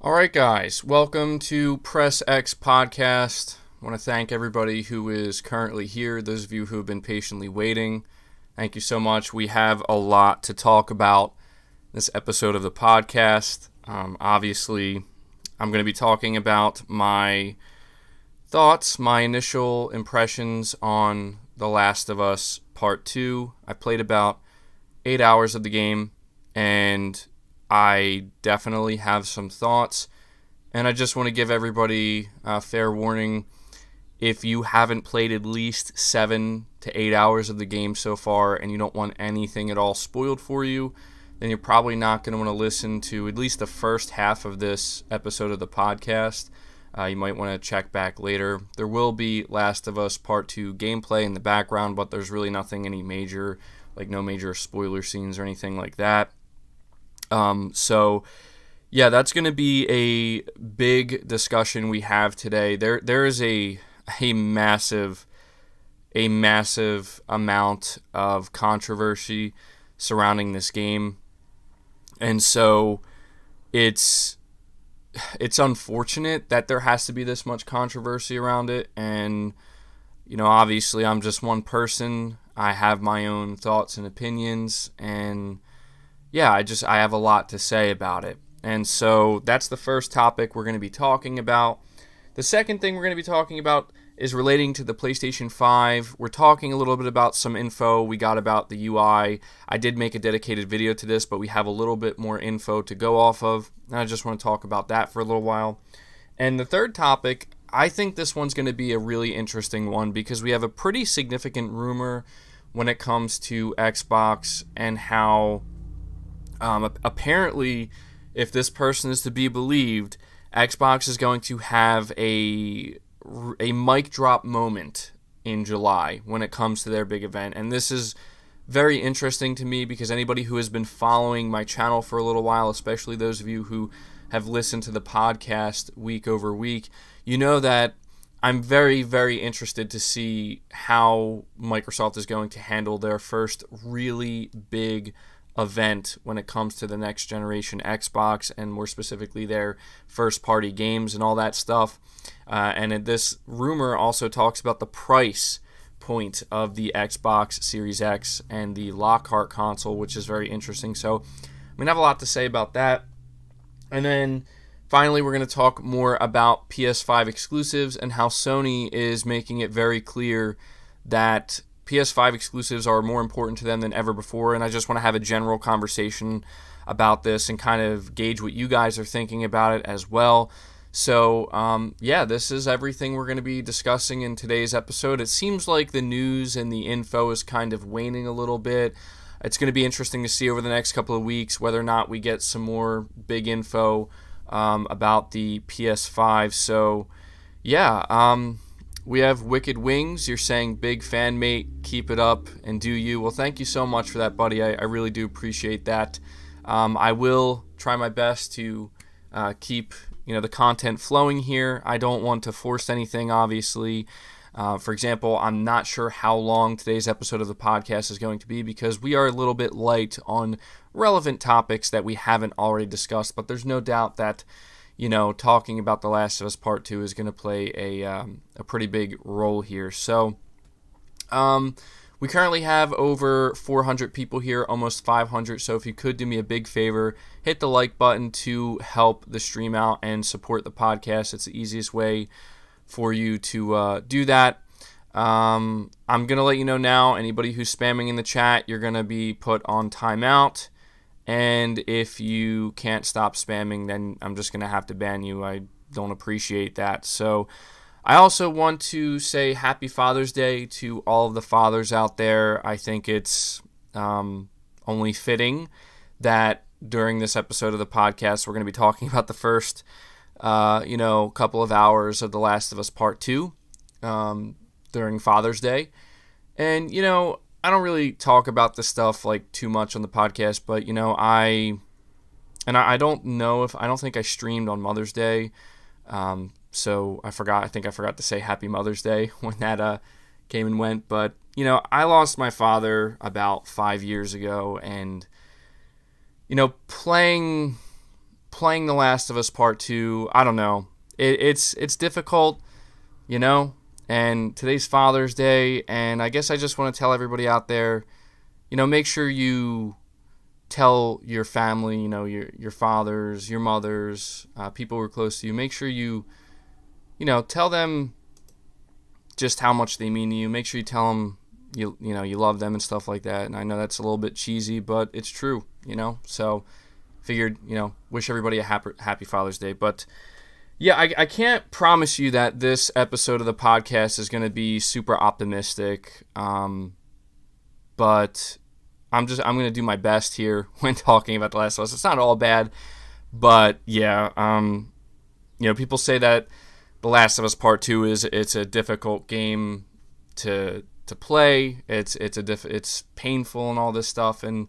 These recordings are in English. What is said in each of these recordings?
All right, guys, welcome to Press X Podcast. I want to thank everybody who is currently here, those of you who have been patiently waiting. Thank you so much. We have a lot to talk about this episode of the podcast. Obviously, I'm going to be talking about my thoughts, my initial impressions on The Last of Us Part 2. I played about 8 hours of the game, and I definitely have some thoughts, and I just want to give everybody a fair warning. If you haven't played at least 7 to 8 hours of the game so far and you don't want anything at all spoiled for you, then you're probably not going to want to listen to at least the first half of this episode of the podcast. You might want to check back later. There will be Last of Us Part 2 gameplay in the background, but there's really nothing any major, like no major spoiler scenes or anything like that. Yeah, that's going to be a big discussion we have today. There is a massive amount of controversy surrounding this game, and so it's unfortunate that there has to be this much controversy around it. And obviously, I'm just one person. I have my own thoughts and opinions, and yeah, I have a lot to say about it. And so that's the first topic we're going to be talking about. The second thing we're going to be talking about is relating to the PlayStation 5. We're talking a little bit about some info we got about the UI. I did make a dedicated video to this, but we have a little bit more info to go off of. And I just want to talk about that for a little while. And the third topic, I think this one's going to be a really interesting one because we have a pretty significant rumor when it comes to Xbox and how apparently, if this person is to be believed, Xbox is going to have a mic drop moment in July when it comes to their big event. And this is very interesting to me because anybody who has been following my channel for a little while, especially those of you who have listened to the podcast week over week, you know that I'm very, very interested to see how Microsoft is going to handle their first really big event when it comes to the next generation Xbox, and more specifically their first party games and all that stuff. And this rumor also talks about the price point of the Xbox Series X and the Lockhart console, which is very interesting. So I'm going to have a lot to say about that. And then finally, we're going to talk more about PS5 exclusives and how Sony is making it very clear that PS5 exclusives are more important to them than ever before, and I just want to have a general conversation about this and kind of gauge what you guys are thinking about it as well. So, this is everything we're going to be discussing in today's episode. It seems like the news and the info is kind of waning a little bit. It's going to be interesting to see over the next couple of weeks whether or not we get some more big info about the PS5. So, we have Wicked Wings. You're saying, big fan, mate. Keep it up and do you. Well, thank you so much for that, buddy. I really do appreciate that. I will try my best to keep the content flowing here. I don't want to force anything, obviously. For example, I'm not sure how long today's episode of the podcast is going to be because we are a little bit light on relevant topics that we haven't already discussed, but there's no doubt that talking about The Last of Us Part 2 is going to play a pretty big role here. So, we currently have over 400 people here, almost 500. So if you could do me a big favor, hit the like button to help the stream out and support the podcast. It's the easiest way for you to do that. I'm going to let you know now, anybody who's spamming in the chat, you're going to be put on timeout. And if you can't stop spamming, then I'm just going to have to ban you. I don't appreciate that. So I also want to say Happy Father's Day to all of the fathers out there. I think it's only fitting that during this episode of the podcast, we're going to be talking about the first, couple of hours of The Last of Us Part 2 during Father's Day. And, I don't really talk about this stuff like too much on the podcast, but I don't know I don't think I streamed on Mother's Day, so I think I forgot to say Happy Mother's Day when that came and went. But I lost my father about 5 years ago, and playing playing The Last of Us Part 2, I don't know. It's difficult, you know, and today's Father's Day, and I guess I just want to tell everybody out there, you know, make sure you tell your family, you know, your fathers, your mothers, people who are close to you, make sure you know, tell them just how much they mean to you. Make sure you tell them you know you love them and stuff like that. And I know that's a little bit cheesy, but it's true, you know. So figured, you know, wish everybody a happy Father's Day. But yeah, I can't promise you that this episode of the podcast is going to be super optimistic. But I'm going to do my best here when talking about The Last of Us. It's not all bad, but yeah, you know, people say that The Last of Us Part 2 it's a difficult game to play. It's painful and all this stuff, and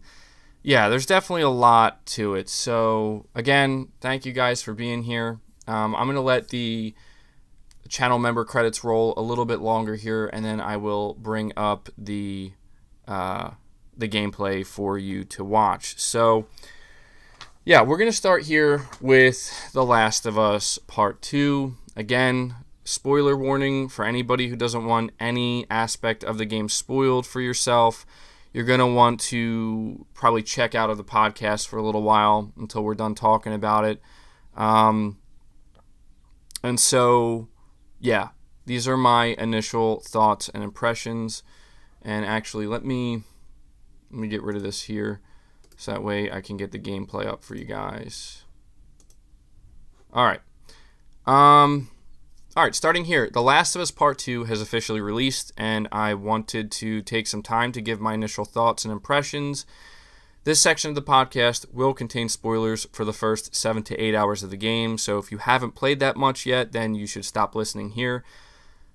yeah, there's definitely a lot to it. So again, thank you guys for being here. I'm going to let the channel member credits roll a little bit longer here, and then I will bring up the gameplay for you to watch. So yeah, we're going to start here with The Last of Us Part 2. Again, spoiler warning for anybody who doesn't want any aspect of the game spoiled for yourself. You're going to want to probably check out of the podcast for a little while until we're done talking about it. And so, yeah, these are my initial thoughts and impressions. And actually, let me get rid of this here, so that way I can get the gameplay up for you guys. All right. All right, starting here, The Last of Us Part 2 has officially released, and I wanted to take some time to give my initial thoughts and impressions. This section of the podcast will contain spoilers for the first 7 to 8 hours of the game, so if you haven't played that much yet, then you should stop listening here.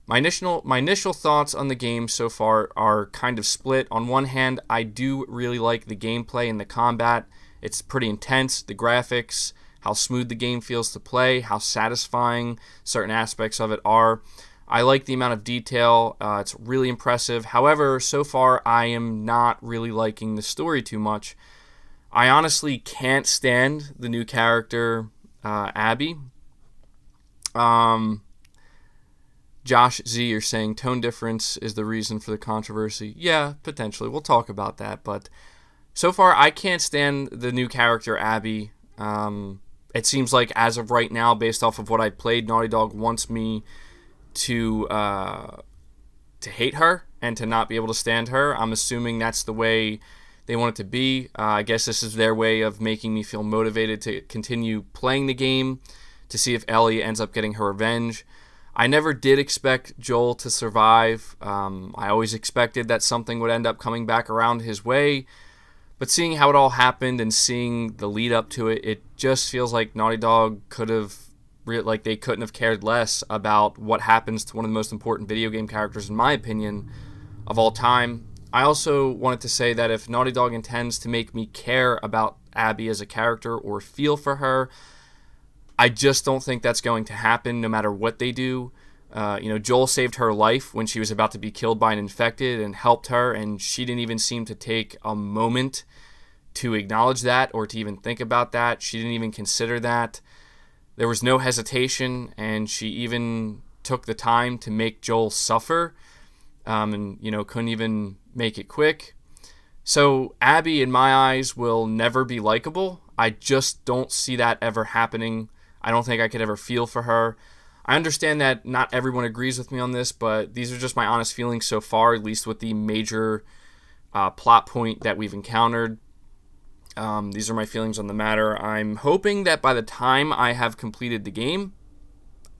My initial thoughts on the game so far are kind of split. On one hand, I do really like the gameplay and the combat. It's pretty intense, the graphics, how smooth the game feels to play, how satisfying certain aspects of it are. I like the amount of detail. It's really impressive. However, so far, I am not really liking the story too much. I honestly can't stand the new character, Abby. Josh Z, you're saying tone difference is the reason for the controversy. Yeah, potentially. We'll talk about that. But so far, I can't stand the new character, Abby. It seems like as of right now, based off of what I played, Naughty Dog wants me to hate her and to not be able to stand her. I'm assuming that's the way they want it to be. I guess this is their way of making me feel motivated to continue playing the game to see if Ellie ends up getting her revenge. I never did expect Joel to survive. I always expected that something would end up coming back around his way. But seeing how it all happened and seeing the lead up to it, it just feels like Naughty Dog they couldn't have cared less about what happens to one of the most important video game characters, in my opinion, of all time. I also wanted to say that if Naughty Dog intends to make me care about Abby as a character or feel for her, I just don't think that's going to happen no matter what they do. Joel saved her life when she was about to be killed by an infected and helped her, and she didn't even seem to take a moment to acknowledge that or to even think about that. She didn't even consider that. There was no hesitation, and she even took the time to make Joel suffer, and couldn't even make it quick. So Abby, in my eyes, will never be likable. I just don't see that ever happening. I don't think I could ever feel for her. I understand that not everyone agrees with me on this, but these are just my honest feelings so far, at least with the major plot point that we've encountered. These are my feelings on the matter. I'm hoping that by the time I have completed the game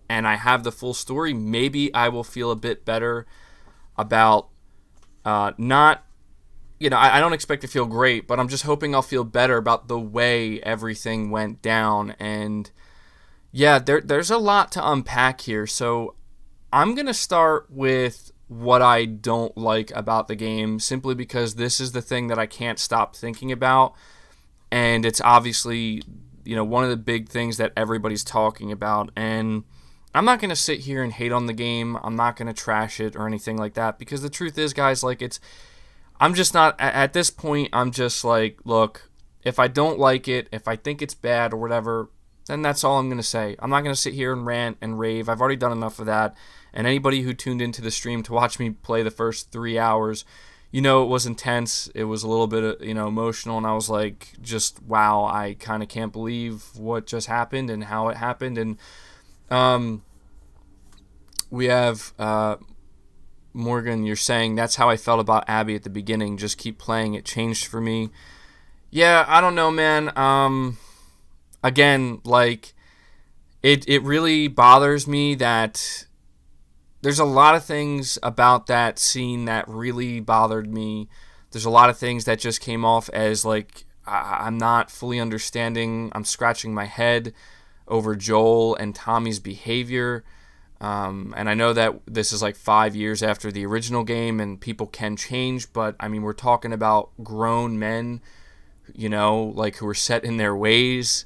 and I have the full story, maybe I will feel a bit better about I don't expect to feel great, but I'm just hoping I'll feel better about the way everything went down. And yeah, there's a lot to unpack here. So I'm going to start with what I don't like about the game, simply because this is the thing that I can't stop thinking about. And it's obviously, one of the big things that everybody's talking about. And I'm not going to sit here and hate on the game. I'm not going to trash it or anything like that, because the truth is, guys, I'm just not, at this point, I'm just like, look, if I don't like it, if I think it's bad or whatever, then that's all I'm going to say. I'm not going to sit here and rant and rave. I've already done enough of that. And anybody who tuned into the stream to watch me play the first 3 hours, it was intense. It was a little bit, emotional. And I was like, just, wow, I kind of can't believe what just happened and how it happened. And we have Morgan, you're saying that's how I felt about Abby at the beginning. Just keep playing. It changed for me. Yeah, I don't know, man. Again, like, it really bothers me that there's a lot of things about that scene that really bothered me. There's a lot of things that just came off as, like, I'm not fully understanding. I'm scratching my head over Joel and Tommy's behavior. And I know that this is like 5 years after the original game and people can change, but I mean, we're talking about grown men, like who are set in their ways.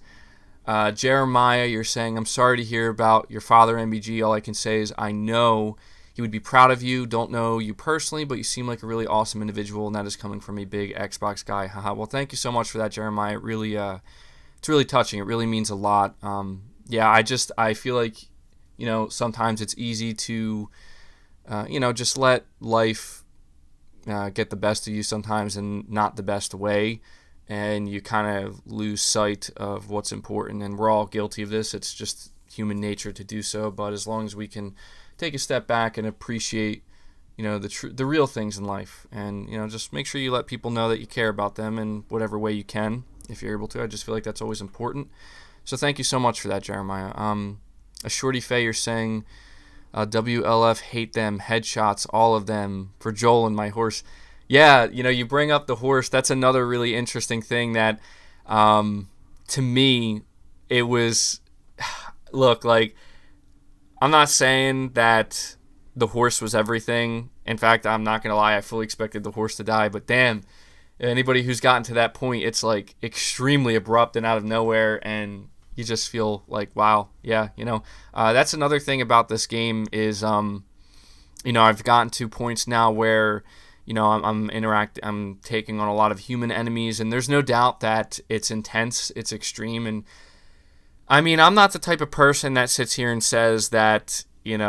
Jeremiah, you're saying, I'm sorry to hear about your father, MBG. All I can say is I know he would be proud of you. Don't know you personally, but you seem like a really awesome individual, and that is coming from a big Xbox guy. Haha. Well, thank you so much for that, Jeremiah. It really, it's really touching. It really means a lot. Yeah, I feel like, sometimes it's easy to, just let life get the best of you sometimes in not the best way. And you kind of lose sight of what's important, and we're all guilty of this. It's just human nature to do so, but as long as we can take a step back and appreciate, the real things in life, and, just make sure you let people know that you care about them in whatever way you can, if you're able to. I just feel like that's always important. So thank you so much for that, Jeremiah. A Shorty Faye, you're saying, WLF hate them, headshots, all of them, for Joel and my horse. Yeah, you bring up the horse. That's another really interesting thing that, to me, it was, look, like, I'm not saying that the horse was everything. In fact, I'm not going to lie, I fully expected the horse to die, but damn, anybody who's gotten to that point, it's, like, extremely abrupt and out of nowhere, and you just feel like, wow, yeah, that's another thing about this game is, I've gotten to points now where, I'm taking on a lot of human enemies, and there's no doubt that it's intense, it's extreme, and I mean, I'm not the type of person that sits here and says that, it's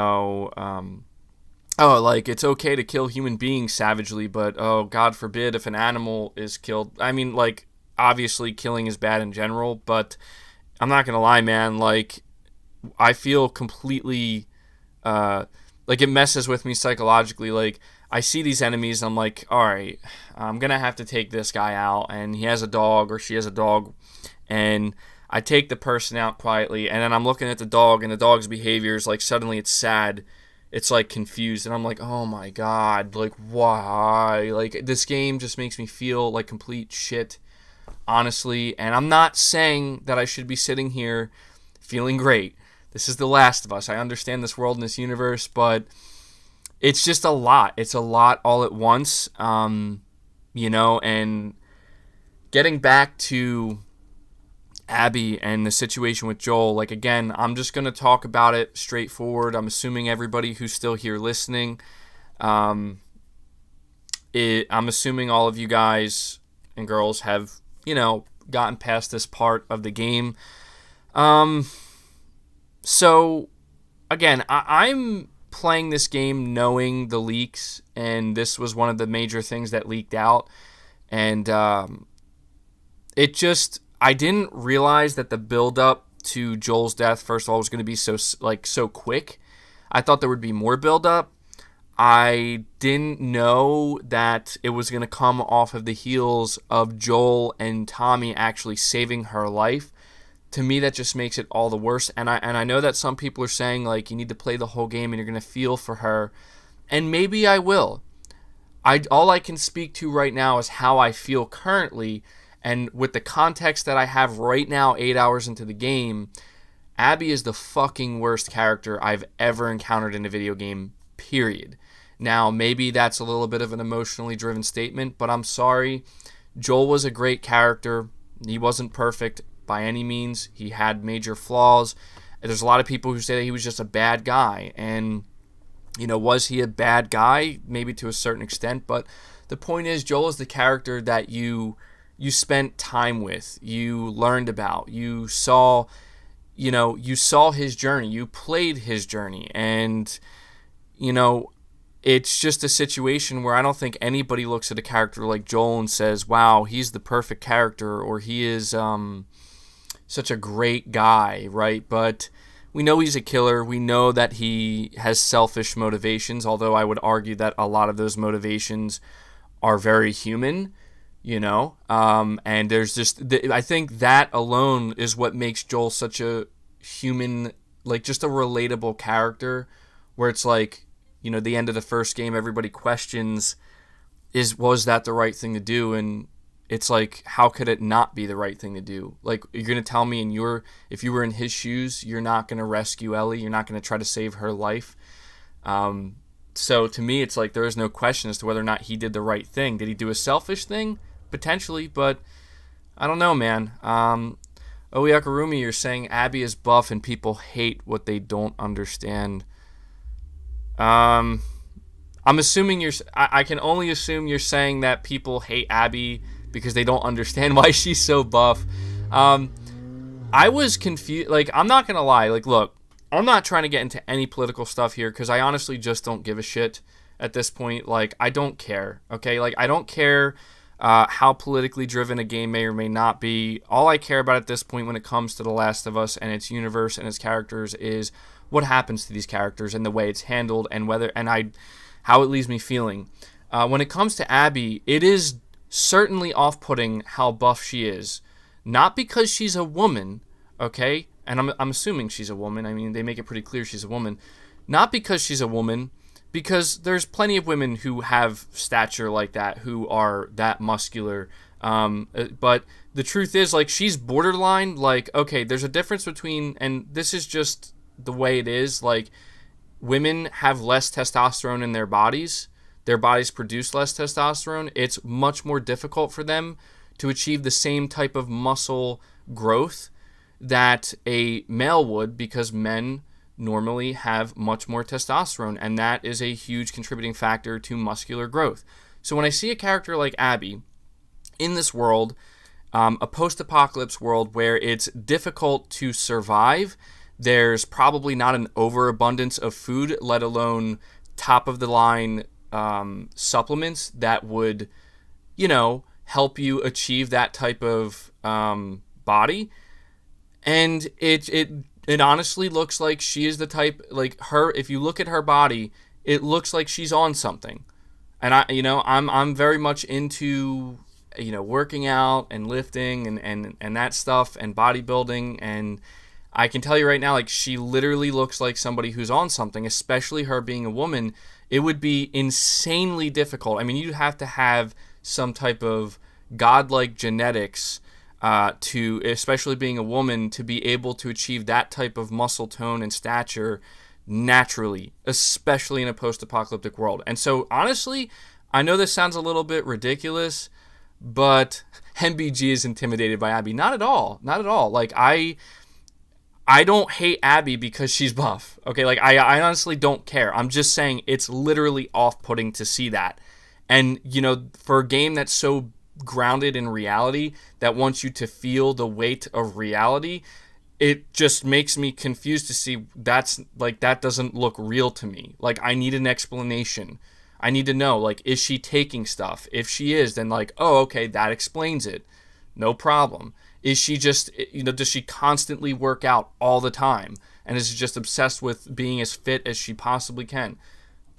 okay to kill human beings savagely, but, oh, God forbid if an animal is killed. I mean, like, obviously killing is bad in general, but I'm not gonna lie, man, like, I feel completely, like, it messes with me psychologically. Like, I see these enemies, I'm like, all right, I'm going to have to take this guy out, and he has a dog or she has a dog, and I take the person out quietly, and then I'm looking at the dog, and the dog's behavior is like, suddenly it's sad, it's like confused, and I'm like, oh my God, like, why? Like, this game just makes me feel like complete shit, honestly, and I'm not saying that I should be sitting here feeling great. This is The Last of Us. I understand this world and this universe, but it's just a lot. It's a lot all at once, and getting back to Abby and the situation with Joel, like, again, I'm just going to talk about it straightforward. I'm assuming everybody who's still here listening, I'm assuming all of you guys and girls have, gotten past this part of the game. So, again, I'm playing this game knowing the leaks, and this was one of the major things that leaked out, and I didn't realize that the build up to Joel's death, first of all, was going to be so quick. I thought there would be more build up. I didn't know that it was going to come off of the heels of Joel and Tommy actually saving her life. To me, that just makes it all the worse. And I know that some people are saying, like, you need to play the whole game and you're going to feel for her. And maybe I will. All I can speak to right now is how I feel currently. And with the context that I have right now, 8 hours into the game, Abby is the fucking worst character I've ever encountered in a video game, period. Now, maybe that's a little bit of an emotionally driven statement, but I'm sorry. Joel was a great character. He wasn't perfect by any means. He had major flaws. There's a lot of people who say that he was just a bad guy. And, was he a bad guy? Maybe to a certain extent. But the point is, Joel is the character that you spent time with. You learned about. You saw you saw his journey, you played his journey, and you know, it's just a situation where I don't think anybody looks at a character like Joel and says, "Wow, he's the perfect character," or "He is such a great guy," right? But we know he's a killer. We know that he has selfish motivations, although I would argue that a lot of those motivations are very human, and there's just, I think that alone is what makes Joel such a human, like just a relatable character, where it's like, the end of the first game, everybody questions, was that the right thing to do? And it's like, how could it not be the right thing to do? Like, you're going to tell me if you were in his shoes, you're not going to rescue Ellie, you're not going to try to save her life. So to me, it's like there is no question as to whether or not he did the right thing. Did he do a selfish thing? Potentially, but I don't know, man. Oyakarumi, you're saying Abby is buff and people hate what they don't understand. I'm assuming I can only assume you're saying that people hate Abby because they don't understand why she's so buff. I was confused. Like, I'm not going to lie. Like, look, I'm not trying to get into any political stuff here because I honestly just don't give a shit at this point. Like, I don't care, okay? Like, I don't care how politically driven a game may or may not be. All I care about at this point when it comes to The Last of Us and its universe and its characters is what happens to these characters and the way it's handled and how it leaves me feeling. When it comes to Abby, it is certainly off-putting how buff she is. Not because she's a woman, okay? And I'm assuming she's a woman. I mean, they make it pretty clear she's a woman. Not because she's a woman, because there's plenty of women who have stature like that, who are that muscular. But the truth is, like, she's borderline. Like, okay, there's a difference between, and this is just the way it is, like, women have less testosterone in their bodies. Their bodies produce less testosterone. It's much more difficult for them to achieve the same type of muscle growth that a male would, because men normally have much more testosterone, and that is a huge contributing factor to muscular growth. So when I see a character like Abby in this world, a post-apocalypse world where it's difficult to survive, there's probably not an overabundance of food, let alone top-of-the-line supplements that would, help you achieve that type of body. And it honestly looks like she is the type, like, her, if you look at her body, it looks like she's on something. And I'm very much into, working out and lifting and that stuff and bodybuilding, and I can tell you right now, like, she literally looks like somebody who's on something, especially her being a woman. It would be insanely difficult. I mean, you'd have to have some type of godlike genetics to, especially being a woman, to be able to achieve that type of muscle tone and stature naturally, especially in a post-apocalyptic world. And so, honestly, I know this sounds a little bit ridiculous, but MBG is intimidated by Abby. Not at all. Not at all. Like, I don't hate Abby because she's buff, okay? Like, I honestly don't care. I'm just saying it's literally off-putting to see that. And, for a game that's so grounded in reality, that wants you to feel the weight of reality, it just makes me confused to see that doesn't look real to me. Like, I need an explanation. I need to know, like, is she taking stuff? If she is, then, like, oh, okay, that explains it. No problem. Is she just, does she constantly work out all the time and is just obsessed with being as fit as she possibly can?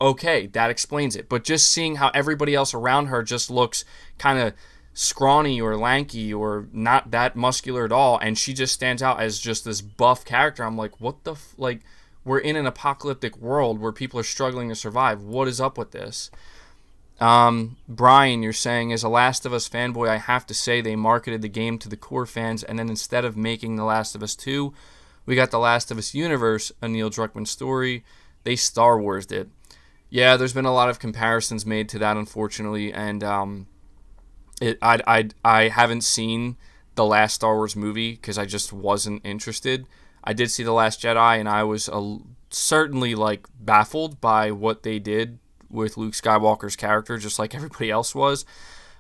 Okay, that explains it. But just seeing how everybody else around her just looks kind of scrawny or lanky or not that muscular at all, and she just stands out as just this buff character, I'm like, what the like, we're in an apocalyptic world where people are struggling to survive. What is up with this? Brian, you're saying, as a Last of Us fanboy, I have to say they marketed the game to the core fans, and then instead of making The Last of Us 2, we got The Last of Us Universe, a Neil Druckmann story. They Star Wars'd it. Yeah, there's been a lot of comparisons made to that, unfortunately, and I haven't seen the last Star Wars movie because I just wasn't interested. I did see The Last Jedi, and I was certainly, like, baffled by what they did with Luke Skywalker's character, just like everybody else was.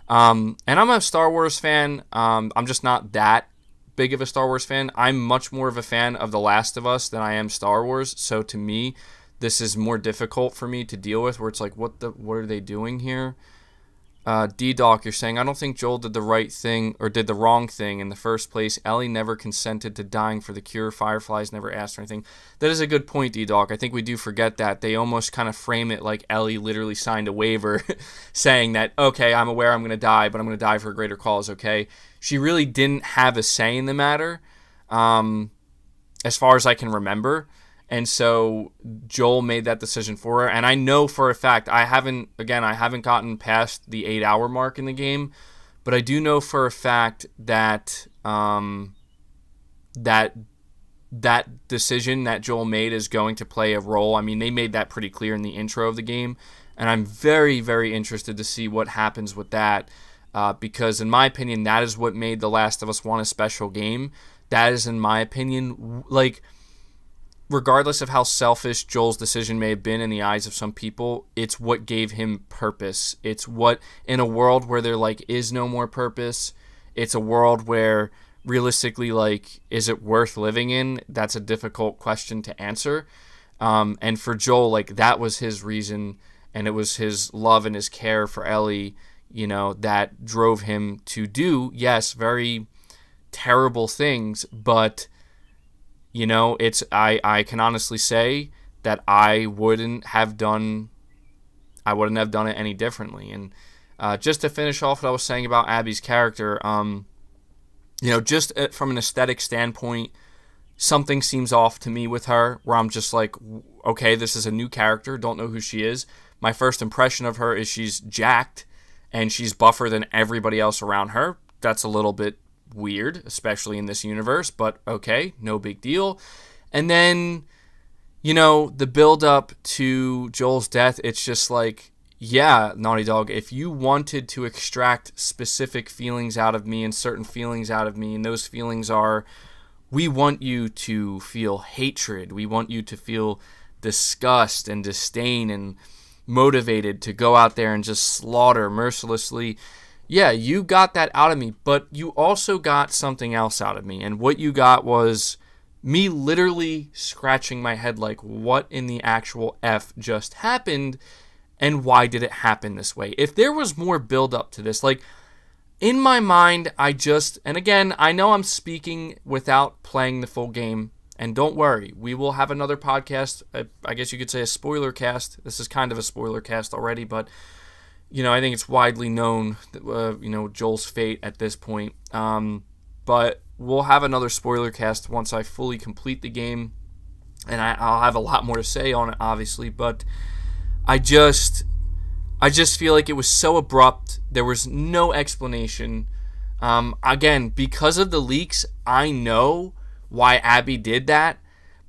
And I'm a Star Wars fan. I'm just not that big of a Star Wars fan. I'm much more of a fan of The Last of Us than I am Star Wars. So to me, this is more difficult for me to deal with, where it's like, what are they doing here? D-Doc, you're saying, I don't think Joel did the right thing or did the wrong thing in the first place. Ellie never consented to dying for the cure. Fireflies never asked for anything. That is a good point, D-Doc. I think we do forget that. They almost kind of frame it like Ellie literally signed a waiver saying that, okay, I'm aware I'm going to die, but I'm going to die for a greater cause, okay? She really didn't have a say in the matter, as far as I can remember. And so Joel made that decision for her. And I know for a fact, I haven't gotten past the 8-hour mark in the game, but I do know for a fact that that decision that Joel made is going to play a role. I mean, they made that pretty clear in the intro of the game, and I'm very, very interested to see what happens with that, because in my opinion, that is what made The Last of Us 1 a special game. That is, in my opinion, like, regardless of how selfish Joel's decision may have been in the eyes of some people, it's what gave him purpose. It's what, in a world where there, like, is no more purpose, it's a world where, realistically, like, is it worth living in? That's a difficult question to answer. And for Joel, like, that was his reason, and it was his love and his care for Ellie, you know, that drove him to do, yes, very terrible things, but you know, I can honestly say that I wouldn't have done it any differently. And just to finish off what I was saying about Abby's character, you know, just from an aesthetic standpoint, something seems off to me with her, where I'm just like, okay, this is a new character, don't know who she is. My first impression of her is she's jacked and she's buffer than everybody else around her. That's a little bit weird, especially in this universe, but okay, no big deal. And then, you know, the build up to Joel's death, it's just like, yeah, Naughty Dog, if you wanted to extract specific feelings out of me and certain feelings out of me, and those feelings are, we want you to feel hatred, we want you to feel disgust and disdain and motivated to go out there and just slaughter mercilessly. Yeah, you got that out of me, but you also got something else out of me. And what you got was me literally scratching my head like, what in the actual F just happened, and why did it happen this way? If there was more build up to this, like, in my mind, and again, I know I'm speaking without playing the full game, and don't worry, we will have another podcast, I guess you could say a spoiler cast. This is kind of a spoiler cast already, but you know, I think it's widely known, you know, Joel's fate at this point. But we'll have another spoiler cast once I fully complete the game, and I'll have a lot more to say on it, obviously. But I just feel like it was so abrupt. There was no explanation. Again, because of the leaks, I know why Abby did that,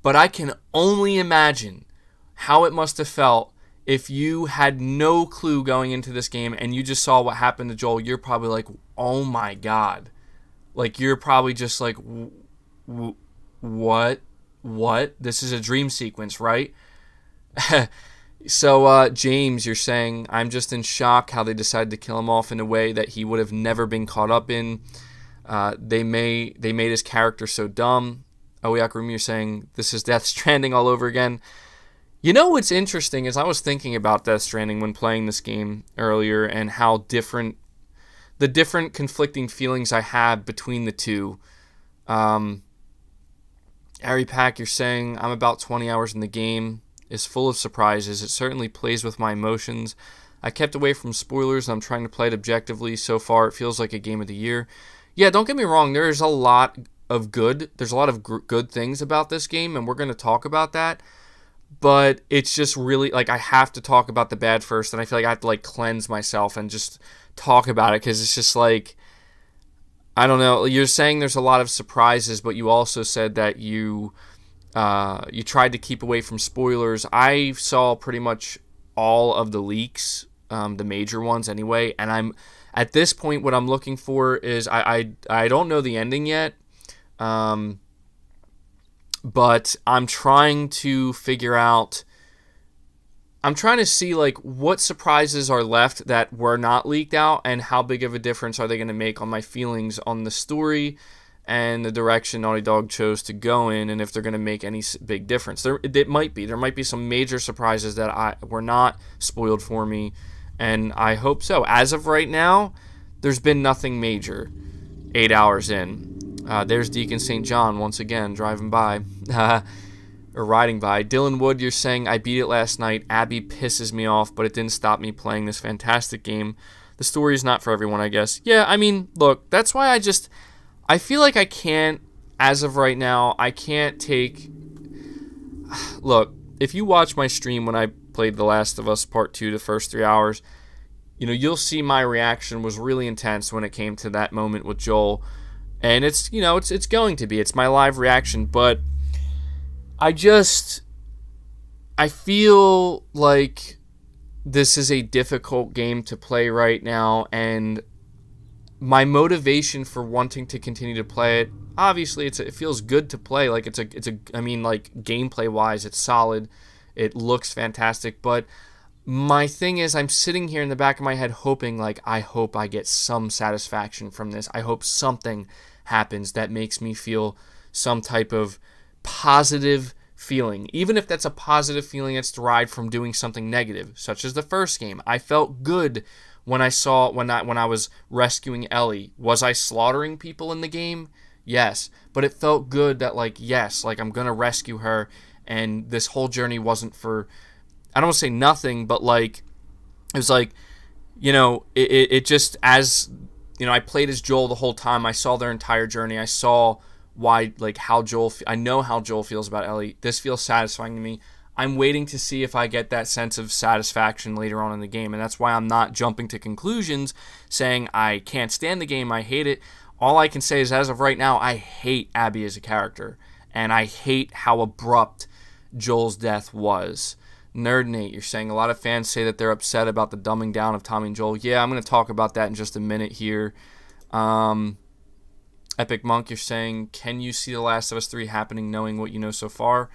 but I can only imagine how it must have felt if you had no clue going into this game and you just saw what happened to Joel. You're probably like, oh my God. Like, you're probably just like, what? This is a dream sequence, right? So, James, you're saying, I'm just in shock how they decided to kill him off in a way that he would have never been caught up in. They made his character so dumb. Oyakurumi, you're saying, this is Death Stranding all over again. You know what's interesting is I was thinking about Death Stranding when playing this game earlier, and how the different conflicting feelings I had between the two. Ari Pack, you're saying, I'm about 20 hours in the game. It's full of surprises. It certainly plays with my emotions. I kept away from spoilers, and I'm trying to play it objectively. So far, it feels like a game of the year. Yeah, don't get me wrong. There's a lot of good things about this game, and we're going to talk about that. But it's just really, like, I have to talk about the bad first, and I feel like I have to, like, cleanse myself and just talk about it, because it's just like, I don't know, you're saying there's a lot of surprises, but you also said that you tried to keep away from spoilers. I saw pretty much all of the leaks, the major ones anyway, and at this point, what I'm looking for is, I don't know the ending yet, but I'm trying to figure out, I'm trying to see, like, what surprises are left that were not leaked out, and how big of a difference are they going to make on my feelings on the story and the direction Naughty Dog chose to go in, and if they're going to make any big difference. There might be some major surprises that were not spoiled for me, and I hope so. As of right now, there's been nothing major. 8 hours in. There's Deacon St. John once again driving by. Or riding by. Dylan Wood, you're saying, I beat it last night. Abby pisses me off, but it didn't stop me playing this fantastic game. The story is not for everyone, I guess. Yeah, I mean, look, that's why I feel like I can't, as of right now, I can't take... Look, if you watch my stream when I played The Last of Us Part 2, the first 3 hours, you'll see my reaction was really intense when it came to that moment with Joel. And it's going to be. It's my live reaction, but I feel like this is a difficult game to play right now, and my motivation for wanting to continue to play it, obviously it feels good to play. Like I mean, like, gameplay wise, it's solid. It looks fantastic, but my thing is, I'm sitting here in the back of my head hoping, like, I hope I get some satisfaction from this. I hope something happens that makes me feel some type of positive feeling, even if that's a positive feeling that's derived from doing something negative, such as the first game. I felt good when I was rescuing Ellie. Was I slaughtering people in the game? Yes, but it felt good that, like, yes, like, I'm gonna rescue her, and this whole journey wasn't for, I don't want to say nothing, but, like, it was like, it just, as I played as Joel the whole time. I saw their entire journey. I saw why, like, I know how Joel feels about Ellie. This feels satisfying to me. I'm waiting to see if I get that sense of satisfaction later on in the game, and that's why I'm not jumping to conclusions saying I can't stand the game, I hate it. All I can say is, as of right now, I hate Abby as a character, and I hate how abrupt Joel's death was. Nerd Nate, you're saying a lot of fans say that they're upset about the dumbing down of Tommy and Joel. Yeah, I'm going to talk about that in just a minute here. Epic Monk, you're saying, can you see The Last of Us 3 happening knowing what you know so far?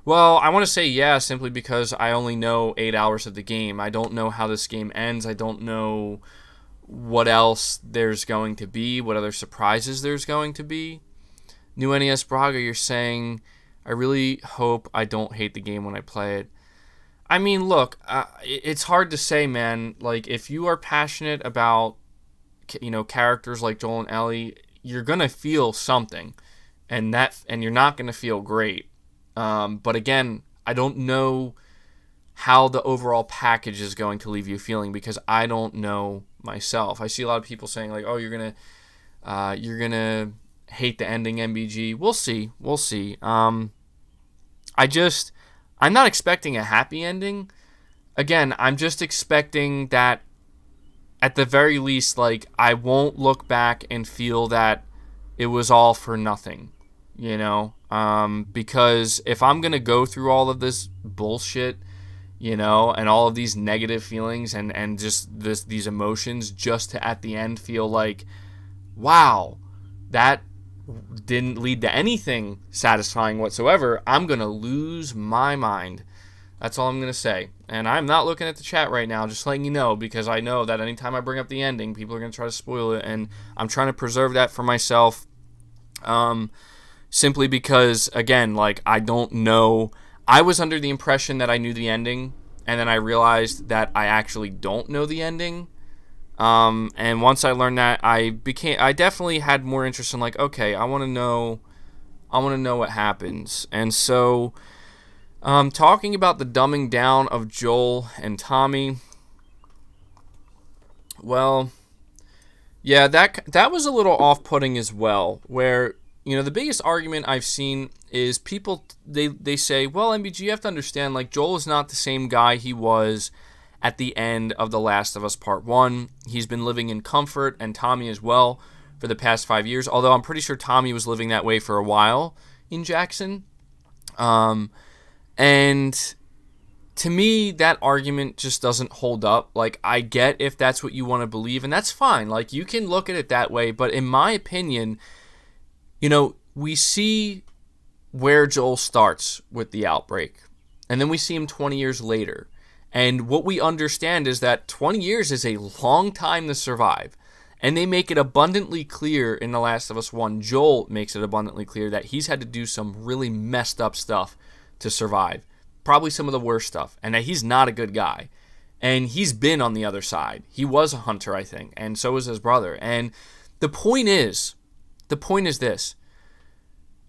Well, I want to say yeah, simply because I only know 8 hours of the game. I don't know how this game ends. I don't know what else there's going to be, what other surprises there's going to be. New NES Braga, you're saying, I really hope I don't hate the game when I play it. I mean, look, it's hard to say, man. Like, if you are passionate about, characters like Joel and Ellie, you're gonna feel something, and you're not gonna feel great. But again, I don't know how the overall package is going to leave you feeling, because I don't know myself. I see a lot of people saying, like, oh, you're gonna hate the ending, MBG. We'll see. I'm not expecting a happy ending. Again, I'm just expecting that at the very least, like, I won't look back and feel that it was all for nothing, because if I'm going to go through all of this bullshit, and all of these negative feelings and just these emotions just to at the end feel like, wow, that didn't lead to anything satisfying whatsoever, I'm going to lose my mind. That's all I'm going to say. And I'm not looking at the chat right now, just letting you know, because I know that anytime I bring up the ending, people are going to try to spoil it, and I'm trying to preserve that for myself, simply because, again, like, I don't know. I was under the impression that I knew the ending, and then I realized that I actually don't know the ending. And once I learned that, I definitely had more interest in, like, okay, I want to know what happens. And so, talking about the dumbing down of Joel and Tommy, well, yeah, that was a little off-putting as well, where, the biggest argument I've seen is people, they say, well, MBG, you have to understand, like, Joel is not the same guy he was at the end of The Last of Us Part 1. He's been living in comfort, and Tommy as well, for the past 5 years, although I'm pretty sure Tommy was living that way for a while in Jackson. And to me, that argument just doesn't hold up. Like, I get if that's what you want to believe, and that's fine. Like, you can look at it that way, but in my opinion, we see where Joel starts with the outbreak, and then we see him 20 years later. And what we understand is that 20 years is a long time to survive. And they make it abundantly clear in The Last of Us 1, Joel makes it abundantly clear that he's had to do some really messed up stuff to survive. Probably some of the worst stuff. And that he's not a good guy. And he's been on the other side. He was a hunter, I think. And so was his brother. And the point is this.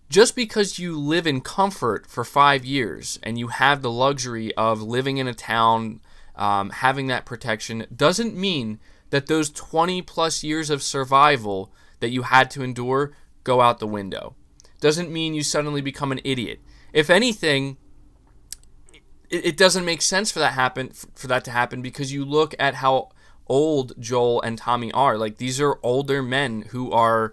Just because you live in comfort for 5 years and you have the luxury of living in a town, having that protection, doesn't mean that those 20 plus years of survival that you had to endure go out the window. Doesn't mean you suddenly become an idiot. If anything, it doesn't make sense for that to happen because you look at how old Joel and Tommy are. Like, these are older men who are,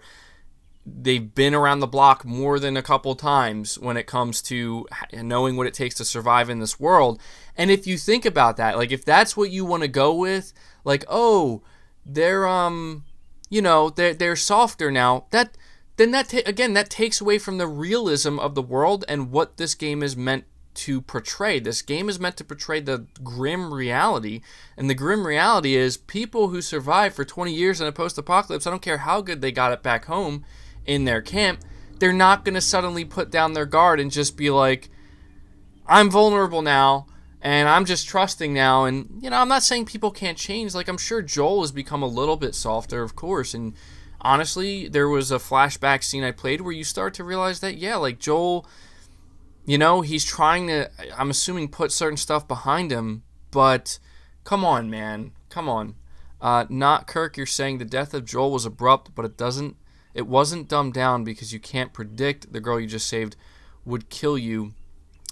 they've been around the block more than a couple times when it comes to knowing what it takes to survive in this world. And if you think about that, like, if that's what you want to go with, like, oh, they're they're softer now, that takes away from the realism of the world and what this game is meant to portray. This game is meant to portray the grim reality, and the grim reality is people who survive for 20 years in a post-apocalypse, I don't care how good they got it back home in their camp, they're not going to suddenly put down their guard and just be like, I'm vulnerable now, and I'm just trusting now. And, I'm not saying people can't change. Like, I'm sure Joel has become a little bit softer, of course. And honestly, there was a flashback scene I played where you start to realize that, yeah, like Joel, he's trying to, I'm assuming, put certain stuff behind him. But come on, man. Come on. Not Kirk, you're saying the death of Joel was abrupt, but it wasn't dumbed down because you can't predict the girl you just saved would kill you.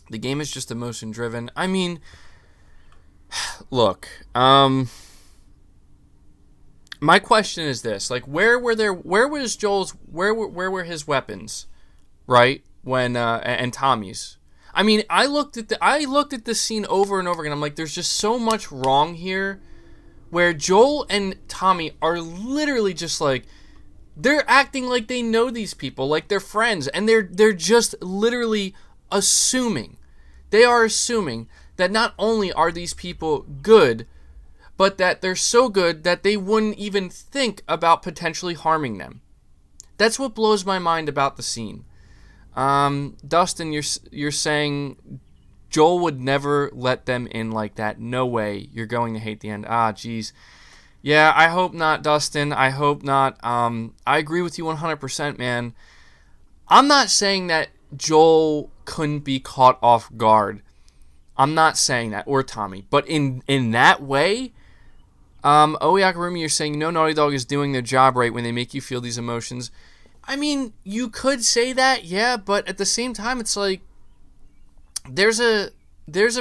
The game is just emotion driven. I mean, look, my question is this: like, where were his weapons, right? When and Tommy's. I mean, I looked at this scene over and over again. I'm like, there's just so much wrong here, where Joel and Tommy are literally just like, they're acting like they know these people, like they're friends, and they're just literally assuming. They are assuming that not only are these people good, but that they're so good that they wouldn't even think about potentially harming them. That's what blows my mind about the scene. Dustin, you're saying Joel would never let them in like that. No way. You're going to hate the end. Geez. Yeah, I hope not, Dustin. I hope not. I agree with you 100%, man. I'm not saying that Joel couldn't be caught off guard. I'm not saying that, or Tommy. But in that way, Oyakarumi, you're saying Naughty Dog is doing their job right when they make you feel these emotions. I mean, you could say that, yeah, but at the same time, it's like, there's a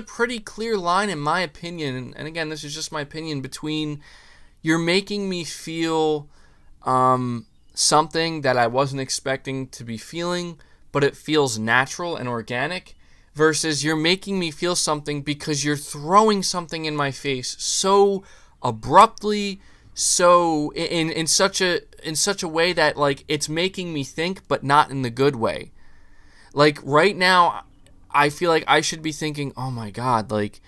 pretty clear line, in my opinion, and again, this is just my opinion, between you're making me feel something that I wasn't expecting to be feeling, but it feels natural and organic, versus you're making me feel something because you're throwing something in my face so abruptly, so in such a way that, like, it's making me think, but not in the good way. Like, right now, I feel like I should be thinking, oh my God, like,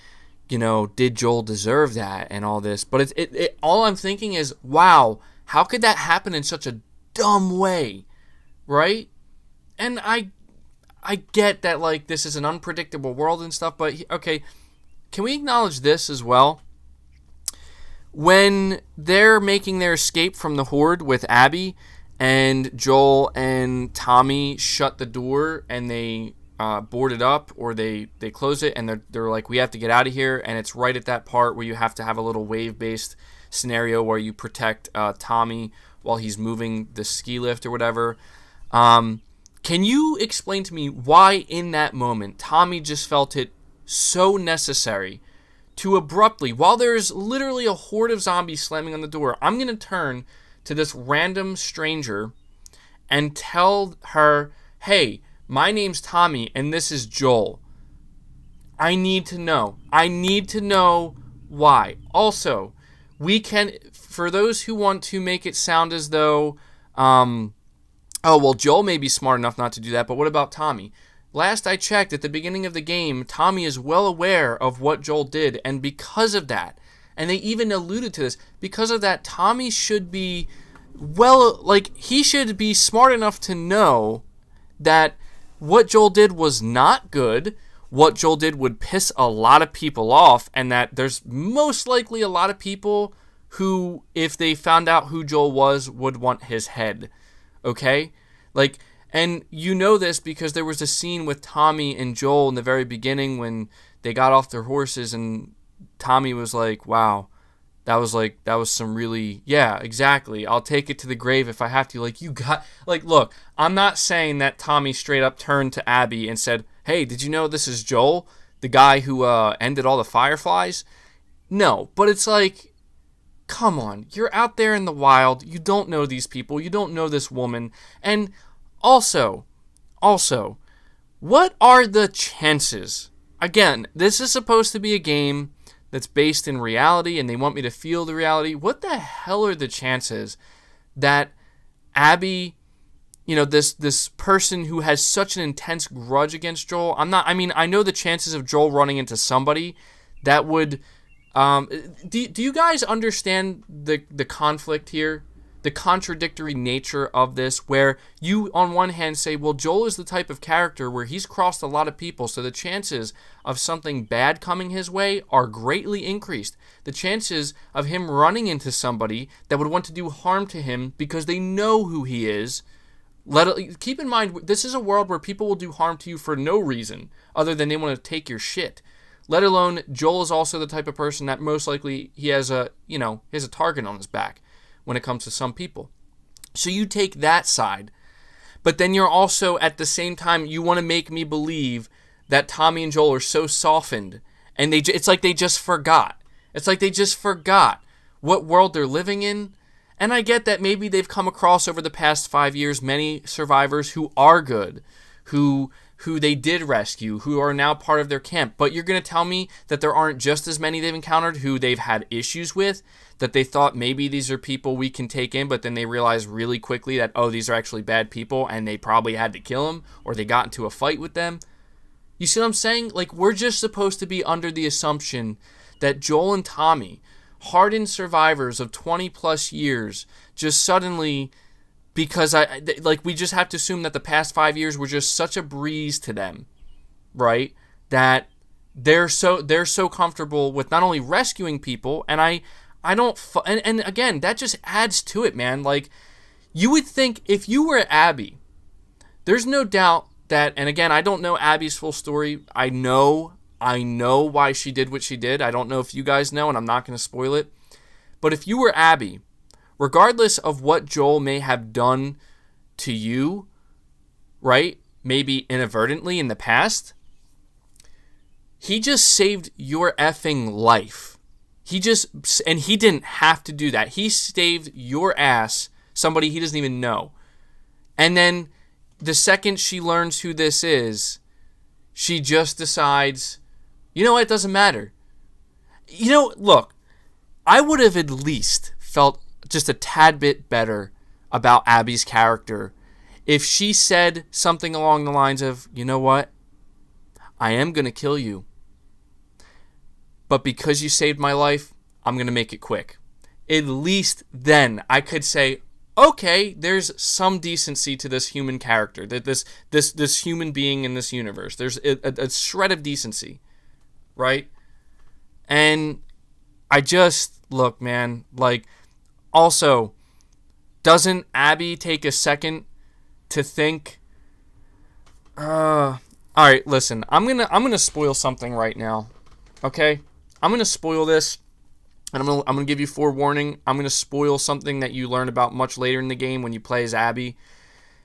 did Joel deserve that and all this? But it all I'm thinking is, wow, how could that happen in such a dumb way, right? And I get that, like, this is an unpredictable world and stuff, but okay, can we acknowledge this as well? When they're making their escape from the Horde with Abby, and Joel and Tommy shut the door and they board it up, or they close it, and they're like, we have to get out of here, and it's right at that part where you have to have a little wave-based scenario where you protect Tommy while he's moving the ski lift or whatever. Can you explain to me why in that moment Tommy just felt it so necessary to abruptly, while there's literally a horde of zombies slamming on the door, I'm going to turn to this random stranger and tell her, hey, my name's Tommy and this is Joel. I need to know. I need to know why. Also, we can, for those who want to make it sound as though, oh, well, Joel may be smart enough not to do that, but what about Tommy? Last I checked, at the beginning of the game, Tommy is well aware of what Joel did, and because of that, and they even alluded to this, because of that, Tommy should be well, like, he should be smart enough to know that what Joel did was not good, what Joel did would piss a lot of people off, and that there's most likely a lot of people who, if they found out who Joel was, would want his head. Okay? Like, and you know this because there was a scene with Tommy and Joel in the very beginning when they got off their horses and Tommy was like, wow, that was some really, yeah, exactly. I'll take it to the grave if I have to. Like, you got, like, look, I'm not saying that Tommy straight up turned to Abby and said, hey, did you know this is Joel, the guy who ended all the Fireflies? No, but it's like, come on, you're out there in the wild, you don't know these people, you don't know this woman, and also, what are the chances? Again, this is supposed to be a game that's based in reality and they want me to feel the reality. What the hell are the chances that Abby, you know, this person who has such an intense grudge against Joel, I know the chances of Joel running into somebody that would, do you guys understand the conflict here? The contradictory nature of this, where you on one hand say, well, Joel is the type of character where he's crossed a lot of people, so the chances of something bad coming his way are greatly increased. The chances of him running into somebody that would want to do harm to him because they know who he is. Keep in mind, this is a world where people will do harm to you for no reason other than they want to take your shit. Let alone, Joel is also the type of person that most likely he has a target on his back when it comes to some people. So you take that side, but then you're also, at the same time, you want to make me believe that Tommy and Joel are so softened, and it's like they just forgot. It's like they just forgot what world they're living in. And I get that maybe they've come across over the past 5 years many survivors who are good, who they did rescue, who are now part of their camp. But you're going to tell me that there aren't just as many they've encountered who they've had issues with, that they thought maybe these are people we can take in, but then they realized really quickly that, oh, these are actually bad people, and they probably had to kill them, or they got into a fight with them. You see what I'm saying? Like, we're just supposed to be under the assumption that Joel and Tommy, hardened survivors of 20 plus years, just suddenly, because we just have to assume that the past 5 years were just such a breeze to them, right? That they're so comfortable with not only rescuing people, and and again, that just adds to it, man. Like, you would think if you were Abby, there's no doubt that, and again, I don't know Abby's full story. I know why she did what she did. I don't know if you guys know, and I'm not going to spoil it. But if you were Abby, regardless of what Joel may have done to you, right? Maybe inadvertently in the past, he just saved your effing life. And he didn't have to do that. He saved your ass, somebody he doesn't even know. And then the second she learns who this is, she just decides, you know what, it doesn't matter. You know, look, I would have at least felt just a tad bit better about Abby's character if she said something along the lines of, you know what, I am going to kill you, but because you saved my life, I'm going to make it quick. At least then I could say, okay, there's some decency to this human character, that this human being in this universe. There's a shred of decency, right? And I just, look, man, like, also, doesn't Abby take a second to think, all right, listen, I'm gonna spoil something right now, okay? I'm gonna spoil this, and I'm gonna give you forewarning. I'm gonna spoil something that you learn about much later in the game when you play as Abby,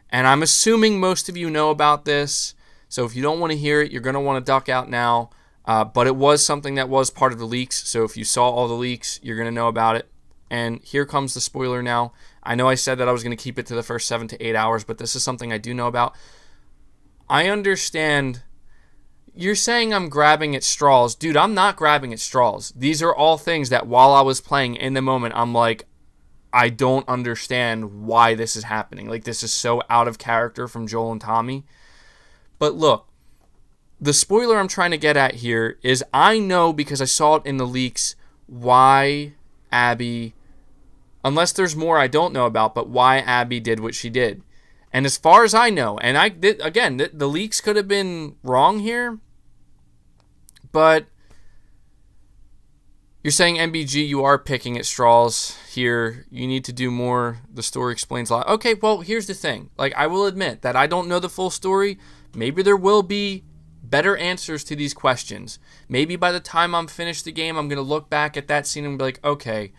and I'm assuming most of you know about this. So if you don't want to hear it, you're gonna want to duck out now. But it was something that was part of the leaks. So if you saw all the leaks, you're gonna know about it. And here comes the spoiler now. I know I said that I was gonna keep it to the first 7 to 8 hours, but this is something I do know about. I understand. You're saying I'm grabbing at straws. Dude, I'm not grabbing at straws. These are all things that while I was playing in the moment, I'm like, I don't understand why this is happening. Like, this is so out of character from Joel and Tommy. But look, the spoiler I'm trying to get at here is I know, because I saw it in the leaks, why Abby unless there's more I don't know about, but why Abby did what she did. And as far as I know, and again, the leaks could have been wrong here, but you're saying MBG, you are picking at straws here. You need to do more. The story explains a lot. Okay, well, here's the thing. Like, I will admit that I don't know the full story. Maybe there will be better answers to these questions. Maybe by the time I'm finished the game, I'm going to look back at that scene and be like, okay,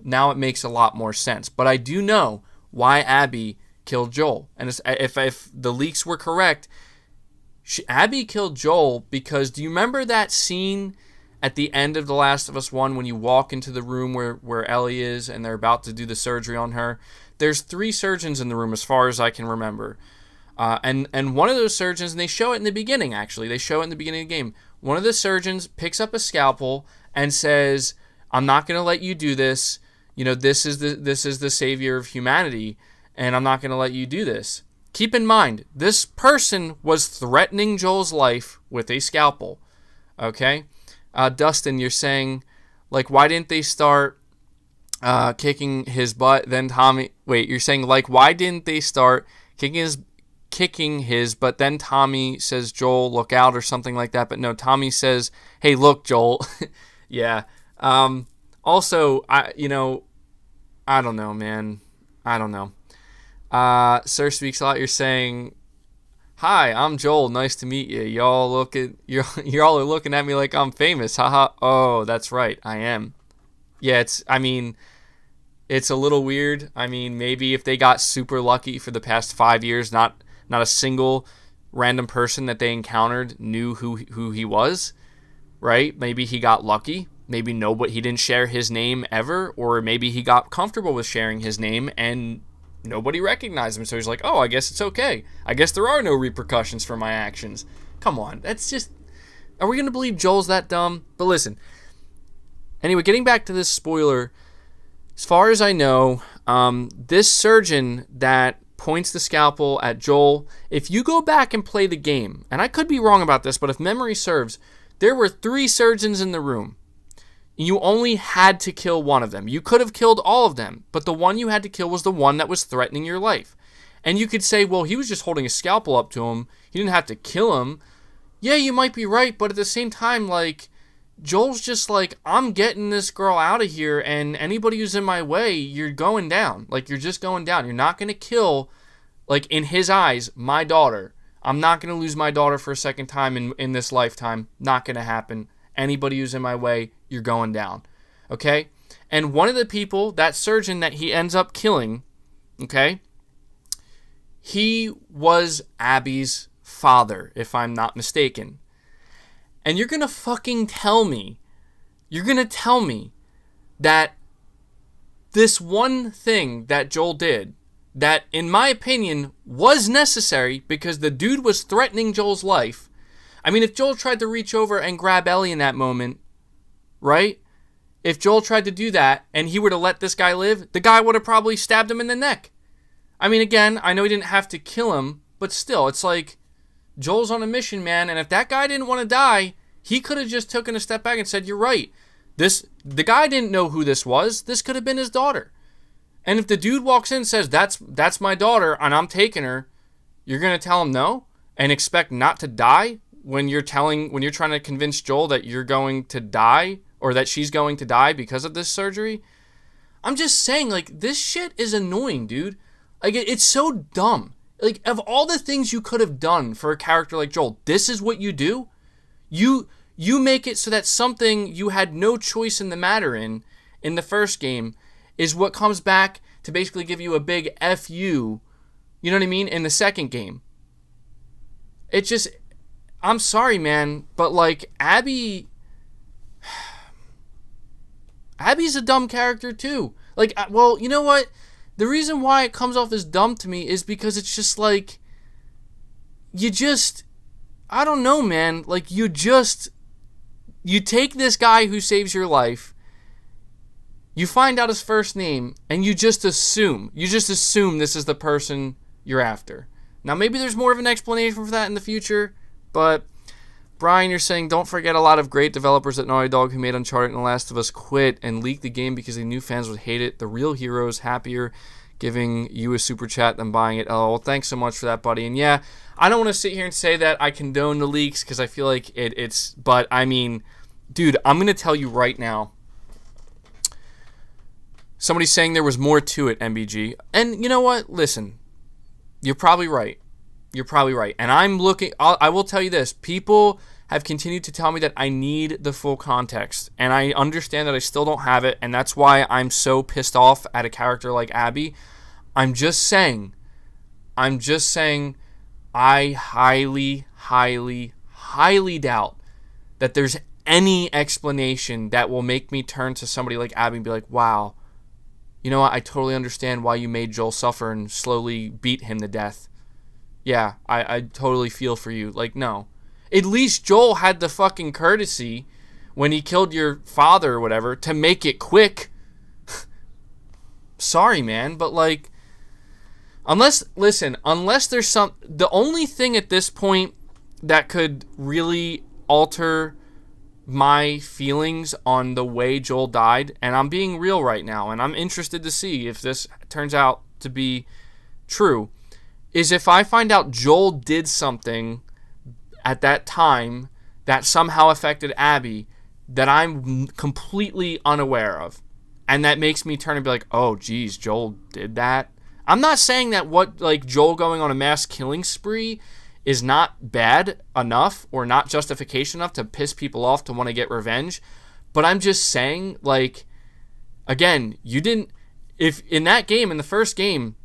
now it makes a lot more sense. But I do know why Abby killed Joel. And if the leaks were correct, Abby killed Joel because, do you remember that scene at the end of The Last of Us 1 when you walk into the room where Ellie is and they're about to do the surgery on her? There's 3 surgeons in the room as far as I can remember. And one of those surgeons, and they show it in the beginning actually, they show it in the beginning of the game. One of the surgeons picks up a scalpel and says, I'm not going to let you do this. You know, this is the savior of humanity, and I'm not going to let you do this. Keep in mind, this person was threatening Joel's life with a scalpel. Okay? Dustin, you're saying, like, why didn't they start kicking his butt? Then Tommy, wait, you're saying, like, why didn't they start kicking his, but then Tommy says, Joel, look out, or something like that. But no, Tommy says, hey, look, Joel. Yeah. Also, I don't know, man. I don't know. Sir Speaks a Lot, you're saying, hi, I'm Joel. Nice to meet you. Y'all are looking at me like I'm famous. Haha. Oh, that's right. I am. Yeah, it's a little weird. I mean, maybe if they got super lucky for the past 5 years, not a single random person that they encountered knew who he was, right? Maybe he got lucky. Maybe he didn't share his name ever, or maybe he got comfortable with sharing his name and nobody recognized him, so he's like, oh, I guess it's okay. I guess there are no repercussions for my actions. Come on, that's just... Are we going to believe Joel's that dumb? But listen. Anyway, getting back to this spoiler, as far as I know, this surgeon that points the scalpel at Joel, if you go back and play the game, and I could be wrong about this, but if memory serves, there were 3 surgeons in the room. You only had to kill one of them. You could have killed all of them, but the one you had to kill was the one that was threatening your life. And you could say, well, he was just holding a scalpel up to him. He didn't have to kill him. Yeah, you might be right, but at the same time, like, Joel's just like, I'm getting this girl out of here, and anybody who's in my way, you're going down. Like, you're just going down. You're not going to kill, like, in his eyes, my daughter. I'm not going to lose my daughter for a second time in this lifetime. Not going to happen. Anybody who's in my way, you're going down. Okay? And one of the people, that surgeon that he ends up killing, okay, he was Abby's father, if I'm not mistaken. And you're going to fucking tell me that this one thing that Joel did, that in my opinion was necessary because the dude was threatening Joel's life. I mean, if Joel tried to reach over and grab Ellie in that moment, right? If Joel tried to do that and he were to let this guy live, the guy would have probably stabbed him in the neck. I mean, again, I know he didn't have to kill him, but still, it's like, Joel's on a mission, man, and if that guy didn't want to die, he could have just taken a step back and said, you're right. The guy didn't know who this was. This could have been his daughter. And if the dude walks in and says, that's my daughter and I'm taking her, you're going to tell him no and expect not to die when you're trying to convince Joel that you're going to die or that she's going to die because of this surgery? I'm just saying, like, this shit is annoying, dude. Like, it's so dumb. Like, of all the things you could have done for a character like Joel, this is what you do? You make it so that something you had no choice in the matter in the first game is what comes back to basically give you a big F you know what I mean, in the second game. It just... I'm sorry, man, but, like, Abby's a dumb character, too. Like, well, you know what? The reason why it comes off as dumb to me is because it's just, like, I don't know, man. Like, you take this guy who saves your life, you find out his first name, and you just assume this is the person you're after. Now, maybe there's more of an explanation for that in the future, but Brian, you're saying, don't forget a lot of great developers at Naughty Dog who made Uncharted and The Last of Us quit and leaked the game because they knew fans would hate it. The real heroes happier giving you a super chat than buying it. Oh, well, thanks so much for that, buddy. And yeah, I don't want to sit here and say that I condone the leaks because I feel like it's... But, I mean, dude, I'm going to tell you right now. Somebody's saying there was more to it, MBG. And you know what? Listen, you're probably right. You're probably right. And I'm looking... I will tell you this. People have continued to tell me that I need the full context. And I understand that I still don't have it. And that's why I'm so pissed off at a character like Abby. I'm just saying I highly, highly, highly doubt that there's any explanation that will make me turn to somebody like Abby and be like, wow, you know what? I totally understand why you made Joel suffer and slowly beat him to death. Yeah, I totally feel for you. Like, no. At least Joel had the fucking courtesy when he killed your father or whatever to make it quick. Sorry, man, but like, unless there's the only thing at this point that could really alter my feelings on the way Joel died, and I'm being real right now, and I'm interested to see if this turns out to be true, is if I find out Joel did something at that time that somehow affected Abby that I'm completely unaware of, and that makes me turn and be like, oh, geez, Joel did that. I'm not saying that Joel going on a mass killing spree is not bad enough or not justification enough to piss people off to want to get revenge, but I'm just saying, like, again, you didn't... If in that game, in the first game,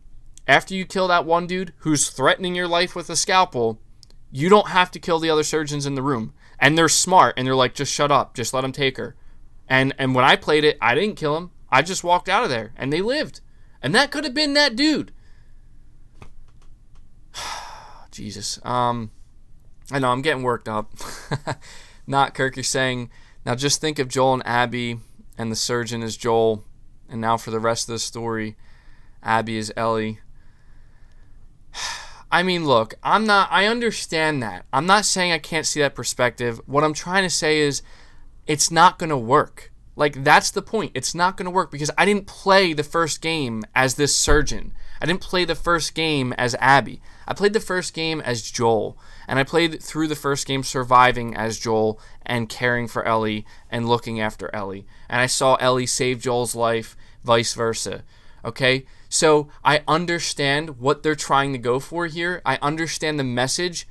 after you kill that one dude who's threatening your life with a scalpel, you don't have to kill the other surgeons in the room. And they're smart, and they're like, just shut up, just let him take her. And when I played it, I didn't kill him. I just walked out of there, and they lived. And that could have been that dude. Jesus. I know, I'm getting worked up. Not Kirk, you're saying, now just think of Joel and Abby, and the surgeon is Joel. And now for the rest of the story, Abby is Ellie. I mean, look, I understand that. I'm not saying I can't see that perspective. What I'm trying to say is it's not going to work. Like, that's the point. It's not going to work because I didn't play the first game as this surgeon. I didn't play the first game as Abby. I played the first game as Joel. And I played through the first game surviving as Joel and caring for Ellie and looking after Ellie. And I saw Ellie save Joel's life, vice versa. Okay? So I understand what they're trying to go for here. I understand the message.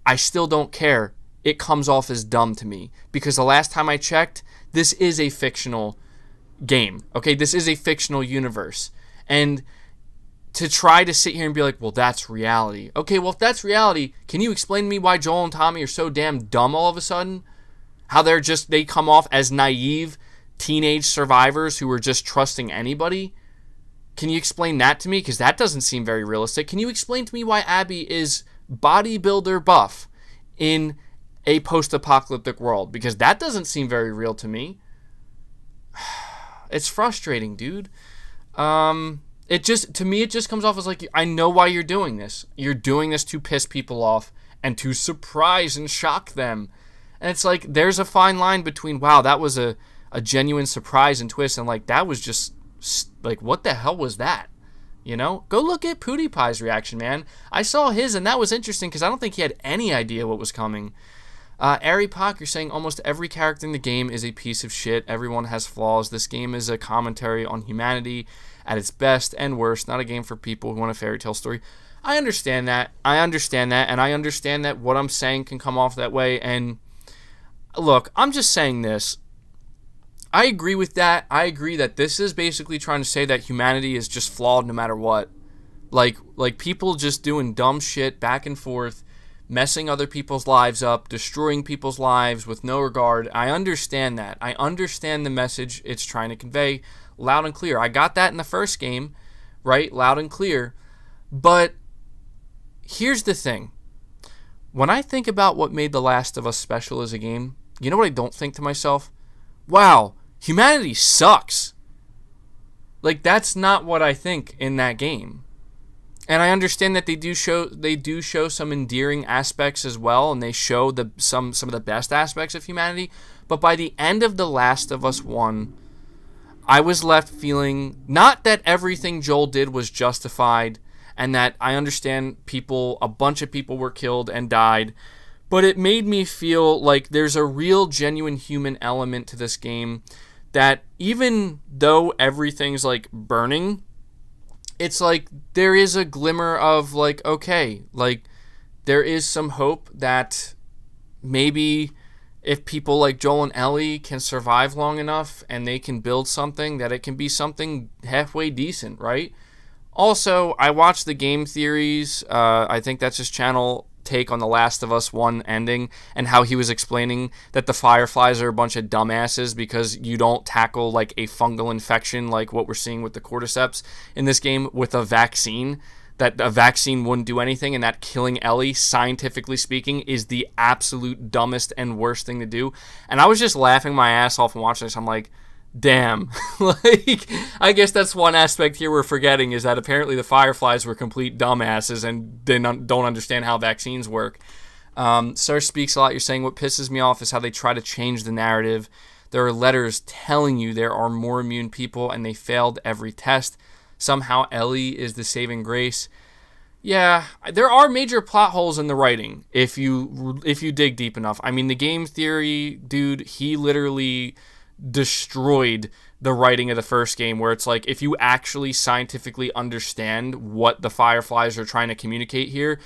I still don't care. It comes off as dumb to me. Because the last time I checked, this is a fictional game. Okay? This is a fictional universe. And to try to sit here and be like, well, that's reality. Okay, well, if that's reality, can you explain to me why Joel and Tommy are so damn dumb all of a sudden? How they come off as naive teenage survivors who are just trusting anybody? Can you explain that to me? Because that doesn't seem very realistic. Can you explain to me why Abby is bodybuilder buff in a post-apocalyptic world? Because that doesn't seem very real to me. It's frustrating, dude. To me, it just comes off as like, I know why you're doing this. You're doing this to piss people off and to surprise and shock them. And it's like, there's a fine line between, wow, that was a genuine surprise and twist, and like, that was just, like, what the hell was that? You know? Go look at PewDiePie's reaction, man. I saw his, and that was interesting because I don't think he had any idea what was coming. Ari Pak, you're saying almost every character in the game is a piece of shit. Everyone has flaws. This game is a commentary on humanity at its best and worst, not a game for people who want a fairy tale story. I understand that. And I understand that what I'm saying can come off that way. And look, I'm just saying this. I agree with that. I agree that this is basically trying to say that humanity is just flawed no matter what. Like people just doing dumb shit back and forth, messing other people's lives up, destroying people's lives with no regard. I understand that. I understand the message it's trying to convey loud and clear. I got that in the first game, right? Loud and clear. But here's the thing. When I think about what made The Last of Us special as a game, you know what I don't think to myself? Wow, humanity sucks. Like, that's not what I think in that game. And I understand that they do show some endearing aspects as well, and they show some of the best aspects of humanity. But by the end of The Last of Us 1, I was left feeling not that everything Joel did was justified, and that I understand a bunch of people were killed and died, but it made me feel like there's a real genuine human element to this game, that even though everything's like burning, it's like there is a glimmer of like, okay, like there is some hope that maybe if people like Joel and Ellie can survive long enough and they can build something, that it can be something halfway decent, right? Also, I watched the Game Theories. I think that's his channel take on The Last of Us 1 ending, and how he was explaining that the Fireflies are a bunch of dumbasses because you don't tackle like a fungal infection like what we're seeing with the cordyceps in this game with a vaccine, that a vaccine wouldn't do anything, and that killing Ellie, scientifically speaking, is the absolute dumbest and worst thing to do. And I was just laughing my ass off and watching this. I'm like, damn. Like, I guess that's one aspect here we're forgetting, is that apparently the Fireflies were complete dumbasses and they don't understand how vaccines work. Sir Speaks a Lot, you're saying, what pisses me off is how they try to change the narrative. There are letters telling you there are more immune people and they failed every test. Somehow Ellie is the saving grace. Yeah, there are major plot holes in the writing if you dig deep enough. I mean, the Game Theory dude, he literally destroyed the writing of the first game, where it's like, if you actually scientifically understand what the Fireflies are trying to communicate here,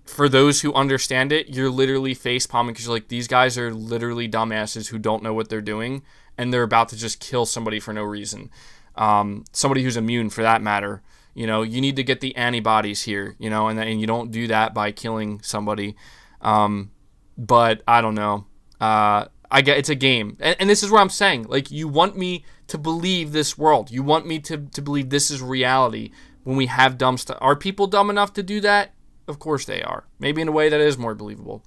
for those who understand it, you're literally facepalming because you're like, these guys are literally dumbasses who don't know what they're doing, and they're about to just kill somebody for no reason. Somebody who's immune, for that matter. You know, you need to get the antibodies here, you know, and you don't do that by killing somebody. But I don't know. I get it's a game. And this is what I'm saying. Like, you want me to believe this world. You want me to believe this is reality when we have dumb stuff. Are people dumb enough to do that? Of course they are. Maybe in a way that is more believable.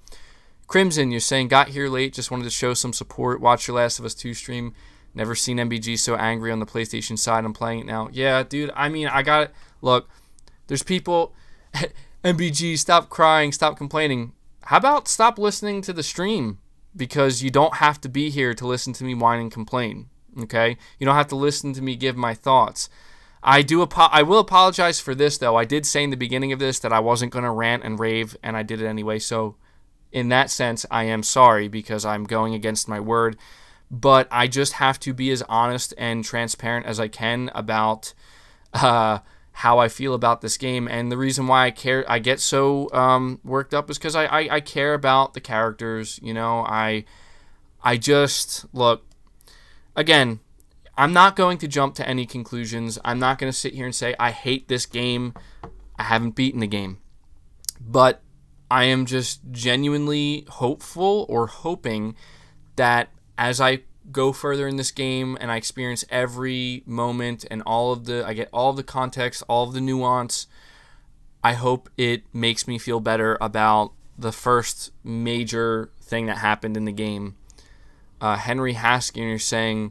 Crimson, you're saying, got here late, just wanted to show some support. Watch your Last of Us 2 stream. Never seen MBG so angry on the PlayStation side. I'm playing it now. Yeah, dude, I mean, I got it. Look, there's people... MBG, stop crying, stop complaining. How about stop listening to the stream? Because you don't have to be here to listen to me whine and complain, okay? You don't have to listen to me give my thoughts. I will apologize for this, though. I did say in the beginning of this that I wasn't going to rant and rave, and I did it anyway. So in that sense, I am sorry because I'm going against my word. But I just have to be as honest and transparent as I can about how I feel about this game. And the reason why I get so worked up is because I care about the characters. You know, I just, look, again, I'm not going to jump to any conclusions. I'm not going to sit here and say, I hate this game. I haven't beaten the game. But I am just genuinely hopeful or hoping that as I go further in this game and I experience every moment and I get all of the context, all of the nuance, I hope it makes me feel better about the first major thing that happened in the game. Henry Haskin, you're saying,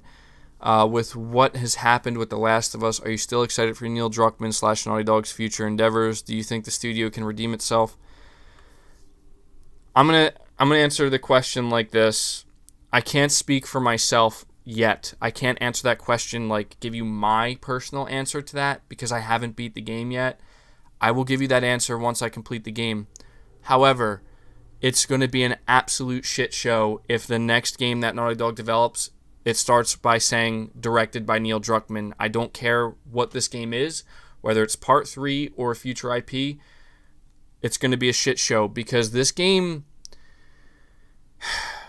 with what has happened with The Last of Us, are you still excited for Neil Druckmann / Naughty Dog's future endeavors? Do you think the studio can redeem itself? I'm gonna answer the question like this. I can't speak for myself yet. I can't answer that question, like give you my personal answer to that, because I haven't beat the game yet. I will give you that answer once I complete the game. However, it's going to be an absolute shit show if the next game that Naughty Dog develops, it starts by saying directed by Neil Druckmann. I don't care what this game is, whether it's part 3 or a future IP, it's going to be a shit show, because this game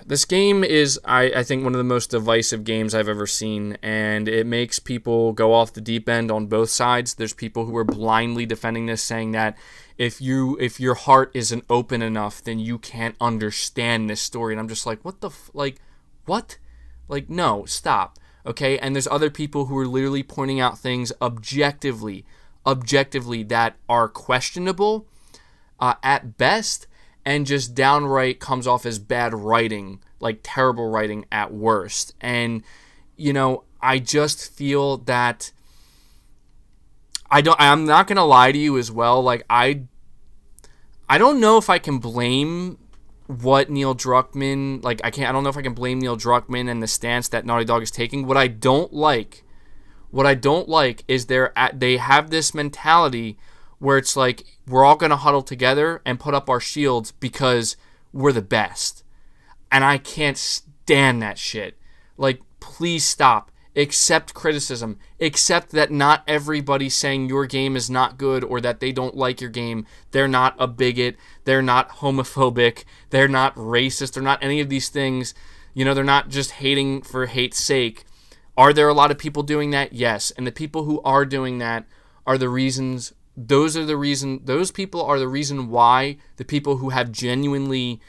is, I think, one of the most divisive games I've ever seen, and it makes people go off the deep end on both sides. There's people who are blindly defending this, saying that if your heart isn't open enough, then you can't understand this story. And I'm just like, what? What? Like, no, stop. Okay? And there's other people who are literally pointing out things objectively that are questionable at best, and just downright comes off as bad writing, like terrible writing at worst. And, you know, I just feel that I'm not gonna lie to you as well. Like I don't know if I can blame what Neil Druckmann, like I don't know if I can blame Neil Druckmann and the stance that Naughty Dog is taking. What I don't like is they have this mentality where it's like we're all gonna huddle together and put up our shields because we're the best. And I can't stand that shit. Like, please stop. Accept criticism. Accept that not everybody saying your game is not good or that they don't like your game, they're not a bigot, they're not homophobic, they're not racist, they're not any of these things. You know, they're not just hating for hate's sake. Are there a lot of people doing that? Yes. And the people who are doing that are the reasons, those people are the reason why the people who have genuinely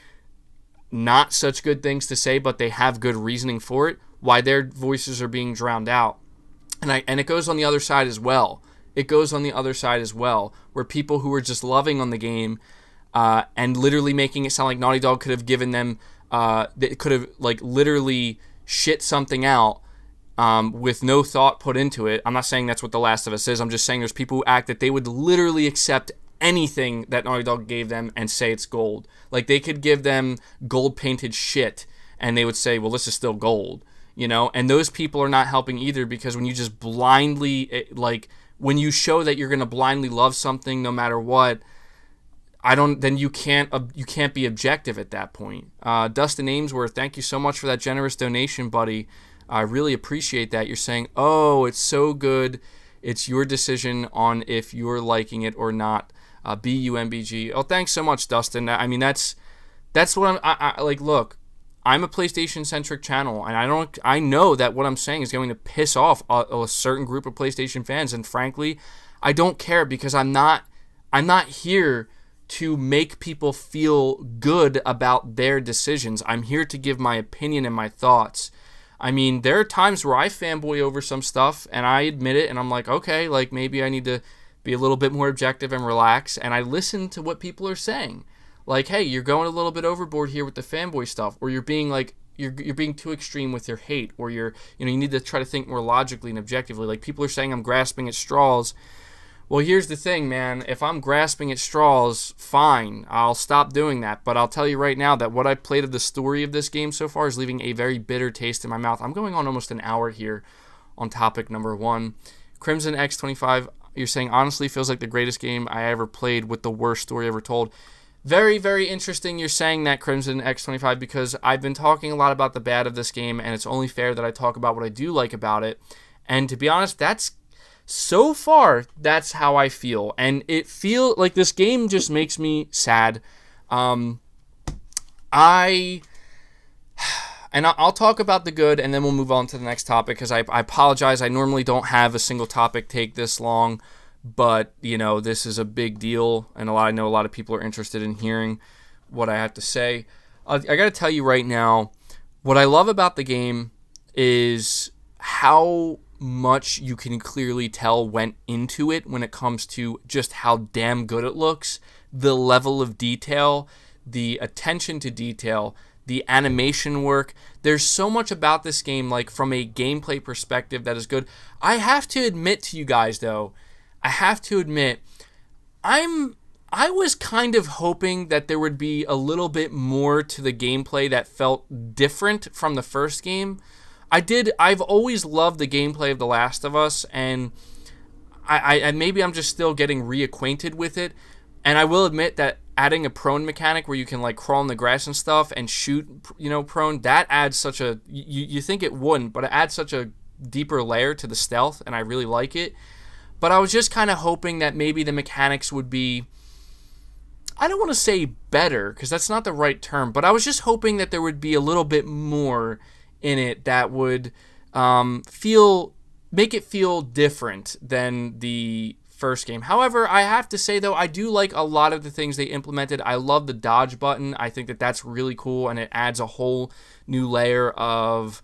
not such good things to say, but they have good reasoning for it, why their voices are being drowned out. And it goes on the other side as well. Where people who are just loving on the game and literally making it sound like Naughty Dog could have given them, they could have like literally shit something out with no thought put into it. I'm not saying that's what The Last of Us is. I'm just saying there's people who act that they would literally accept anything that Naughty Dog gave them and say it's gold. Like, they could give them gold painted shit and they would say, well, this is still gold, you know? And those people are not helping either, because when you just blindly, like, when you show that you're going to blindly love something no matter what, then you can't be objective at that point. Dustin Ainsworth, thank you so much for that generous donation, buddy. I really appreciate that. You're saying, oh, it's so good. It's your decision on if you're liking it or not. BUMBG. Oh, thanks so much, Dustin. I mean, that's what I like. Look, I'm a PlayStation-centric channel, and I know that what I'm saying is going to piss off a certain group of PlayStation fans, and frankly, I don't care, because I'm not here to make people feel good about their decisions. I'm here to give my opinion and my thoughts. I mean, there are times where I fanboy over some stuff, and I admit it, and I'm like, okay, like, maybe I need to be a little bit more objective and relax, and I listen to what people are saying. Like, hey, you're going a little bit overboard here with the fanboy stuff, or you're being like, you're being too extreme with your hate, or you need to try to think more logically and objectively. Like, people are saying I'm grasping at straws. Well, here's the thing, man. If I'm grasping at straws, fine, I'll stop doing that. But I'll tell you right now that what I've played of the story of this game so far is leaving a very bitter taste in my mouth. I'm going on almost an hour here on topic number 1. Crimson X25, you're saying, honestly, feels like the greatest game I ever played with the worst story ever told. Very, very interesting you're saying that, Crimson X25, because I've been talking a lot about the bad of this game, and it's only fair that I talk about what I do like about it. And to be honest, so far, that's how I feel. And it feels like this game just makes me sad. I'll talk about the good, and then we'll move on to the next topic, because I apologize. I normally don't have a single topic take this long, but, this is a big deal, and I know a lot of people are interested in hearing what I have to say. I got to tell you right now, what I love about the game is how much you can clearly tell went into it when it comes to just how damn good it looks, the level of detail, the attention to detail, the animation work. There's so much about this game, like, from a gameplay perspective, that is good. I have to admit to you guys, though, I was kind of hoping that there would be a little bit more to the gameplay that felt different from the first game. I've always loved the gameplay of The Last of Us, and I maybe I'm just still getting reacquainted with it. And I will admit that adding a prone mechanic where you can, like, crawl in the grass and stuff and shoot, prone, that adds such a, you think it wouldn't, but it adds such a deeper layer to the stealth, and I really like it. But I was just kind of hoping that maybe the mechanics would be, I don't want to say better, because that's not the right term, but I was just hoping that there would be a little bit more in it that would make it feel different than the first game. However, I have to say, though, I do like a lot of the things they implemented. I love the dodge button. I think that that's really cool, and it adds a whole new layer of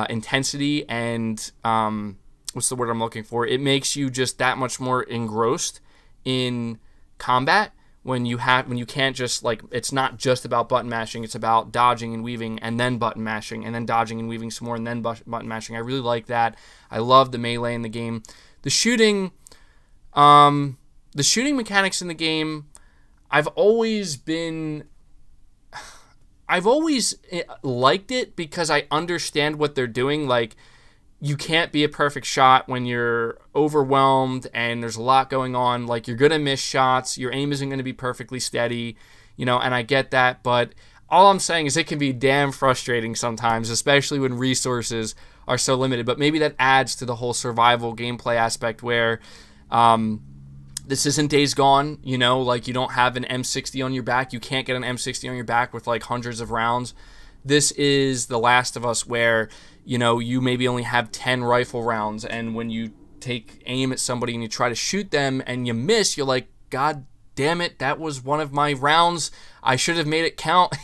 intensity and what's the word I'm looking for? It makes you just that much more engrossed in combat when you can't just, like, it's not just about button mashing, it's about dodging and weaving and then button mashing and then dodging and weaving some more and then button mashing. I really like that. I love the melee in the game. The shooting, The shooting mechanics in the game, I've always liked it because I understand what they're doing. Like, you can't be a perfect shot when you're overwhelmed and there's a lot going on. Like, you're going to miss shots. Your aim isn't going to be perfectly steady, and I get that. But all I'm saying is it can be damn frustrating sometimes, especially when resources are so limited. But maybe that adds to the whole survival gameplay aspect where this isn't Days Gone, like you don't have an M60 on your back. You can't get an M60 on your back with like hundreds of rounds. This is The Last of Us where, you maybe only have 10 rifle rounds, and when you take aim at somebody and you try to shoot them and you miss, you're like, God damn it, that was one of my rounds. I should have made it count,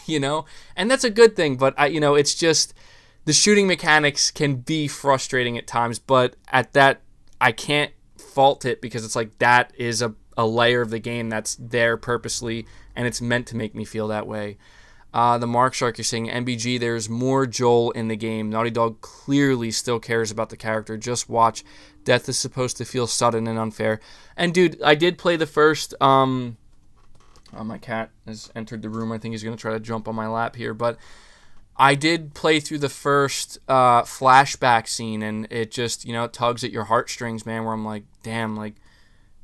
and that's a good thing. But it's just the shooting mechanics can be frustrating at times, but at that, I can't fault it because it's like that is a layer of the game that's there purposely, and it's meant to make me feel that way. The Mark Shark, you're saying, MBG, there's more Joel in the game. Naughty Dog clearly still cares about the character. Just watch. Death is supposed to feel sudden and unfair. And, dude, I did play the first... Oh, my cat has entered the room. I think he's going to try to jump on my lap here. But I did play through the first flashback scene, and it just, it tugs at your heartstrings, man, where I'm like, damn, like,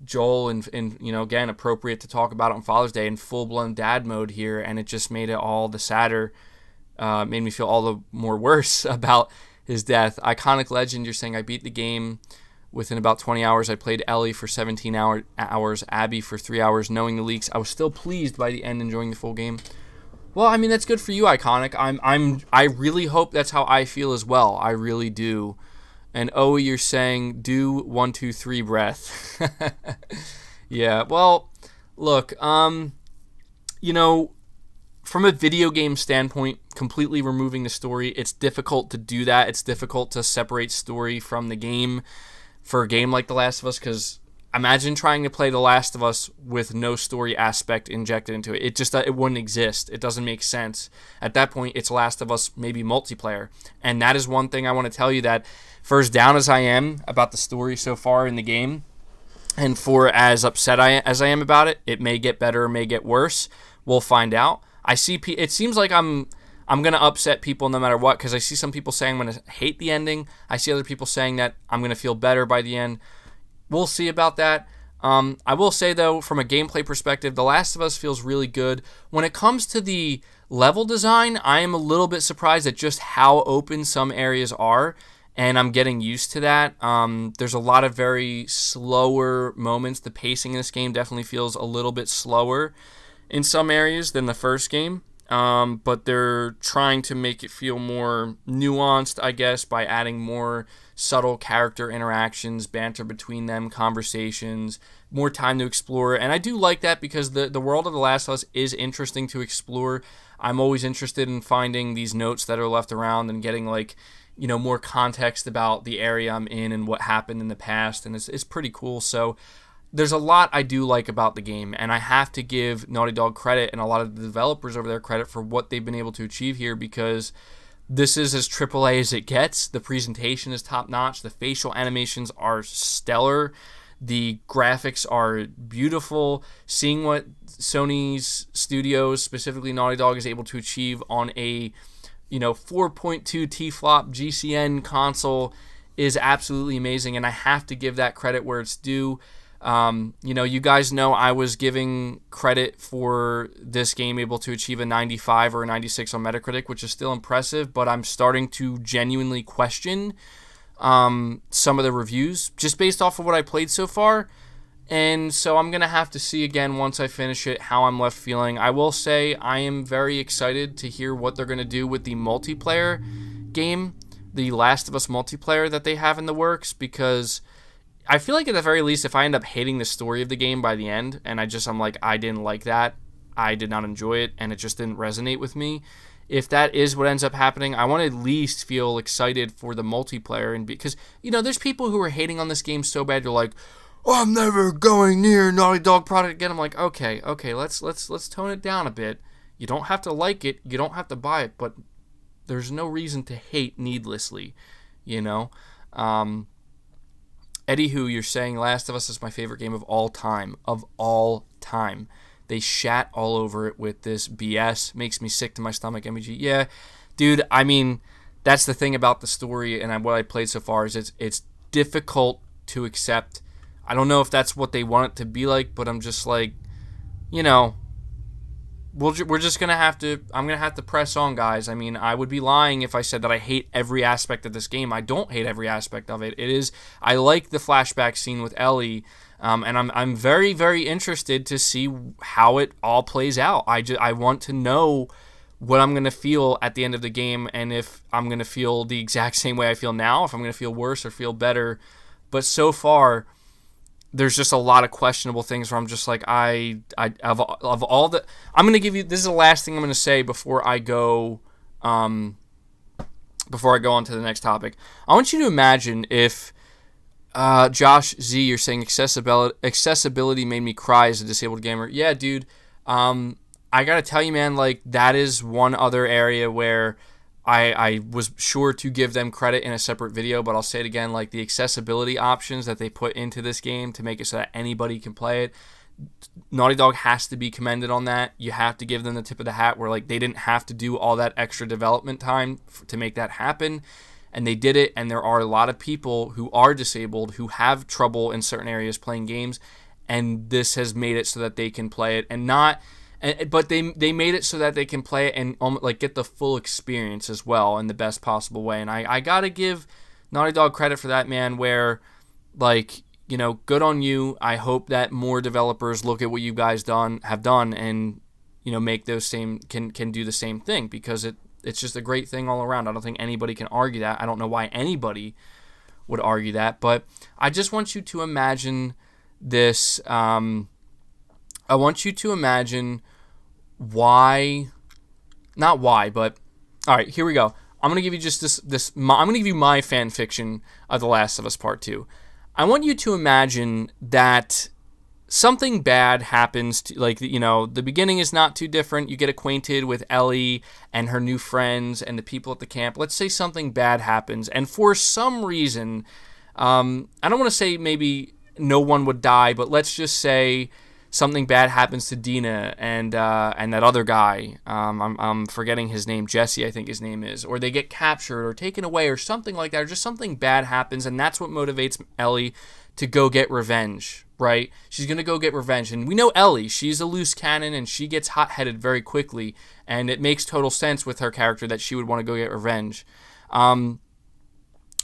Joel and again, appropriate to talk about it on Father's Day in full-blown dad mode here, and it just made it all the sadder, made me feel all the more worse about his death. Iconic Legend, you're saying, I beat the game within about 20 hours. I played Ellie for 17 hours, Abby for 3 hours, knowing the leaks. I was still pleased by the end, enjoying the full game. Well, I mean, that's good for you, Iconic. I really hope that's how I feel as well. I really do. And you're saying, do 1, 2, 3 breath. Yeah, well, look, from a video game standpoint, completely removing the story, it's difficult to do that. It's difficult to separate story from the game for a game like The Last of Us, because imagine trying to play The Last of Us with no story aspect injected into it. It wouldn't exist. It doesn't make sense. At that point, it's Last of Us, maybe multiplayer. And that is one thing I want to tell you, that for as down as I am about the story so far in the game, and for as upset as I am about it, it may get better or may get worse. We'll find out. It seems like I'm going to upset people no matter what, because I see some people saying I'm going to hate the ending. I see other people saying that I'm going to feel better by the end. We'll see about that. I will say, though, from a gameplay perspective, The Last of Us feels really good. When it comes to the level design, I am a little bit surprised at just how open some areas are, and I'm getting used to that. There's a lot of very slower moments. The pacing in this game definitely feels a little bit slower in some areas than the first game, but they're trying to make it feel more nuanced, I guess, by adding more subtle character interactions, banter between them, conversations, more time to explore. And I do like that because the world of The Last of Us is interesting to explore. I'm always interested in finding these notes that are left around and getting more context about the area I'm in and what happened in the past, and it's pretty cool. So there's a lot I do like about the game, and I have to give Naughty Dog credit and a lot of the developers over there credit for what they've been able to achieve here, because this is as AAA as it gets. The presentation is top-notch. The facial animations are stellar. The graphics are beautiful. Seeing what Sony's studios, specifically Naughty Dog, is able to achieve on a 4.2 T-flop GCN console is absolutely amazing, and I have to give that credit where it's due. You guys know I was giving credit for this game able to achieve a 95 or a 96 on Metacritic, which is still impressive, but I'm starting to genuinely question some of the reviews just based off of what I played so far. And so I'm going to have to see again once I finish it how I'm left feeling. I will say I am very excited to hear what they're going to do with the multiplayer game, the Last of Us multiplayer that they have in the works, because I feel like at the very least, if I end up hating the story of the game by the end, and I'm like, I didn't like that, I did not enjoy it, and it just didn't resonate with me, if that is what ends up happening, I want to at least feel excited for the multiplayer. And because, there's people who are hating on this game so bad, they're like, oh, I'm never going near Naughty Dog product again. I'm like, okay, let's tone it down a bit. You don't have to like it, you don't have to buy it, but there's no reason to hate needlessly, And Eddie Who, you're saying Last of Us is my favorite game of all time. Of all time. They shat all over it with this BS. Makes me sick to my stomach, MBG. Yeah, dude, I mean, that's the thing about the story and what I played so far is it's difficult to accept. I don't know if that's what they want it to be like, but I'm just like, you know, we're just going to have to, I'm going to have to press on, guys. I mean, I would be lying if I said that I hate every aspect of this game. I don't hate every aspect of it. I like the flashback scene with Ellie, and I'm very, very interested to see how it all plays out. I want to know what I'm going to feel at the end of the game, and if I'm going to feel the exact same way I feel now, if I'm going to feel worse or feel better. But so far, there's just a lot of questionable things where I'm just like, of all the, I'm going to give you, this is the last thing I'm going to say before I go on to the next topic. I want you to imagine if, Josh Z, you're saying accessibility made me cry as a disabled gamer. Yeah, dude. I got to tell you, man, like, that is one other area where I was sure to give them credit in a separate video, but I'll say it again, like, the accessibility options that they put into this game to make it so that anybody can play it, Naughty Dog has to be commended on that. You have to give them the tip of the hat where, like, they didn't have to do all that extra development time to make that happen, and they did it, and there are a lot of people who are disabled who have trouble in certain areas playing games, and this has made it so that they can play it and not... But they made it so that they can play it and like get the full experience as well in the best possible way. And I gotta give Naughty Dog credit for that, man. Where, like, you know, good on you. I hope that more developers look at what you guys have done and, you know, make those same can do the same thing, because it's just a great thing all around. I don't think anybody can argue that. I don't know why anybody would argue that. But I just want you to imagine this. I want you to imagine not why, but all right, here we go. I'm going to give you just I'm going to give you my fan fiction of The Last of Us Part 2. I want you to imagine that something bad happens to, like, you know, the beginning is not too different. You get acquainted with Ellie and her new friends and the people at the camp. Let's say something bad happens, and for some reason, I don't want to say maybe no one would die, but let's just say something bad happens to Dina and that other guy. I'm forgetting his name. Jesse, I think his name is. Or they get captured or taken away or something like that. Or just something bad happens, and that's what motivates Ellie to go get revenge, right? She's going to go get revenge. And we know Ellie. She's a loose cannon, and she gets hot-headed very quickly. And it makes total sense with her character that she would want to go get revenge.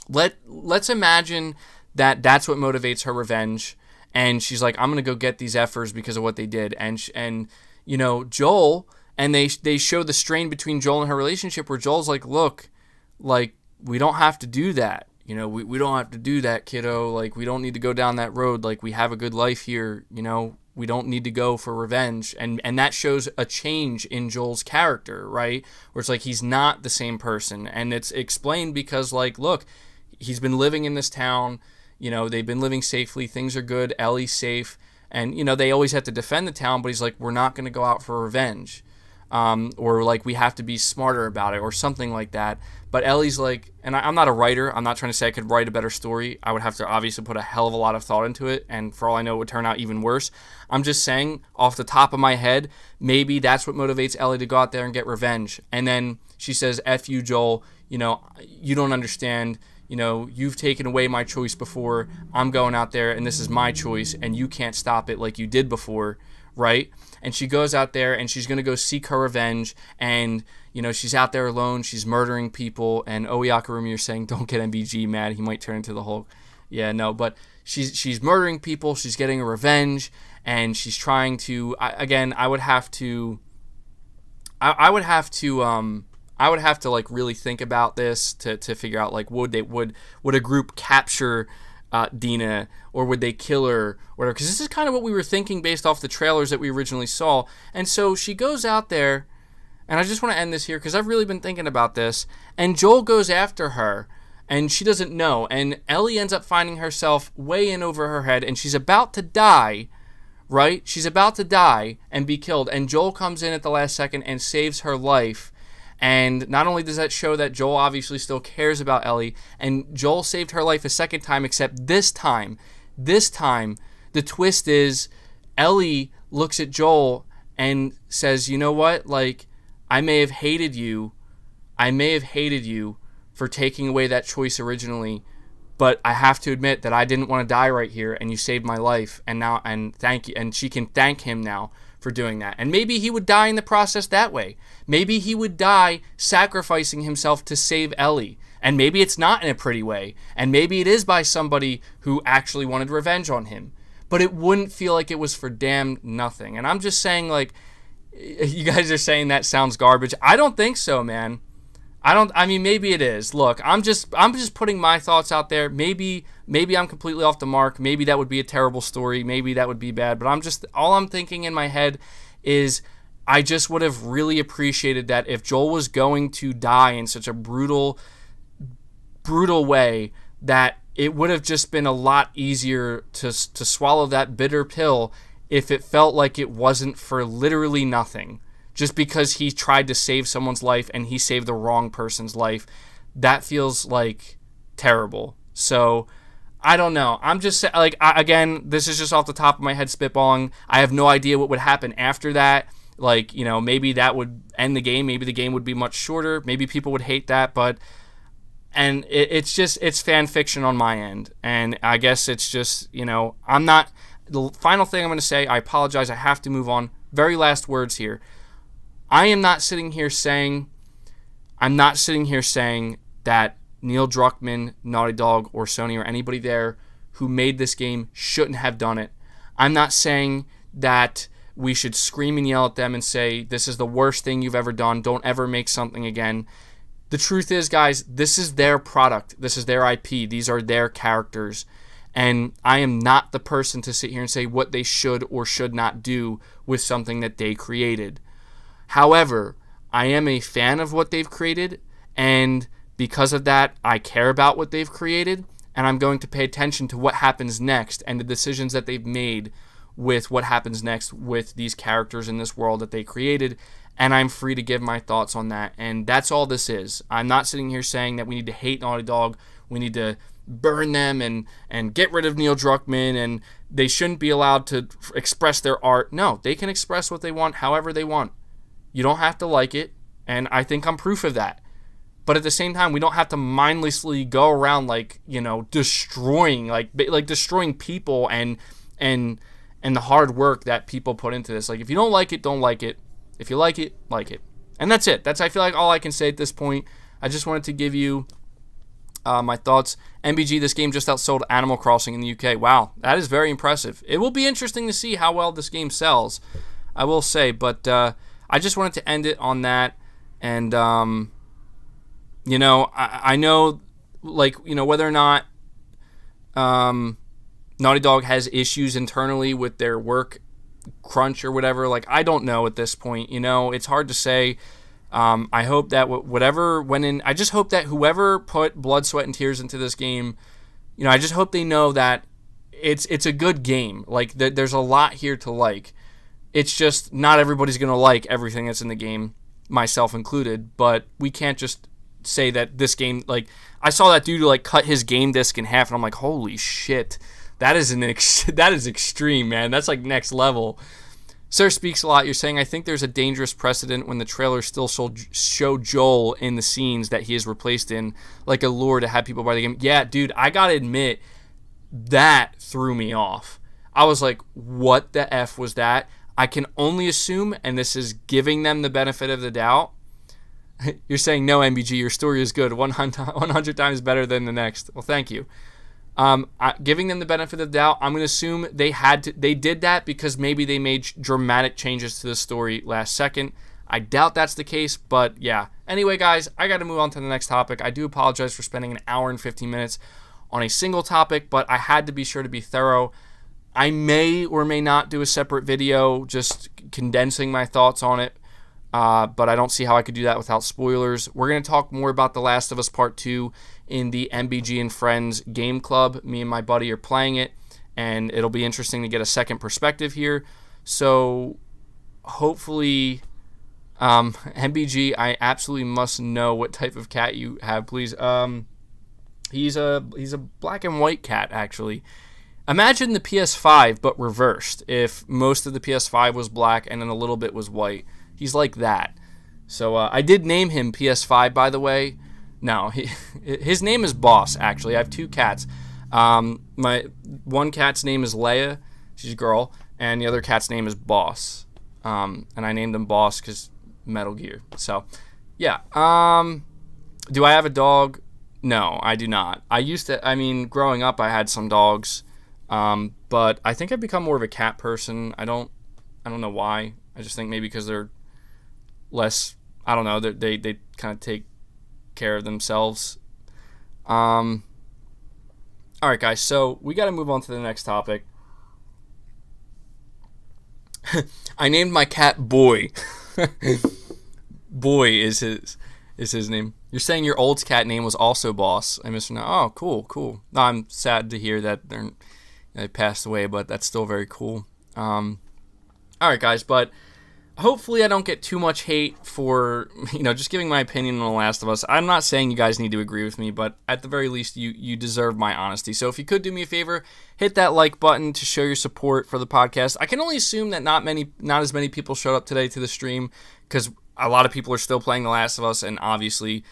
Let's imagine that that's what motivates her revenge. And she's like, I'm going to go get these effers because of what they did. And you know, Joel, and they show the strain between Joel and her relationship where Joel's like, look, like, we don't have to do that. You know, we don't have to do that, kiddo. Like, we don't need to go down that road. Like, we have a good life here. You know, we don't need to go for revenge. And that shows a change in Joel's character, right? Where it's like he's not the same person. And it's explained because, like, look, he's been living in this town. You know, they've been living safely. Things are good. Ellie's safe. And, you know, they always have to defend the town, but he's like, we're not going to go out for revenge. Or, like, we have to be smarter about it or something like that. But Ellie's like, and I'm not a writer. I'm not trying to say I could write a better story. I would have to obviously put a hell of a lot of thought into it. And for all I know, it would turn out even worse. I'm just saying, off the top of my head, maybe that's what motivates Ellie to go out there and get revenge. And then she says, F you, Joel. You know, you don't understand. You know, you've taken away my choice before. I'm going out there, and this is my choice, and you can't stop it like you did before, right? And she goes out there, and she's going to go seek her revenge, and, you know, she's out there alone. She's murdering people, and Oyakarumi, you're saying, don't get MBG mad. He might turn into the Hulk. Yeah, no, but she's murdering people. She's getting a revenge, and she's trying to, I would have to like really think about this to figure out, like, would a group capture Dina, or would they kill her, or whatever? Because this is kind of what we were thinking based off the trailers that we originally saw. And so she goes out there, and I just want to end this here because I've really been thinking about this. And Joel goes after her, and she doesn't know. And Ellie ends up finding herself way in over her head, and she's about to die. Right? She's about to die and be killed. And Joel comes in at the last second and saves her life. And not only does that show that Joel obviously still cares about Ellie, and Joel saved her life a second time, except this time, the twist is Ellie looks at Joel and says, you know what, like, I may have hated you for taking away that choice originally, but I have to admit that I didn't want to die right here, and you saved my life, and thank you. And she can thank him now for doing that. And maybe he would die in the process that way. Maybe he would die sacrificing himself to save Ellie. And maybe it's not in a pretty way. And maybe it is by somebody who actually wanted revenge on him. But it wouldn't feel like it was for damn nothing. And I'm just saying, like, you guys are saying that sounds garbage. I don't think so, man. I mean, maybe it is. Look, I'm just putting my thoughts out there. Maybe I'm completely off the mark. Maybe that would be a terrible story. Maybe that would be bad. But all I'm thinking in my head is I just would have really appreciated that if Joel was going to die in such a brutal way, that it would have just been a lot easier to swallow that bitter pill if it felt like it wasn't for literally nothing. Just because he tried to save someone's life and he saved the wrong person's life, that feels like terrible. So I don't know. I'm just like, again, this is just off the top of my head spitballing. I have no idea what would happen after that. Like, you know, maybe that would end the game. Maybe the game would be much shorter. Maybe people would hate that. And it's fan fiction on my end. And I guess it's just, you know, the final thing I'm going to say, I apologize. I have to move on. Very last words here. I am not sitting here saying that Neil Druckmann, Naughty Dog, or Sony, or anybody there who made this game shouldn't have done it. I'm not saying that we should scream and yell at them and say, this is the worst thing you've ever done. Don't ever make something again. The truth is, guys, this is their product. This is their IP. These are their characters. And I am not the person to sit here and say what they should or should not do with something that they created. However, I am a fan of what they've created, and because of that, I care about what they've created, and I'm going to pay attention to what happens next and the decisions that they've made with what happens next with these characters in this world that they created, and I'm free to give my thoughts on that, and that's all this is. I'm not sitting here saying that we need to hate Naughty Dog, we need to burn them and get rid of Neil Druckmann, and they shouldn't be allowed to express their art. No, they can express what they want however they want. You don't have to like it, and I think I'm proof of that. But at the same time, we don't have to mindlessly go around like, you know, destroying people and the hard work that people put into this. Like, if you don't like it, don't like it. If you like it, like it. And that's it. That's, I feel like, all I can say at this point. I just wanted to give you my thoughts. MBG, this game just outsold Animal Crossing in the UK. Wow, that is very impressive. It will be interesting to see how well this game sells, I will say. But I just wanted to end it on that. And, you know, I know, like, you know, whether or not Naughty Dog has issues internally with their work crunch or whatever, like, I don't know at this point. You know, it's hard to say. I hope that whatever went in, I just hope that whoever put blood, sweat, and tears into this game, you know, I just hope they know that it's a good game. Like, there's a lot here to like. It's just not everybody's going to like everything that's in the game, myself included, but we can't just say that this game, like, I saw that dude like cut his game disc in half, and I'm like, holy shit, that is extreme, man. That's like next level. Sir Speaks a Lot, you're saying, I think there's a dangerous precedent when the trailers still show Joel in the scenes that he is replaced in, like a lure to have people buy the game. Yeah, dude, I gotta admit, that threw me off. I was like, what the F was that? I can only assume, and this is giving them the benefit of the doubt. You're saying, no, MBG, your story is good. 100 times better than the next. Well, thank you. Giving them the benefit of the doubt, I'm going to assume they did that because maybe they made dramatic changes to the story last second. I doubt that's the case, but yeah. Anyway, guys, I got to move on to the next topic. I do apologize for spending an hour and 15 minutes on a single topic, but I had to be sure to be thorough. I may or may not do a separate video just condensing my thoughts on it, but I don't see how I could do that without spoilers. We're going to talk more about The Last of Us Part 2 in the MBG and Friends game club. Me and my buddy are playing it, and it'll be interesting to get a second perspective here. So hopefully MBG, I absolutely must know what type of cat you have, please. He's a black and white cat, actually. Imagine the PS5, but reversed. If most of the PS5 was black and then a little bit was white. He's like that. So I did name him PS5, by the way. No, his name is Boss, actually. I have 2 cats. My one cat's name is Leia. She's a girl. And the other cat's name is Boss. And I named him Boss because Metal Gear. So, yeah. Do I have a dog? No, I do not. Growing up, I had some dogs. But I think I've become more of a cat person. I don't know why. I just think maybe because they're less, I don't know, they kind of take care of themselves. Alright guys, so we got to move on to the next topic. I named my cat Boy. Boy is his name. You're saying your old cat name was also Boss. I missed. Oh, cool. No, I'm sad to hear that they passed away, but that's still very cool. Alright guys, but hopefully I don't get too much hate for, just giving my opinion on The Last of Us. I'm not saying you guys need to agree with me, but at the very least, you deserve my honesty. So if you could do me a favor, hit that like button to show your support for the podcast. I can only assume that not as many people showed up today to the stream, because a lot of people are still playing The Last of Us, and obviously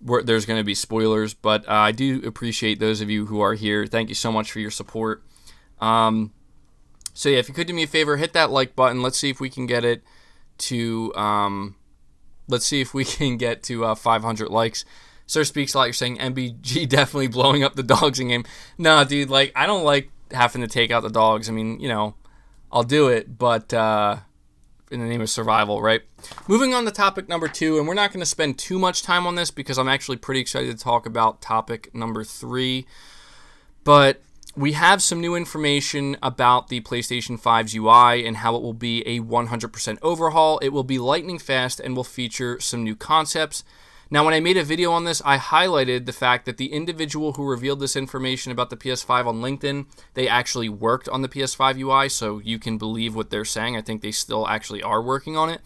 there's going to be spoilers, but I do appreciate those of you who are here. Thank you so much for your support. So yeah, if you could do me a favor, hit that like button. Let's see if we can get it to 500 likes. Sir Speaks a Lot, you're saying MBG definitely blowing up the dogs in game. No, dude, I don't like having to take out the dogs. I'll do it, but in the name of survival, right? Moving on to topic number 2, and we're not going to spend too much time on this because I'm actually pretty excited to talk about topic number 3. But we have some new information about the PlayStation 5's UI and how it will be a 100% overhaul. It will be lightning fast and will feature some new concepts. Now, when I made a video on this, I highlighted the fact that the individual who revealed this information about the PS5 on LinkedIn, they actually worked on the PS5 UI, so you can believe what they're saying. I think they still actually are working on it.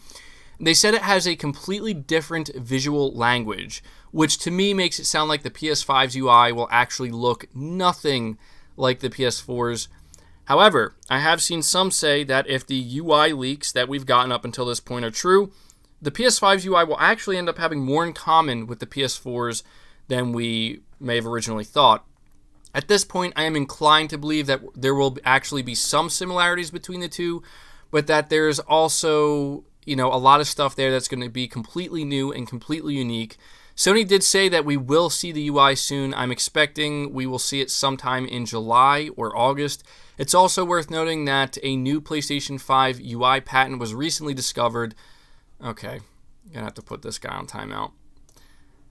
They said it has a completely different visual language, which to me makes it sound like the PS5's UI will actually look nothing like the PS4's. However, I have seen some say that if the UI leaks that we've gotten up until this point are true, the PS5's UI will actually end up having more in common with the PS4's than we may have originally thought. At this point, I am inclined to believe that there will actually be some similarities between the two, but that there's also, a lot of stuff there that's going to be completely new and completely unique. Sony did say that we will see the UI soon. I'm expecting we will see it sometime in July or August. It's also worth noting that a new PlayStation 5 UI patent was recently discovered. Okay, I'm going to have to put this guy on timeout.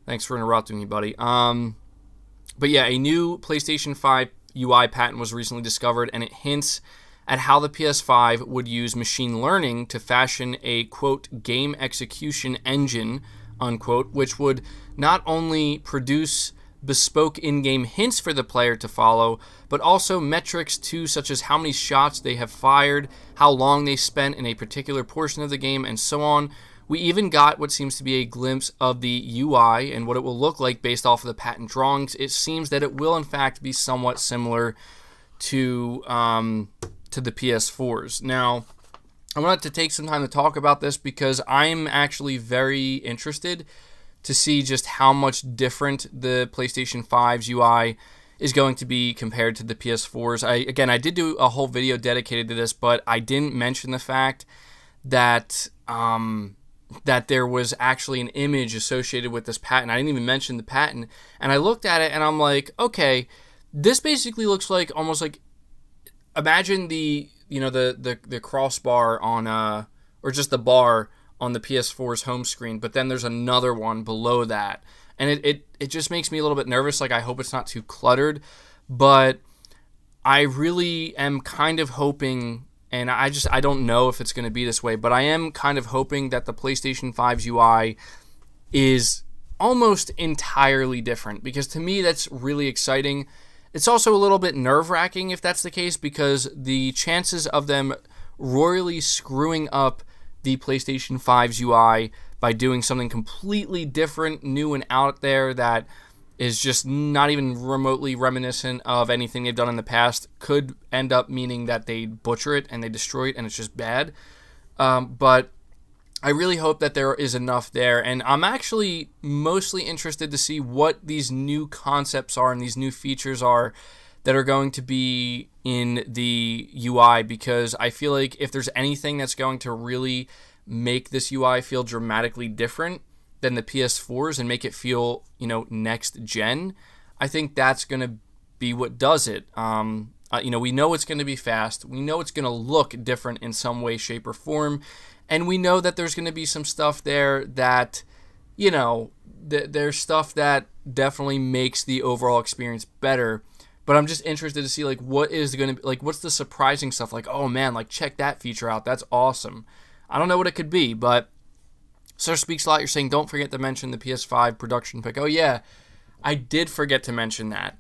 Thanks for interrupting me, buddy. But yeah, a new PlayStation 5 UI patent was recently discovered, and it hints at how the PS5 would use machine learning to fashion a, quote, game execution engine, unquote, which would not only produce bespoke in-game hints for the player to follow, but also metrics too, such as how many shots they have fired, how long they spent in a particular portion of the game, and so on. We even got what seems to be a glimpse of the UI and what it will look like based off of the patent drawings. It seems that it will in fact be somewhat similar to the PS4's. Now, I wanted to take some time to talk about this because I'm actually very interested to see just how much different the PlayStation 5's UI is going to be compared to the PS4's. I did do a whole video dedicated to this, but I didn't mention the fact that that there was actually an image associated with this patent. I didn't even mention the patent, and I looked at it and I'm like, okay, this basically looks like almost like, imagine the crossbar on or just the bar on the PS4's home screen, but then there's another one below that, and it just makes me a little bit nervous. I hope it's not too cluttered, but I really am kind of hoping, and I don't know if it's going to be this way, but I am kind of hoping that the PlayStation 5's UI is almost entirely different, because to me that's really exciting. It's also a little bit nerve-wracking if that's the case, because the chances of them royally screwing up the PlayStation 5's UI by doing something completely different, new and out there that is just not even remotely reminiscent of anything they've done in the past, could end up meaning that they butcher it and they destroy it and it's just bad. But I really hope that there is enough there, and I'm actually mostly interested to see what these new concepts are and these new features are that are going to be in the UI, because I feel like if there's anything that's going to really make this UI feel dramatically different than the PS4's and make it feel, next gen, I think that's going to be what does it. We know it's going to be fast. We know it's going to look different in some way, shape, or form. And we know that there's going to be some stuff there that, there's stuff that definitely makes the overall experience better. But I'm just interested to see, what is going to be, what's the surprising stuff? Oh man, check that feature out. That's awesome. I don't know what it could be, but Sir Speaks a Lot, you're saying don't forget to mention the PS5 production pick. Oh yeah, I did forget to mention that.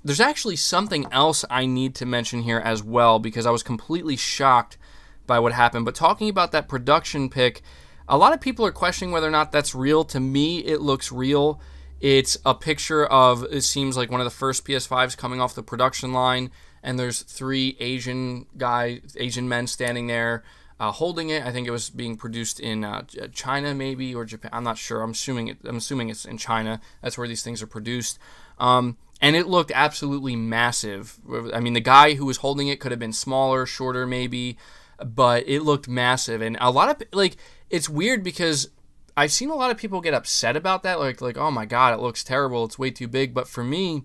There's actually something else I need to mention here as well, because I was completely shocked by what happened. But talking about that production pick, a lot of people are questioning whether or not that's real. To me, it looks real. It's a picture of, it seems like one of the first PS5s coming off the production line, and there's 3 Asian men standing there holding it. I think it was being produced in China maybe, or Japan. I'm not sure. I'm assuming it's in China. That's where these things are produced. And it looked absolutely massive. I mean, the guy who was holding it could have been smaller, shorter maybe, but it looked massive. And a lot of, it's weird because I've seen a lot of people get upset about that. Oh my God, it looks terrible. It's way too big. But for me,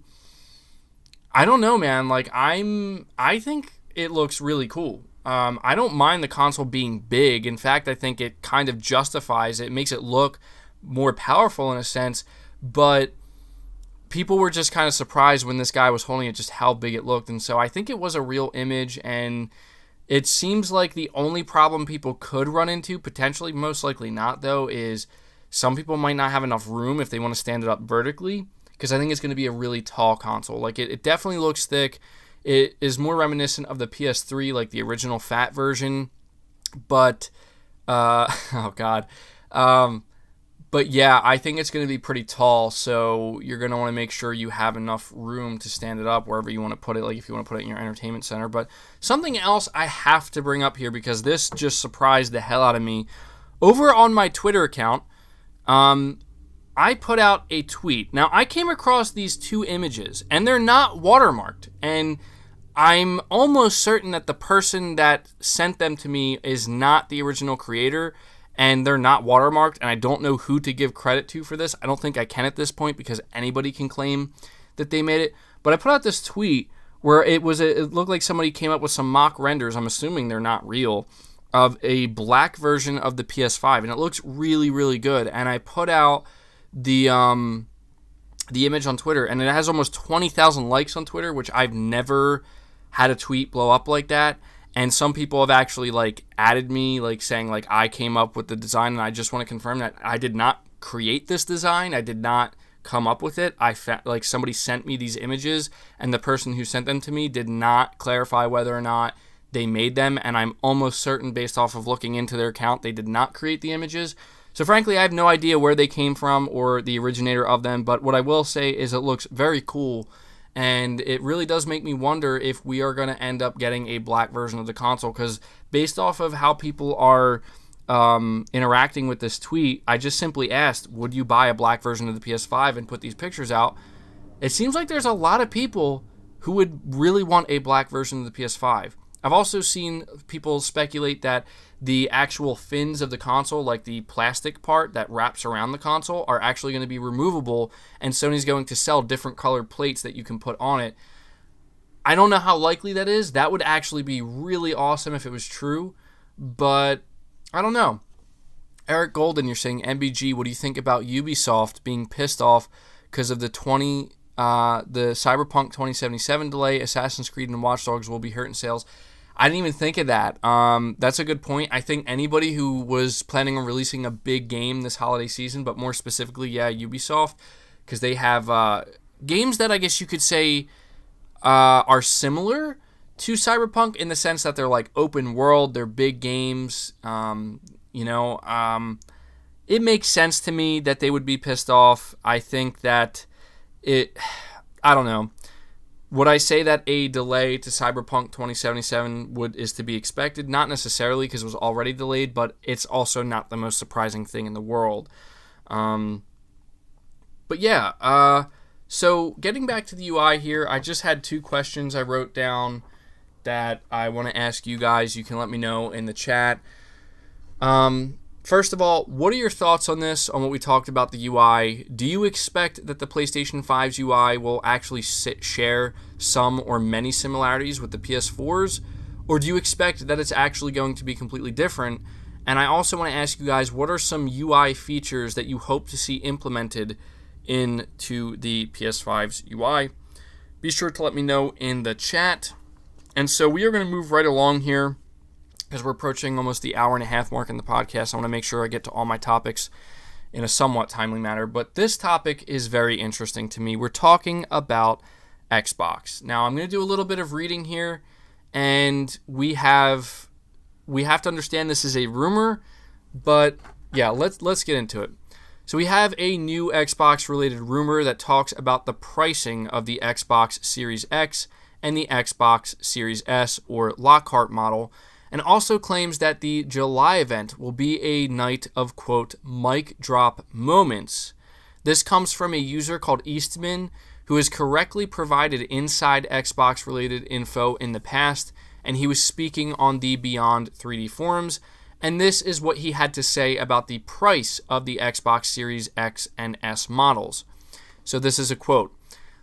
I don't know, man. I think it looks really cool. I don't mind the console being big. In fact, I think it kind of justifies it. It makes it look more powerful in a sense. But people were just kind of surprised when this guy was holding it, just how big it looked. And so I think it was a real image, and it seems like the only problem people could run into, potentially, most likely not though, is some people might not have enough room if they want to stand it up vertically, because I think it's going to be a really tall console. It definitely looks thick. It is more reminiscent of the PS3, the original fat version, but oh god. But yeah, I think it's going to be pretty tall, so you're going to want to make sure you have enough room to stand it up wherever you want to put it, if you want to put it in your entertainment center. But something else I have to bring up here, because this just surprised the hell out of me. Over on my Twitter account, I put out a tweet. Now, I came across these 2 images, and they're not watermarked, and I'm almost certain that the person that sent them to me is not the original creator, and they're not watermarked, and I don't know who to give credit to for this. I don't think I can at this point, because anybody can claim that they made it. But I put out this tweet where it looked like somebody came up with some mock renders, I'm assuming they're not real, of a black version of the PS5, and it looks really, really good. And I put out the image on Twitter, and it has almost 20,000 likes on Twitter, which I've never had a tweet blow up like that. And some people have actually added me, saying I came up with the design, and I just want to confirm that I did not create this design. I did not come up with it. Somebody sent me these images, and the person who sent them to me did not clarify whether or not they made them, and I'm almost certain, based off of looking into their account, they did not create the images. So frankly, I have no idea where they came from or the originator of them, but what I will say is it looks very cool. And it really does make me wonder if we are going to end up getting a black version of the console, because based off of how people are interacting with this tweet, I just simply asked, would you buy a black version of the PS5 and put these pictures out? It seems like there's a lot of people who would really want a black version of the PS5. I've also seen people speculate that the actual fins of the console, the plastic part that wraps around the console, are actually going to be removable, and Sony's going to sell different colored plates that you can put on it. I don't know how likely that is. That would actually be really awesome if it was true, but I don't know. Eric Golden, you're saying, MBG, what do you think about Ubisoft being pissed off because of the Cyberpunk 2077 delay? Assassin's Creed and Watch Dogs will be hurting sales. I didn't even think of that. That's a good point. I think anybody who was planning on releasing a big game this holiday season, but more specifically, Ubisoft, because they have games that I guess you could say are similar to Cyberpunk in the sense that they're like open world, they're big games. It makes sense to me that they would be pissed off. I think that I don't know. Would I say that a delay to Cyberpunk 2077 is to be expected? Not necessarily, because it was already delayed, but it's also not the most surprising thing in the world. But yeah, so getting back to the UI here, I just had 2 questions I wrote down that I want to ask you guys. You can let me know in the chat. First of all, what are your thoughts on this, on what we talked about the UI? Do you expect that the PlayStation 5's UI will actually share some or many similarities with the PS4's? Or do you expect that it's actually going to be completely different? And I also want to ask you guys, what are some UI features that you hope to see implemented into the PS5's UI? Be sure to let me know in the chat. And so we are going to move right along here, because we're approaching almost the hour and a half mark in the podcast. I want to make sure I get to all my topics in a somewhat timely manner. But this topic is very interesting to me. We're talking about Xbox. Now, I'm going to do a little bit of reading here, and we have to understand this is a rumor, but yeah, let's get into it. So we have a new Xbox-related rumor that talks about the pricing of the Xbox Series X and the Xbox Series S, or Lockhart model, and also claims that the July event will be a night of, quote, mic drop moments. This comes from a user called Eastman, who has correctly provided inside Xbox-related info in the past, and he was speaking on the Beyond 3D forums, and this is what he had to say about the price of the Xbox Series X and S models. So this is a quote.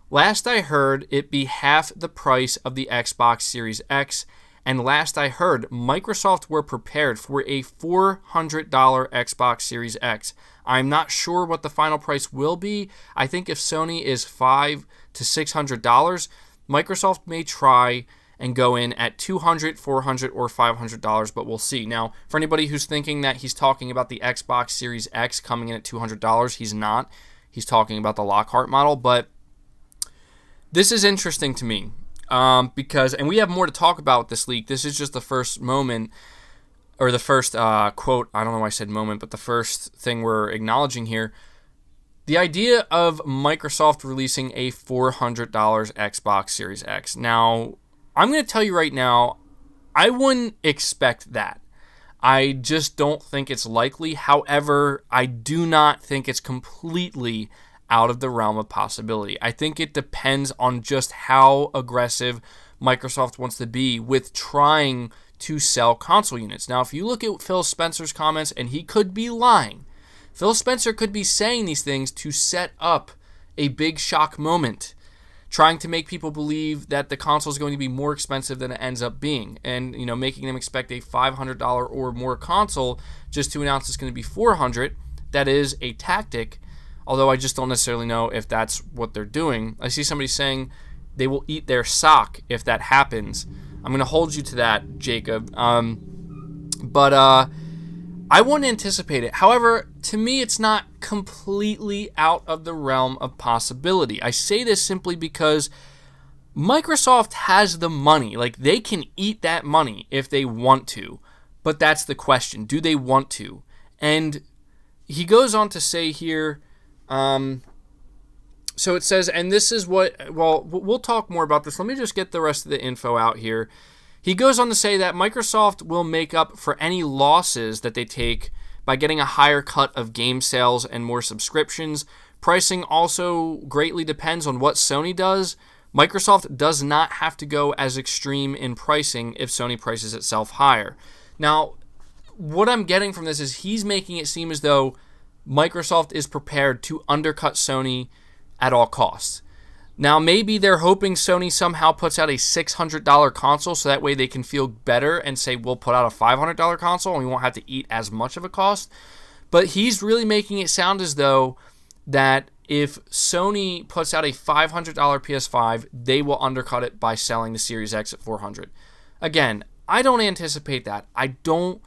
"Last I heard, it be half the price of the Xbox Series X, and last I heard, Microsoft were prepared for a $400 Xbox Series X. I'm not sure what the final price will be. I think if Sony is $500 to $600, Microsoft may try and go in at $200, $400, or $500, but we'll see." Now, for anybody who's thinking that he's talking about the Xbox Series X coming in at $200, he's not. He's talking about the Lockhart model, but this is interesting to me. Because, and we have more to talk about with this leak. This is just the first moment, or the first quote. I don't know why I said moment, but the first thing we're acknowledging here. The idea of Microsoft releasing a $400 Xbox Series X. Now, I'm going to tell you right now, I wouldn't expect that. I just don't think it's likely. However, I do not think it's completely out of the realm of possibility. I think it depends on just how aggressive Microsoft wants to be with trying to sell console units. Now, if you look at Phil Spencer's comments, and he could be lying, Phil Spencer could be saying these things to set up a big shock moment, trying to make people believe that the console is going to be more expensive than it ends up being, and making them expect a $500 or more console just to announce it's going to be $400. That is a tactic. Although I just don't necessarily know if that's what they're doing. I see somebody saying they will eat their sock if that happens. I'm going to hold you to that, Jacob. But I wouldn't anticipate it. However, to me, it's not completely out of the realm of possibility. I say this simply because Microsoft has the money. Like, they can eat that money if they want to. But that's the question. Do they want to? And he goes on to say here, so it says, and this is what, well, we'll talk more about this. Let me just get the rest of the info out here. He goes on to say that Microsoft will make up for any losses that they take by getting a higher cut of game sales and more subscriptions. Pricing also greatly depends on what Sony does. Microsoft does not have to go as extreme in pricing if Sony prices itself higher. Now, what I'm getting from this is he's making it seem as though Microsoft is prepared to undercut Sony at all costs. Now, maybe they're hoping Sony somehow puts out a $600 console so that way they can feel better and say, we'll put out a $500 console and we won't have to eat as much of a cost. But he's really making it sound as though that if Sony puts out a $500 PS5, they will undercut it by selling the Series X at $400. Again, I don't anticipate that. I don't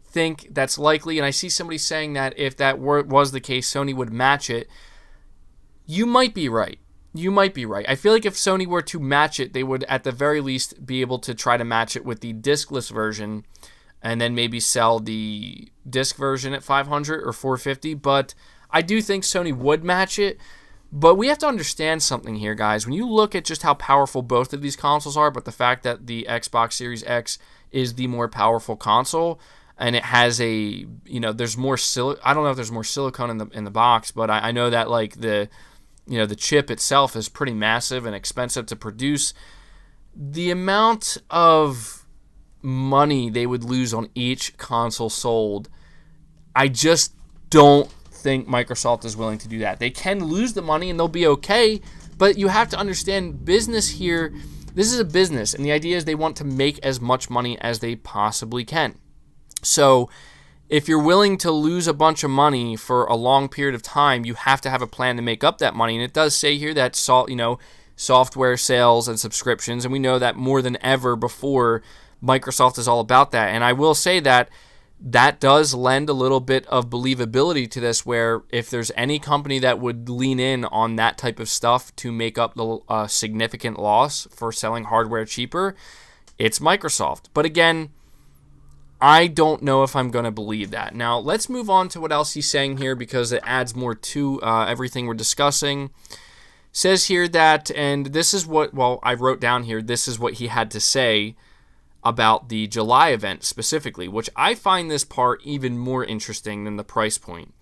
think that's likely, and I see somebody saying that if that was the case, Sony would match it. You might be right. You might be right. I feel like if Sony were to match it, they would at the very least be able to try to match it with the discless version and then maybe sell the disc version at 500 or 450. But I do think Sony would match it. But we have to understand something here, guys. When you look at just how powerful both of these consoles are, but the fact that the Xbox Series X is the more powerful console, and it has a, there's more I don't know if there's more silicone in the box, but I know that like the chip itself is pretty massive and expensive to produce. The amount of money they would lose on each console sold, I just don't think Microsoft is willing to do that. They can lose the money and they'll be okay, but you have to understand business here. This is a business, and the idea is they want to make as much money as they possibly can. So if you're willing to lose a bunch of money for a long period of time, you have to have a plan to make up that money. And it does say here that software sales and subscriptions, and we know that more than ever before, Microsoft is all about that. And I will say that does lend a little bit of believability to this, where if there's any company that would lean in on that type of stuff to make up the significant loss for selling hardware cheaper, it's Microsoft. But again, I don't know if I'm going to believe that. Now, let's move on to what else he's saying here, because it adds more to everything we're discussing. Says here that, and this is what, I wrote down here, this is what he had to say about the July event specifically, which I find this part even more interesting than the price point.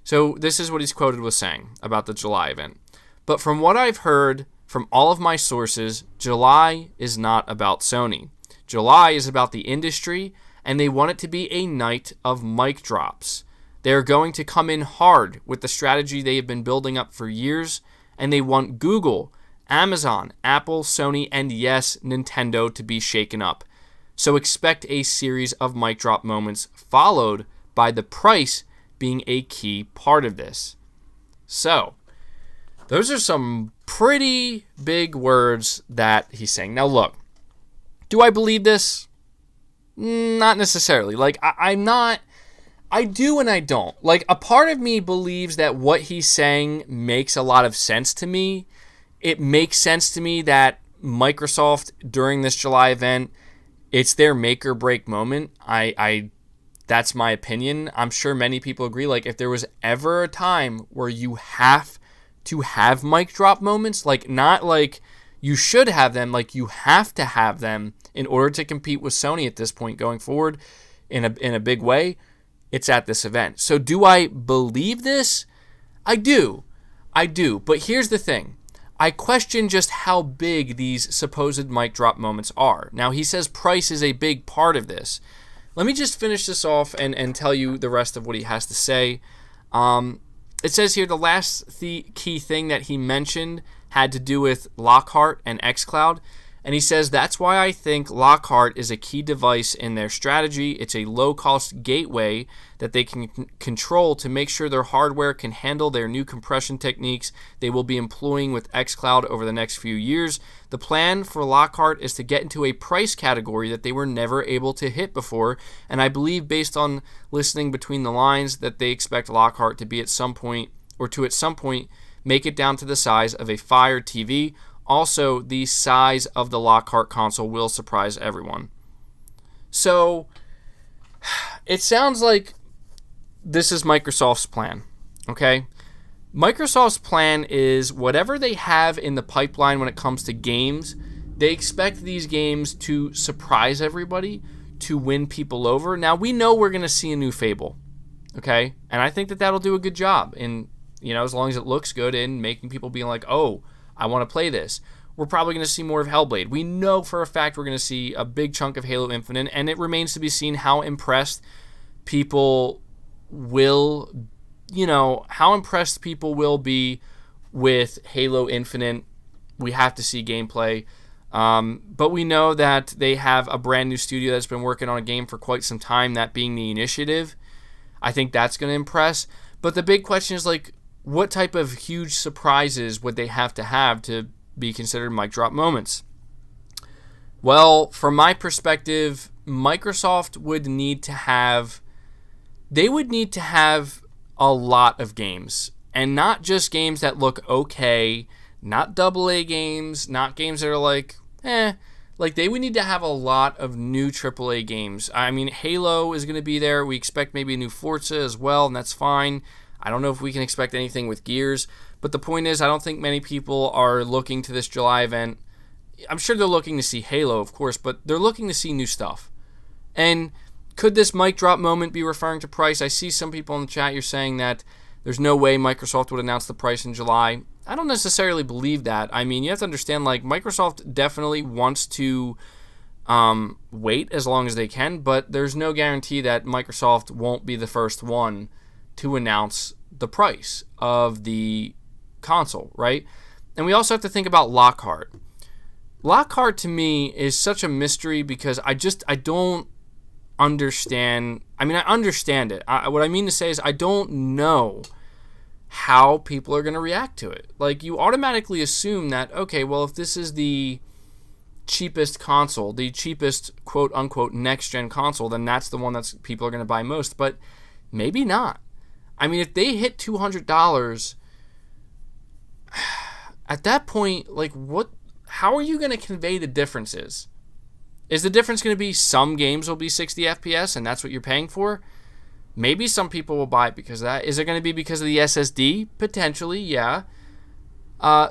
So this is what he's quoted with saying about the July event. But from what I've heard from all of my sources, July is not about Sony. July is about the industry, and they want it to be a night of mic drops. They are going to come in hard with the strategy they have been building up for years, and they want Google, Amazon, Apple, Sony, and yes, Nintendo to be shaken up. So expect a series of mic drop moments, followed by the price being a key part of this. So, those are some pretty big words that he's saying. Now look, do I believe this? Not necessarily. I do and I don't. Like, a part of me believes that what he's saying makes a lot of sense to me. It makes sense to me that Microsoft, during this July event, it's their make or break moment. That's my opinion. I'm sure many people agree. Like, if there was ever a time where you have to have mic drop moments, like, not like you should have them, like you have to have them in order to compete with Sony at this point going forward in a big way, it's at this event. So do I believe this? I do. But here's the thing. I question just how big these supposed mic drop moments are. Now, he says price is a big part of this. Let me just finish this off and tell you the rest of what he has to say. It says here the last key thing that he mentioned had to do with Lockhart and xCloud. And he says, that's why I think Lockhart is a key device in their strategy. It's a low-cost gateway that they can control to make sure their hardware can handle their new compression techniques they will be employing with xCloud over the next few years. The plan for Lockhart is to get into a price category that they were never able to hit before, and I believe, based on listening between the lines, that they expect Lockhart to be at some point make it down to the size of a Fire TV. Also, the size of the Lockhart console will surprise everyone. So, it sounds like this is Microsoft's plan, okay? Microsoft's plan is whatever they have in the pipeline when it comes to games, they expect these games to surprise everybody, to win people over. Now, we know we're going to see a new Fable, okay? And I think that that'll do a good job in, as long as it looks good in making people be like, oh, I want to play this. We're probably going to see more of Hellblade. We know for a fact we're going to see a big chunk of Halo Infinite, and it remains to be seen how impressed people will, be with Halo Infinite. We have to see gameplay. But we know that they have a brand new studio that's been working on a game for quite some time, that being the Initiative. I think that's going to impress. But the big question is, what type of huge surprises would they have to be considered mic drop moments? Well, from my perspective, Microsoft would need to have a lot of games, and not just games that look okay, not AA games, not games that are like, like they would need to have a lot of new AAA games. I mean, Halo is going to be there. We expect maybe a new Forza as well, and that's fine. I don't know if we can expect anything with Gears, but the point is I don't think many people are looking to this July event. I'm sure they're looking to see Halo, of course, but they're looking to see new stuff. And could this mic drop moment be referring to price? I see some people in the chat, you're saying that there's no way Microsoft would announce the price in July. I don't necessarily believe that. I mean, you have to understand, like, Microsoft definitely wants to wait as long as they can, but there's no guarantee that Microsoft won't be the first one to announce the price of the console, right? And we also have to think about Lockhart. Lockhart, to me, is such a mystery because I don't understand. I mean, I understand it. What I mean to say is I don't know how people are going to react to it. Like, you automatically assume that, okay, well, if this is the cheapest console, the cheapest quote-unquote next-gen console, then that's the one that people are going to buy most. But maybe not. I mean, if they hit $200, at that point, like, how are you going to convey the differences? Is the difference going to be some games will be 60 FPS and that's what you're paying for? Maybe some people will buy it because of that. Is it going to be because of the SSD? Potentially, yeah.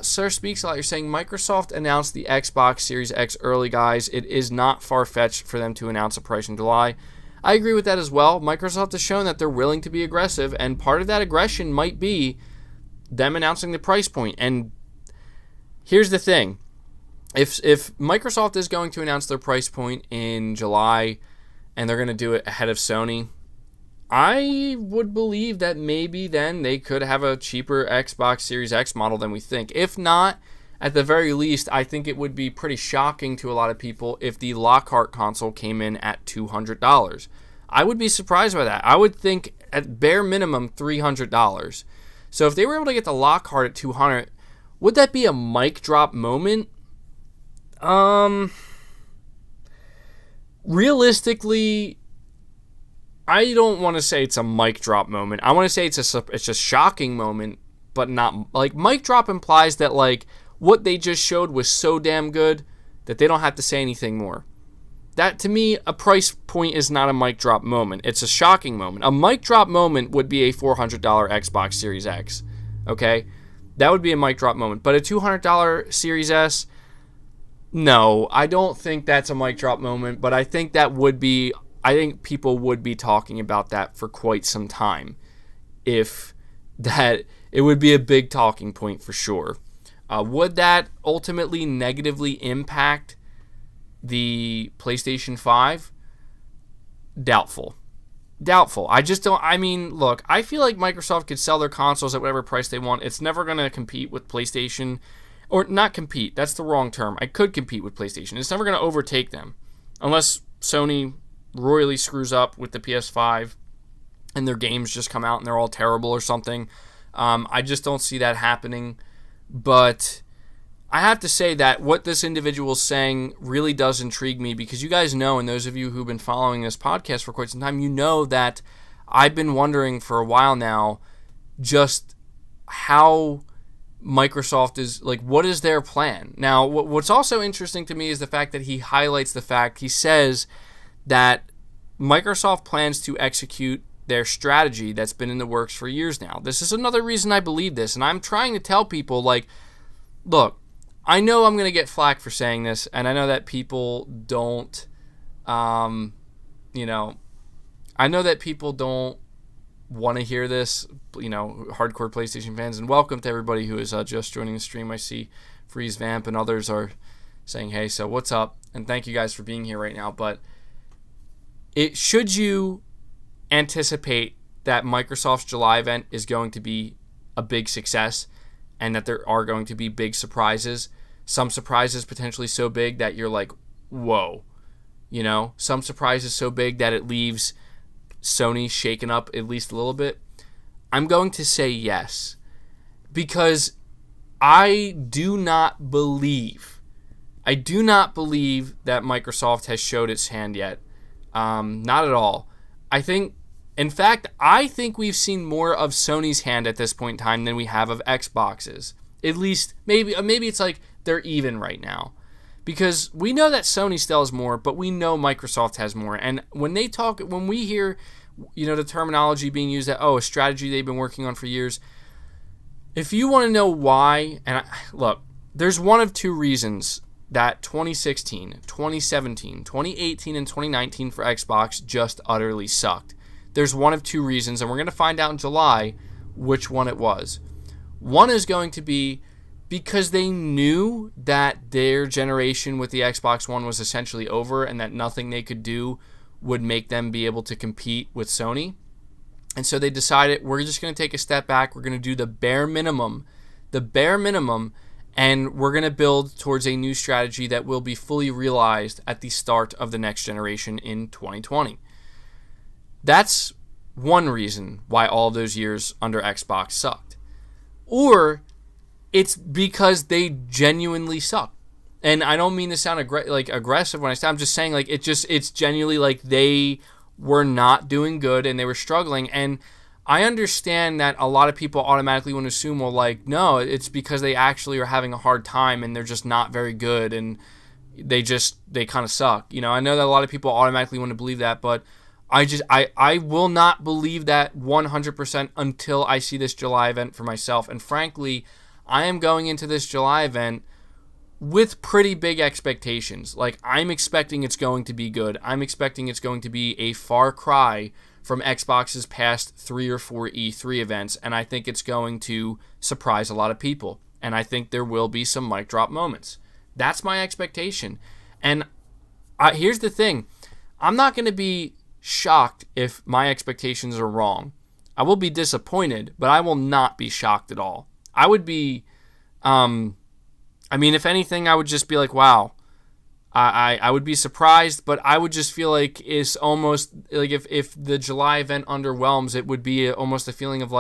Sir Speaks a Lot, you're saying Microsoft announced the Xbox Series X early, guys. It is not far-fetched for them to announce a price in July. I agree with that as well. Microsoft has shown that they're willing to be aggressive, and part of that aggression might be them announcing the price point. And here's the thing. If Microsoft is going to announce their price point in July and they're going to do it ahead of Sony, I would believe that maybe then they could have a cheaper Xbox Series X model than we think. If not, at the very least, I think it would be pretty shocking to a lot of people if the Lockhart console came in at $200. I would be surprised by that. I would think at bare minimum $300. So if they were able to get the Lockhart at $200, would that be a mic drop moment? Realistically, I don't want to say it's a mic drop moment. I want to say it's a shocking moment, but not like mic drop implies that like what they just showed was so damn good that they don't have to say anything more. That to me, a price point is not a mic drop moment. It's a shocking moment. A mic drop moment would be a $400 Xbox Series X. Okay, that would be a mic drop moment. But a $200 Series S, no, I don't think that's a mic drop moment. But I think that would be. I think people would be talking about that for quite some time. If that, it would be a big talking point for sure. Would that ultimately negatively impact the PlayStation 5? Doubtful. I just don't. I mean, look, I feel like Microsoft could sell their consoles at whatever price they want. It's never going to compete with PlayStation. Or not compete. That's the wrong term. I could compete with PlayStation. It's never going to overtake them. Unless Sony royally screws up with the PS5 and their games just come out and they're all terrible or something. I just don't see that happening. But I have to say that what this individual is saying really does intrigue me because you guys know, and those of you who've been following this podcast for quite some time, you know that I've been wondering for a while now just how Microsoft is, like, what is their plan? Now, what's also interesting to me is the fact that he highlights the fact, he says that Microsoft plans to execute their strategy that's been in the works for years now. This is another reason I believe this, and I'm trying to tell people, like, look, I know I'm going to get flack for saying this, and I know that people don't, I know that people don't want to hear this, hardcore PlayStation fans, and welcome to everybody who is just joining the stream. I see Freeze Vamp and others are saying, hey, so what's up? And thank you guys for being here right now, but should you anticipate that Microsoft's July event is going to be a big success and that there are going to be big surprises, some surprises potentially so big that you're like, whoa, some surprises so big that it leaves Sony shaken up at least a little bit? I'm going to say yes, because I do not believe that Microsoft has showed its hand yet. Not at all. I think we've seen more of Sony's hand at this point in time than we have of Xbox's. At least maybe it's like they're even right now. Because we know that Sony still has more, but we know Microsoft has more. And when we hear, the terminology being used that, a strategy they've been working on for years, if you want to know why, look, there's one of two reasons that 2016, 2017, 2018, and 2019 for Xbox just utterly sucked. There's one of two reasons, and we're going to find out in July which one it was. One is going to be because they knew that their generation with the Xbox One was essentially over and that nothing they could do would make them be able to compete with Sony. And so they decided, we're just going to take a step back. We're going to do the bare minimum, and we're going to build towards a new strategy that will be fully realized at the start of the next generation in 2020. That's one reason why all of those years under Xbox sucked. Or it's because they genuinely suck. And I don't mean to sound aggressive when I say, I'm just saying it's genuinely like they were not doing good and they were struggling. And I understand that a lot of people automatically want to assume, no, it's because they actually are having a hard time and they're just not very good and they kind of suck. I know that a lot of people automatically want to believe that, but I will not believe that 100% until I see this July event for myself. And frankly, I am going into this July event with pretty big expectations. I'm expecting it's going to be good. I'm expecting it's going to be a far cry from Xbox's past 3 or 4 E3 events, and I think it's going to surprise a lot of people. And I think there will be some mic drop moments. That's my expectation. And here's the thing. I'm not going to be shocked if my expectations are wrong. I will be disappointed, but I will not be shocked at all. I would be, if anything, I would just be like, wow. I would be surprised, but I would just feel like it's almost like if the July event underwhelms, it would be almost a feeling of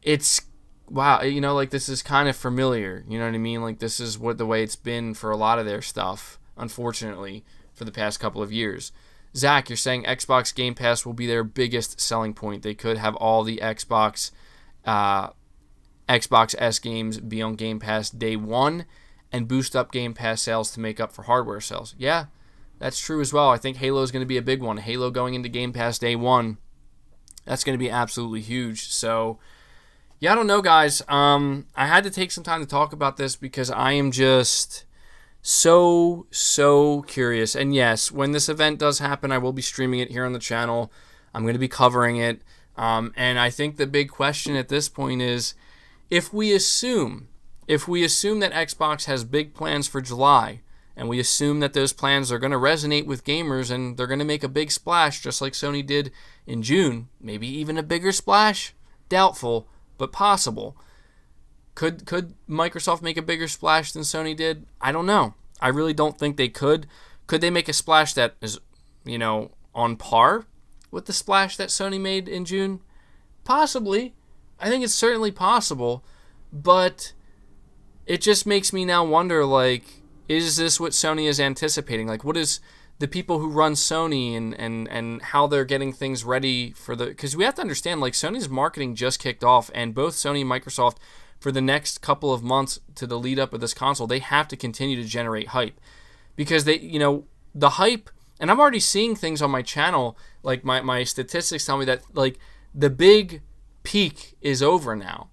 it's, wow, this is kind of familiar. You know what I mean? This is the way it's been for a lot of their stuff, unfortunately, for the past couple of years. Zach, you're saying Xbox Game Pass will be their biggest selling point. They could have all the Xbox S games be on Game Pass day one and boost up Game Pass sales to make up for hardware sales. Yeah, that's true as well. I think Halo is going to be a big one. Halo going into Game Pass day one, that's going to be absolutely huge. So, yeah, I don't know, guys. I had to take some time to talk about this because I am just so curious. And yes, when this event does happen, I will be streaming it here on the channel. I'm going to be covering it. And I think the big question at this point is, if we assume that Xbox has big plans for July, and we assume that those plans are going to resonate with gamers and they're going to make a big splash just like Sony did in June, maybe even a bigger splash, doubtful, but possible. Could Microsoft make a bigger splash than Sony did? I don't know. I really don't think they could. Could they make a splash that is, on par with the splash that Sony made in June? Possibly. I think it's certainly possible, but it just makes me now wonder, is this what Sony is anticipating? What is the people who run Sony and how they're getting things ready for because we have to understand, Sony's marketing just kicked off, and both Sony and Microsoft, for the next couple of months to the lead up of this console, they have to continue to generate hype. Because they, the hype, and I'm already seeing things on my channel, my statistics tell me that, the big peak is over now.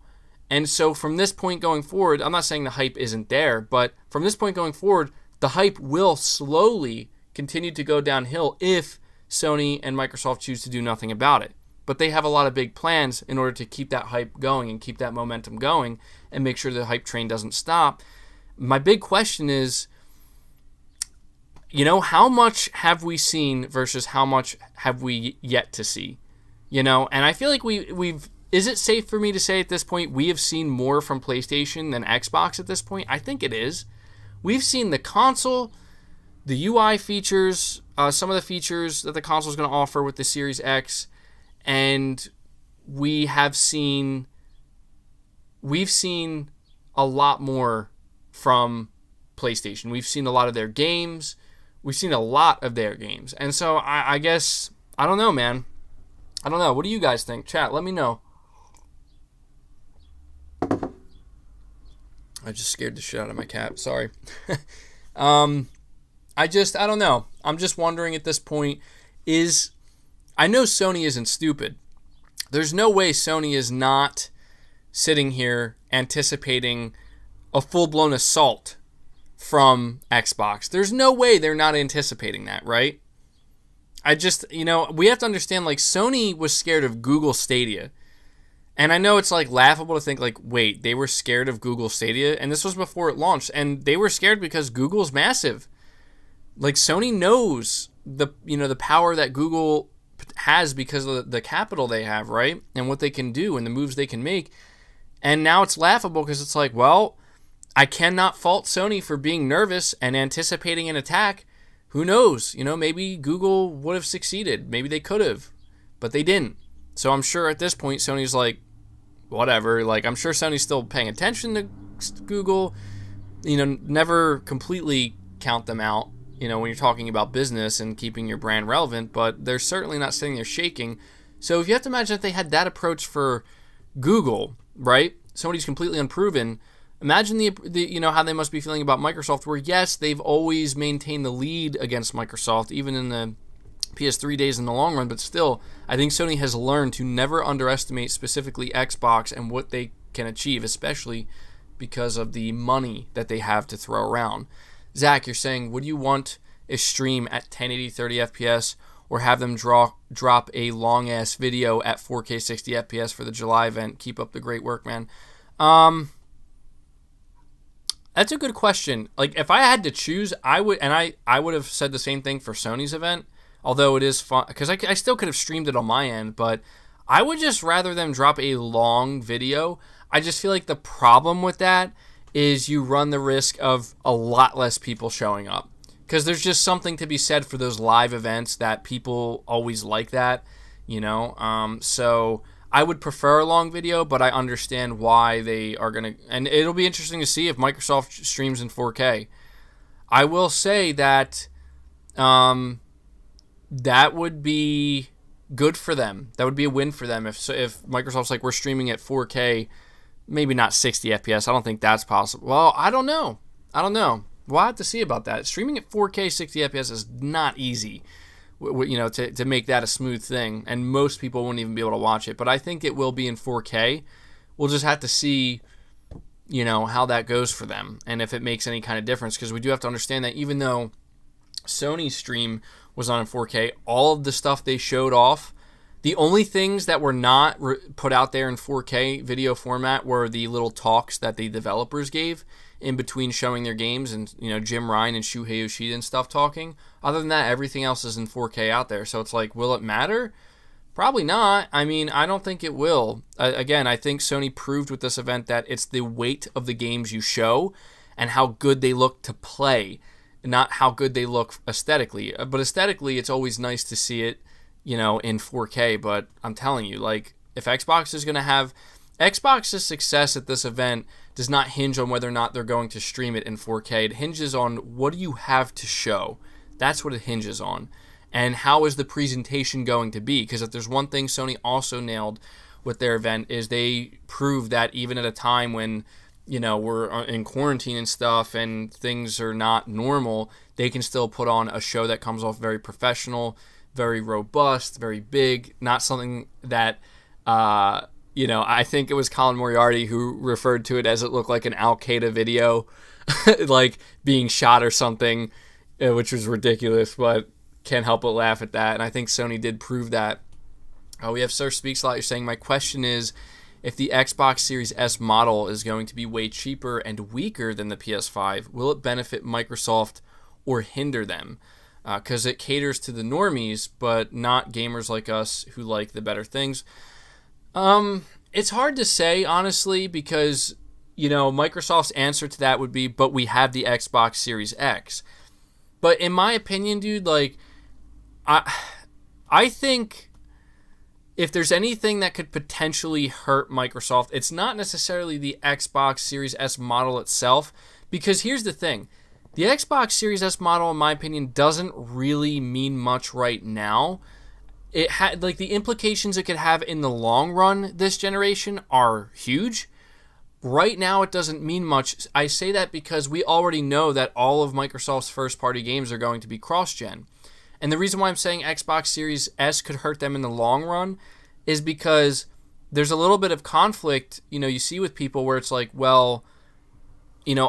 And so from this point going forward, I'm not saying the hype isn't there, but from this point going forward, the hype will slowly continue to go downhill if Sony and Microsoft choose to do nothing about it. But they have a lot of big plans in order to keep that hype going and keep that momentum going and make sure the hype train doesn't stop. My big question is, how much have we seen versus how much have we yet to see? And I feel like we've is it safe for me to say at this point we have seen more from PlayStation than Xbox at this point? I think it is. We've seen the console, the UI features, some of the features that the console is going to offer with the Series X, and we've seen a lot more from PlayStation. We've seen a lot of their games. And so I guess, I don't know, man. I don't know. What do you guys think? Chat, let me know. I just scared the shit out of my cat. Sorry. I don't know. I'm just wondering at this point, I know Sony isn't stupid. There's no way Sony is not sitting here anticipating a full-blown assault from Xbox. There's no way they're not anticipating that, right? We have to understand, like, Sony was scared of Google Stadia. And I know it's, like, laughable to think, like, wait, they were scared of Google Stadia? And this was before it launched. And they were scared because Google's massive. Like, Sony knows the power that Google has because of the capital they have, right? And what they can do and the moves they can make. And now it's laughable because it's like, well, I cannot fault Sony for being nervous and anticipating an attack. Who knows? Maybe Google would have succeeded. Maybe they could have, but they didn't. So I'm sure at this point, Sony's like, whatever. Like, I'm sure Sony's still paying attention to Google. Never completely count them out, when you're talking about business and keeping your brand relevant, but they're certainly not sitting there shaking. So if you have to imagine if they had that approach for Google, right? Somebody's completely unproven. Imagine the how they must be feeling about Microsoft, where yes, they've always maintained the lead against Microsoft, even in the PS3 days in the long run, but still, I think Sony has learned to never underestimate specifically Xbox and what they can achieve, especially because of the money that they have to throw around. Zach, you're saying, would you want a stream at 1080 30 FPS or have them drop a long-ass video at 4K 60 FPS for the July event? Keep up the great work, man. That's a good question. Like, if I had to choose, I would have said the same thing for Sony's event, although it is fun, because I still could have streamed it on my end, but I would just rather them drop a long video. I just feel like the problem with that is you run the risk of a lot less people showing up, because there's just something to be said for those live events that people always like that, so I would prefer a long video, but I understand why they are going to, and it'll be interesting to see if Microsoft streams in 4K. I will say that that would be good for them. That would be a win for them if Microsoft's like, we're streaming at 4K, maybe not 60 FPS. I don't think that's possible. Well, I don't know. We'll have to see about that. Streaming at 4K 60 FPS is not easy. To make that a smooth thing, and most people won't even be able to watch it, but I think it will be in 4K. We'll just have to see, how that goes for them, and if it makes any kind of difference, because we do have to understand that even though Sony's stream was on in 4K, all of the stuff they showed off, the only things that were not put out there in 4K video format were the little talks that the developers gave in between showing their games, and Jim Ryan and Shuhei Yoshida and stuff talking. Other than that, everything else is in 4K out there. So it's like, will it matter? Probably not. I mean, I don't think it will. Again, I think Sony proved with this event that it's the weight of the games you show and how good they look to play, not how good they look aesthetically. But aesthetically, it's always nice to see it, in 4K. But I'm telling you, like, if Xbox is going to have Xbox's success at this event does not hinge on whether or not they're going to stream it in 4K. It hinges on what do you have to show. That's what it hinges on. And how is the presentation going to be? Because if there's one thing Sony also nailed with their event is they proved that even at a time when, we're in quarantine and stuff and things are not normal, they can still put on a show that comes off very professional, very robust, very big, not something that I think it was Colin Moriarty who referred to it as it looked like an Al-Qaeda video, like being shot or something, which was ridiculous, but can't help but laugh at that. And I think Sony did prove that. We have Sir Speaks a Lot. You're saying, my question is, if the Xbox Series S model is going to be way cheaper and weaker than the PS5, will it benefit Microsoft or hinder them? Because it caters to the normies, but not gamers like us who like the better things. It's hard to say, honestly, because, Microsoft's answer to that would be, but we have the Xbox Series X. But in my opinion, dude, like, I think if there's anything that could potentially hurt Microsoft, it's not necessarily the Xbox Series S model itself, because here's the thing. The Xbox Series S model, in my opinion, doesn't really mean much right now. It the implications it could have in the long run this generation are huge, Right now, it doesn't mean much. I say that because we already know that all of Microsoft's first-party games are going to be cross-gen. And the reason why I'm saying Xbox Series S could hurt them in the long run is because there's a little bit of conflict, you see with people where it's like, well,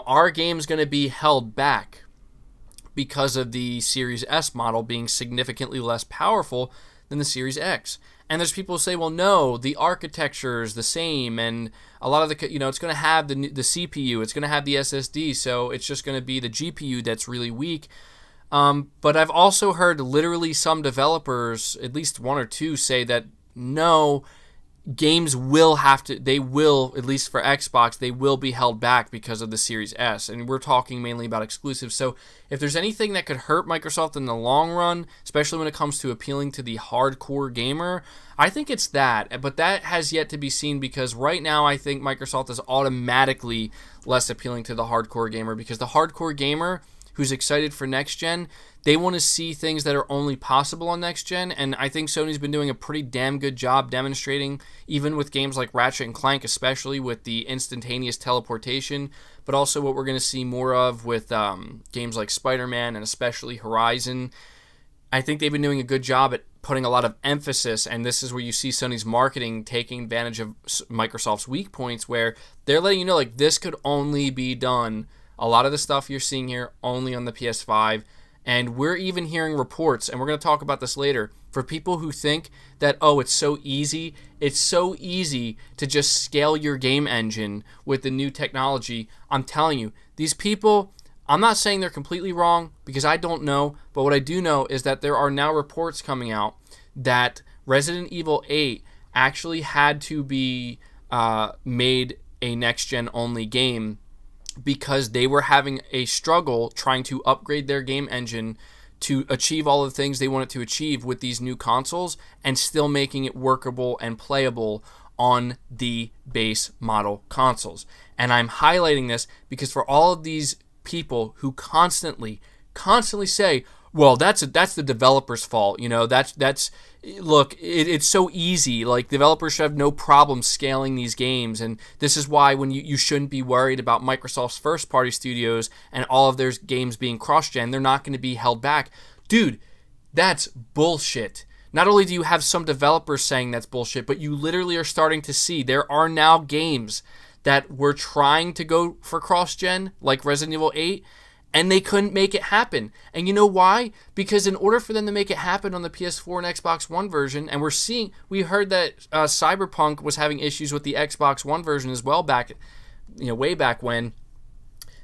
our game's going to be held back because of the Series S model being significantly less powerful than the Series X. And there's people who say, well, no, the architecture is the same, and a lot of the, it's going to have the CPU, it's going to have the SSD, so it's just going to be the GPU that's really weak. But I've also heard literally some developers, at least one or two, say that no, games will at least for Xbox, they will be held back because of the Series S. And we're talking mainly about exclusives. So if there's anything that could hurt Microsoft in the long run, especially when it comes to appealing to the hardcore gamer, I think it's that. But that has yet to be seen, because right now I think Microsoft is automatically less appealing to the hardcore gamer, because the hardcore gamer who's excited for next gen, they want to see things that are only possible on next gen, and I think Sony's been doing a pretty damn good job demonstrating, even with games like Ratchet and Clank, especially with the instantaneous teleportation, but also what we're going to see more of with games like Spider-Man and especially Horizon. I think they've been doing a good job at putting a lot of emphasis, and this is where you see Sony's marketing taking advantage of Microsoft's weak points, where they're letting you know, like, this could only be done, a lot of the stuff you're seeing here, only on the PS5. And we're even hearing reports, and we're going to talk about this later, for people who think that, oh, it's so easy to just scale your game engine with the new technology. I'm telling you, these people, I'm not saying they're completely wrong, because I don't know, but what I do know is that there are now reports coming out that Resident Evil 8 actually had to be made a next-gen only game, because they were having a struggle trying to upgrade their game engine to achieve all the things they wanted to achieve with these new consoles, and still making it workable and playable on the base model consoles. And I'm highlighting this because for all of these people who constantly say, well, that's the developer's fault. Look, it's so easy. Like, developers should have no problem scaling these games, and this is why when you shouldn't be worried about Microsoft's first-party studios and all of their games being cross-gen. They're not going to be held back. Dude, that's bullshit. Not only do you have some developers saying that's bullshit, but you literally are starting to see there are now games that were trying to go for cross-gen, like Resident Evil 8, and they couldn't make it happen. And you know why? Because in order for them to make it happen on the PS4 and Xbox One version, and we heard that Cyberpunk was having issues with the Xbox One version as well way back when.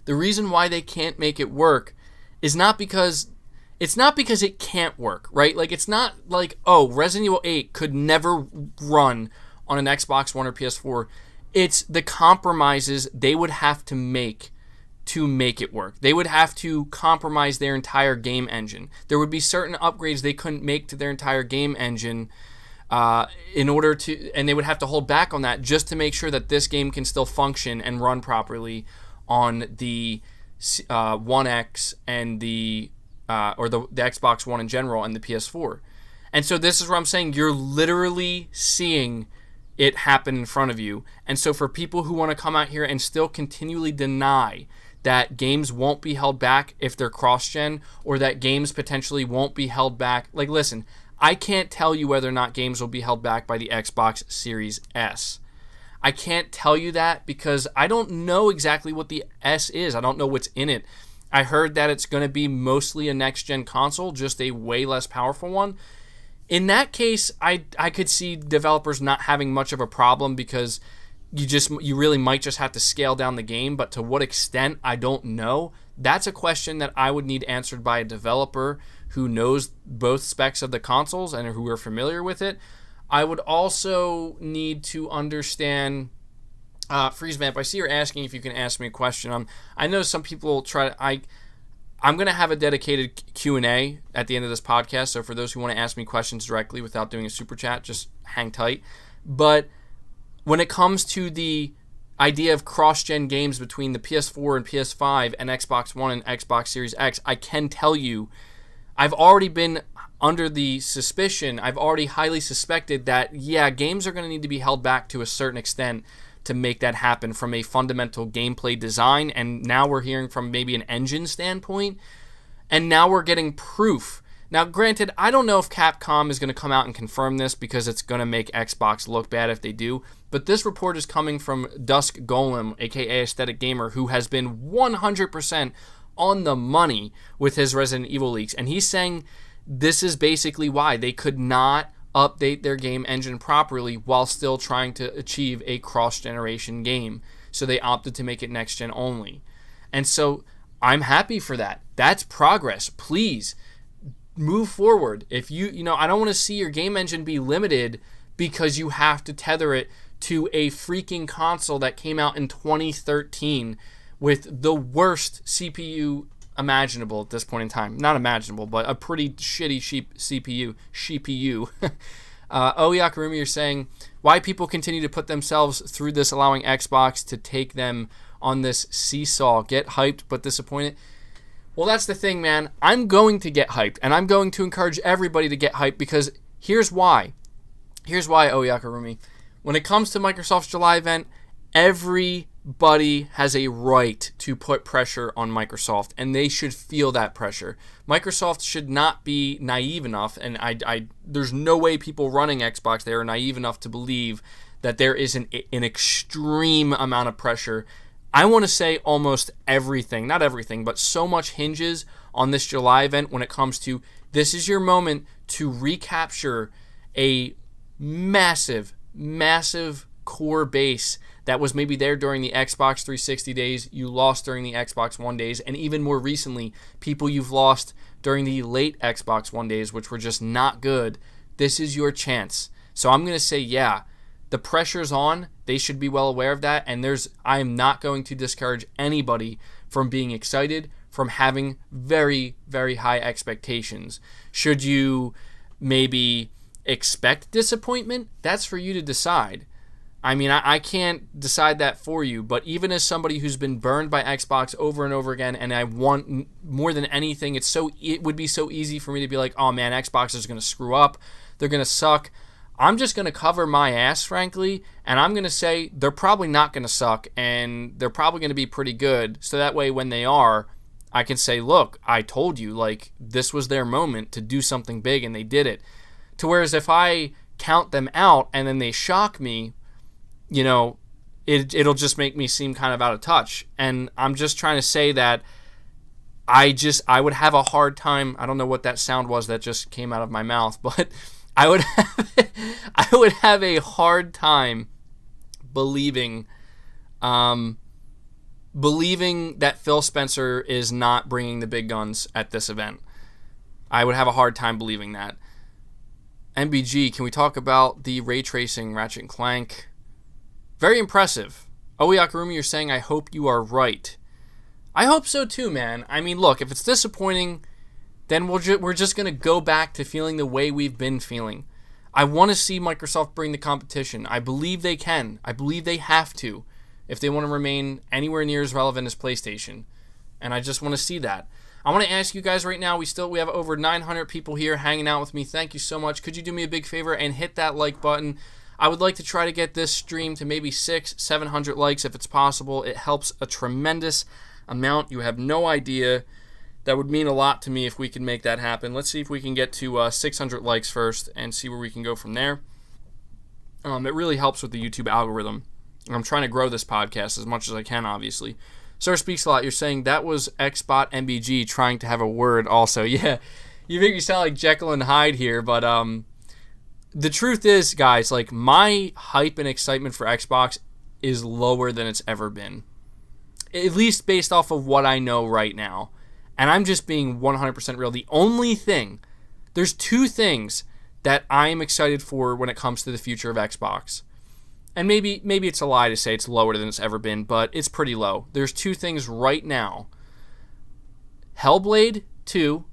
The reason why they can't make it work is not because it can't work, right? Like, it's not like, oh, Resident Evil 8 could never run on an Xbox One or PS4. It's the compromises they would have to make it work. They would have to compromise their entire game engine. There would be certain upgrades they couldn't make to their entire game engine and they would have to hold back on that just to make sure that this game can still function and run properly on the One X and the Xbox One in general and the PS4. And so this is where I'm saying you're literally seeing it happen in front of you. And so for people who want to come out here and still continually deny that games won't be held back if they're cross-gen, or that games potentially won't be held back. Like, listen, I can't tell you whether or not games will be held back by the Xbox Series S. I can't tell you that because I don't know exactly what the S is. I don't know what's in it. I heard that it's going to be mostly a next-gen console, just a way less powerful one. In that case, I could see developers not having much of a problem, because you really might just have to scale down the game, but to what extent, I don't know. That's a question that I would need answered by a developer who knows both specs of the consoles and who are familiar with it. I would also need to understand, FreezeVamp, I see you're asking if you can ask me a question. I know some people I'm going to have a dedicated Q&A at the end of this podcast, so for those who want to ask me questions directly without doing a super chat, just hang tight. But when it comes to the idea of cross-gen games between the PS4 and PS5 and Xbox One and Xbox Series X, I can tell you, I've already been under the suspicion, I've already highly suspected that, yeah, games are going to need to be held back to a certain extent to make that happen from a fundamental gameplay design, and now we're hearing from maybe an engine standpoint, and now we're getting proof. Now, granted, I don't know if Capcom is going to come out and confirm this because it's going to make Xbox look bad if they do, but this report is coming from Dusk Golem, aka Aesthetic Gamer, who has been 100% on the money with his Resident Evil leaks, and he's saying this is basically why they could not update their game engine properly while still trying to achieve a cross-generation game. So they opted to make it next-gen only. And so I'm happy for that. That's progress. Please move forward. If I don't want to see your game engine be limited because you have to tether it to a freaking console that came out in 2013 with the worst CPU imaginable at this point in time. Not imaginable, but a pretty shitty CPU. Yakurumi, you're saying, why people continue to put themselves through this, allowing Xbox to take them on this seesaw. Get hyped, but disappointed. Well, that's the thing, man. I'm going to get hyped, and I'm going to encourage everybody to get hyped, because here's why. Here's why, Yakurumi. When it comes to Microsoft's July event, everybody has a right to put pressure on Microsoft, and they should feel that pressure. Microsoft should not be naive enough, and there's no way people running Xbox there are naive enough to believe that there is an extreme amount of pressure. I want to say almost everything, not everything, but so much hinges on this July event when it comes to this is your moment to recapture a massive core base that was maybe there during the Xbox 360 days, you lost during the Xbox One days, and even more recently, people you've lost during the late Xbox One days, which were just not good. This is your chance. So I'm going to say, yeah, the pressure's on. They should be well aware of that, and I am not going to discourage anybody from being excited, from having very, very high expectations. Should you maybe expect disappointment? That's for you to decide. I mean, I can't decide that for you, but even as somebody who's been burned by Xbox over and over again, and I want more than anything, it would be so easy for me to be like, oh man, Xbox is going to screw up, they're going to suck. I'm just going to cover my ass, frankly, and I'm going to say they're probably not going to suck, and they're probably going to be pretty good, so that way when they are, I can say, look, I told you, like, this was their moment to do something big, and they did it. To whereas if I count them out and then they shock me, it'll just make me seem kind of out of touch. And I'm just trying to say that I would have a hard time. I don't know what that sound was that just came out of my mouth, but I would have a hard time believing that Phil Spencer is not bringing the big guns at this event. I would have a hard time believing that. MBG, can we talk about the ray tracing Ratchet & Clank? Very impressive. Yakurumi, you're saying, I hope you are right. I hope so too, man. I mean, look, if it's disappointing, then we're just going to go back to feeling the way we've been feeling. I want to see Microsoft bring the competition. I believe they can. I believe they have to if they want to remain anywhere near as relevant as PlayStation. And I just want to see that. I want to ask you guys right now, we have over 900 people here hanging out with me. Thank you so much. Could you do me a big favor and hit that like button? I would like to try to get this stream to maybe 600-700 likes if it's possible. It helps a tremendous amount. You have no idea. That would mean a lot to me if we can make that happen. Let's see if we can get to 600 likes first and see where we can go from there. It really helps with the YouTube algorithm. I'm trying to grow this podcast as much as I can, obviously. Sir Speaks a Lot, you're saying that was Xbot MBG trying to have a word also. Yeah, you make me sound like Jekyll and Hyde here, but the truth is, guys, like, my hype and excitement for Xbox is lower than it's ever been. At least based off of what I know right now. And I'm just being 100% real. There's two things that I'm excited for when it comes to the future of Xbox. And maybe it's a lie to say it's lower than it's ever been, but it's pretty low. There's two things right now. Hellblade 2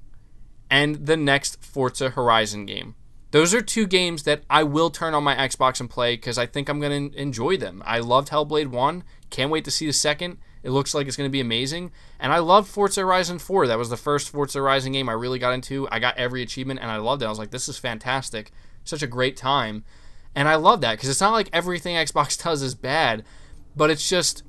and the next Forza Horizon game. Those are two games that I will turn on my Xbox and play because I think I'm going to enjoy them. I loved Hellblade 1. Can't wait to see the second. It looks like it's going to be amazing. And I loved Forza Horizon 4. That was the first Forza Horizon game I really got into. I got every achievement, and I loved it. I was like, this is fantastic. Such a great time. And I love that because it's not like everything Xbox does is bad, But it's just,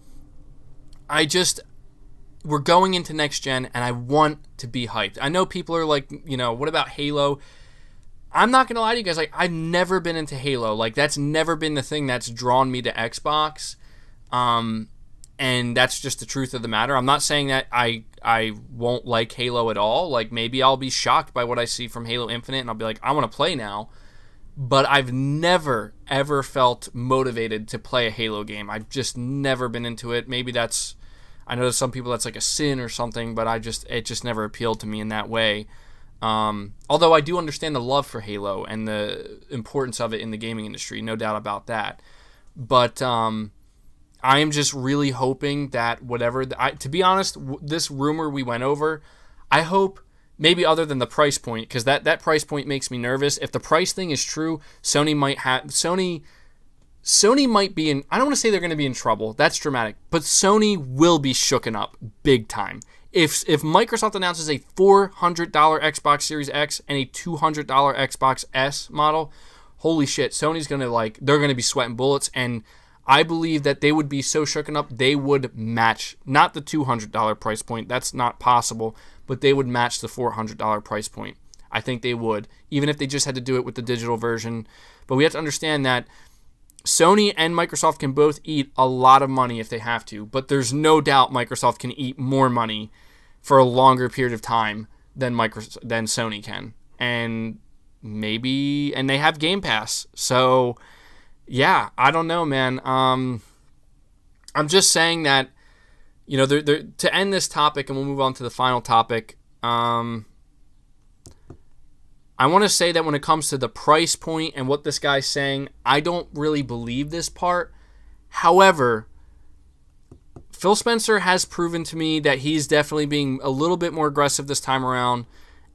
we're going into next gen, and I want to be hyped. I know people are like, what about Halo? I'm not going to lie to you guys. Like, I've never been into Halo. Like, that's never been the thing that's drawn me to Xbox. And that's just the truth of the matter. I'm not saying that I won't like Halo at all. Like, maybe I'll be shocked by what I see from Halo Infinite, and I'll be like, I want to play now. But I've never, ever felt motivated to play a Halo game. I've just never been into it. Maybe that's, I know to some people that's like a sin or something, but it just never appealed to me in that way. Although I do understand the love for Halo and the importance of it in the gaming industry, no doubt about that. But I am just really hoping that to be honest, this rumor we went over, I hope, maybe other than the price point, because that price point makes me nervous. If the price thing is true, Sony might be in, I don't want to say they're going to be in trouble. That's dramatic. But Sony will be shooken up big time. If Microsoft announces a $400 Xbox Series X and a $200 Xbox S model, holy shit, Sony's going to they're going to be sweating bullets, and I believe that they would be so shooken up, they would match, not the $200 price point, that's not possible, but they would match the $400 price point. I think they would, even if they just had to do it with the digital version. But we have to understand that Sony and Microsoft can both eat a lot of money if they have to, but there's no doubt Microsoft can eat more money for a longer period of time than Sony can. And they have Game Pass. So yeah, I don't know, man. I'm just saying that, to end this topic, and we'll move on to the final topic. I want to say that when it comes to the price point and what this guy's saying, I don't really believe this part. However, Phil Spencer has proven to me that he's definitely being a little bit more aggressive this time around,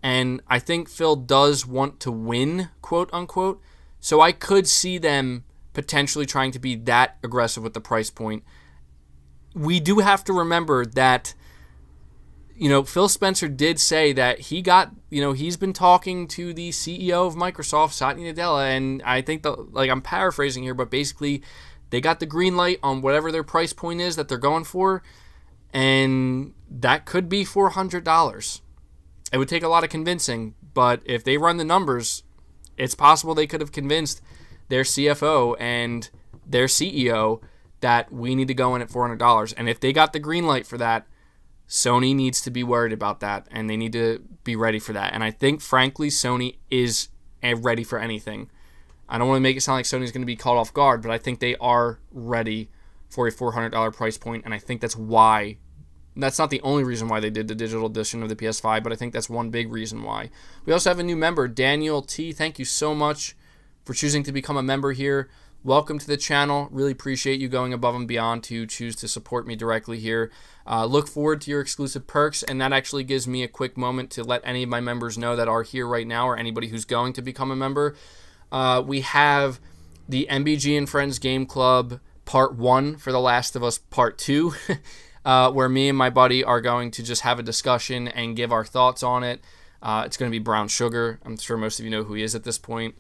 and I think Phil does want to win, quote unquote. So I could see them potentially trying to be that aggressive with the price point. We do have to remember that, Phil Spencer did say that he's been talking to the CEO of Microsoft, Satya Nadella, and I think I'm paraphrasing here, but basically they got the green light on whatever their price point is that they're going for, and that could be $400. It would take a lot of convincing, but if they run the numbers, it's possible they could have convinced their CFO and their CEO that we need to go in at $400. And if they got the green light for that, Sony needs to be worried about that, and they need to be ready for that. And I think, frankly, Sony is ready for anything. I don't want to make it sound like Sony's going to be caught off guard, but I think they are ready for a $400 price point, and I think that's why. That's not the only reason why they did the digital edition of the PS5, but I think that's one big reason why. We also have a new member, Daniel T. Thank you so much for choosing to become a member here. Welcome to the channel. Really appreciate you going above and beyond to choose to support me directly here. Look forward to your exclusive perks, and that actually gives me a quick moment to let any of my members know that are here right now, or anybody who's going to become a member. We have the MBG and Friends Game Club Part 1 for The Last of Us Part 2, where me and my buddy are going to just have a discussion and give our thoughts on it. It's going to be Brown Sugar. I'm sure most of you know who he is at this point.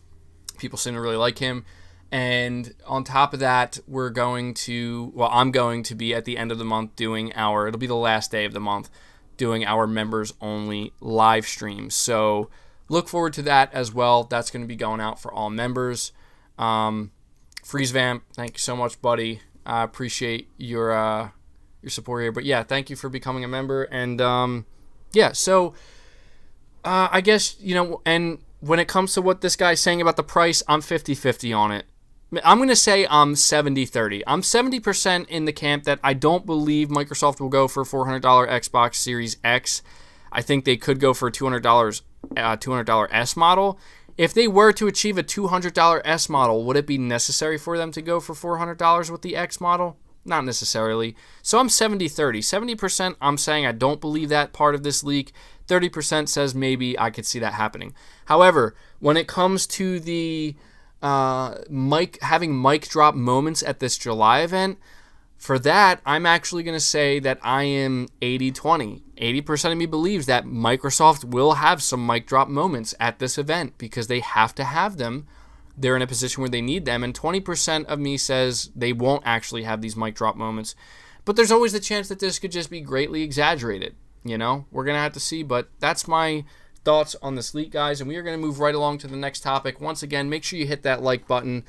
People seem to really like him. And on top of that, I'm going to be at the end of the month it'll be the last day of the month, doing our members only live streams. So look forward to that as well. That's going to be going out for all members. FreezeVamp, thank you so much, buddy. I appreciate your support here. But yeah, thank you for becoming a member. And so I guess, and when it comes to what this guy's saying about the price, I'm 50-50 on it. I'm going to say I'm 70-30. I'm 70% in the camp that I don't believe Microsoft will go for a $400 Xbox Series X. I think they could go for a $200 S model. If they were to achieve a $200 S model, would it be necessary for them to go for $400 with the X model? Not necessarily. So I'm 70-30. 70% I'm saying I don't believe that part of this leak. 30% says maybe I could see that happening. However, when it comes to the having mic drop moments at this July event, for that, I'm actually going to say that I am 80-20. 80% of me believes that Microsoft will have some mic drop moments at this event because they have to have them they're in a position where they need them, and 20% of me says they won't actually have these mic drop moments. But there's always the chance that this could just be greatly exaggerated. We're going to have to see, but that's my thoughts on this leak, guys, and we are going to move right along to the next topic. Once again, make sure you hit that like button.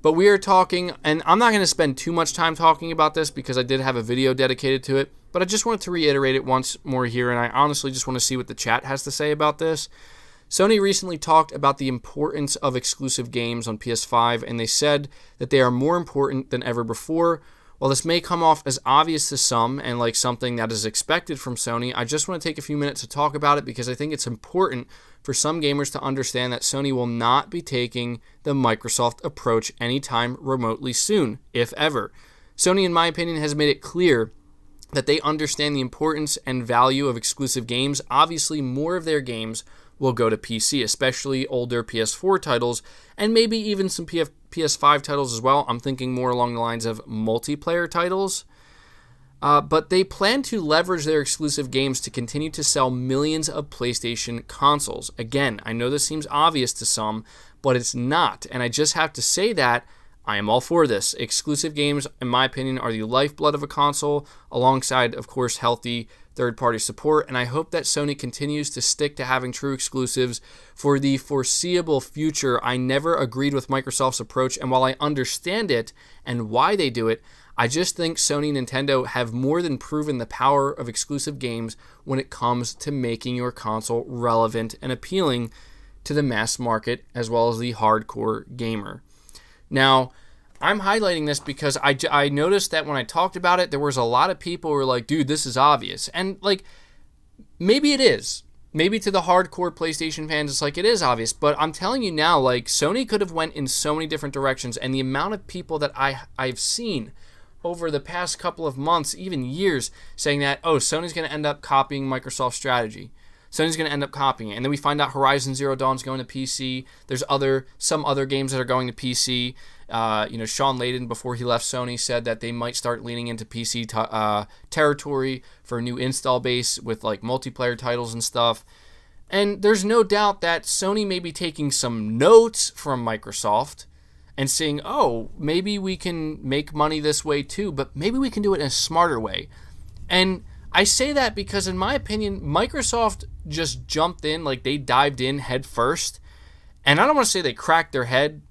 But we are talking, and I'm not going to spend too much time talking about this because I did have a video dedicated to it, but I just wanted to reiterate it once more here, and I honestly just want to see what the chat has to say about this. Sony recently talked about the importance of exclusive games on PS5, and they said that they are more important than ever before. While this may come off as obvious to some and like something that is expected from Sony, I just want to take a few minutes to talk about it because I think it's important for some gamers to understand that Sony will not be taking the Microsoft approach anytime remotely soon, if ever. Sony, in my opinion, has made it clear that they understand the importance and value of exclusive games. Obviously, more of their games will go to PC, especially older PS4 titles, and maybe even some PS5 titles as well. I'm thinking more along the lines of multiplayer titles. But they plan to leverage their exclusive games to continue to sell millions of PlayStation consoles. Again, I know this seems obvious to some, but it's not. And I just have to say that I am all for this. Exclusive games, in my opinion, are the lifeblood of a console, alongside, of course, healthy third-party support, and I hope that Sony continues to stick to having true exclusives for the foreseeable future. I never agreed with Microsoft's approach, and while I understand it and why they do it, I just think Sony and Nintendo have more than proven the power of exclusive games when it comes to making your console relevant and appealing to the mass market as well as the hardcore gamer. Now, I'm highlighting this because I noticed that when I talked about it, there was a lot of people who were like, dude, this is obvious. And, like, maybe it is. Maybe to the hardcore PlayStation fans, it's like, it is obvious. But I'm telling you now, like, Sony could have went in so many different directions. And the amount of people that I've seen over the past couple of months, even years, saying that, oh, Sony's going to end up copying Microsoft's strategy. Sony's going to end up copying it. And then we find out Horizon Zero Dawn's going to PC. There's some other games that are going to PC. Sean Layden, before he left Sony, said that they might start leaning into PC territory for a new install base with like multiplayer titles and stuff. And there's no doubt that Sony may be taking some notes from Microsoft and saying, oh, maybe we can make money this way too, but maybe we can do it in a smarter way. And I say that because, in my opinion, Microsoft just jumped in, like they dived in head first. And I don't want to say they cracked their head.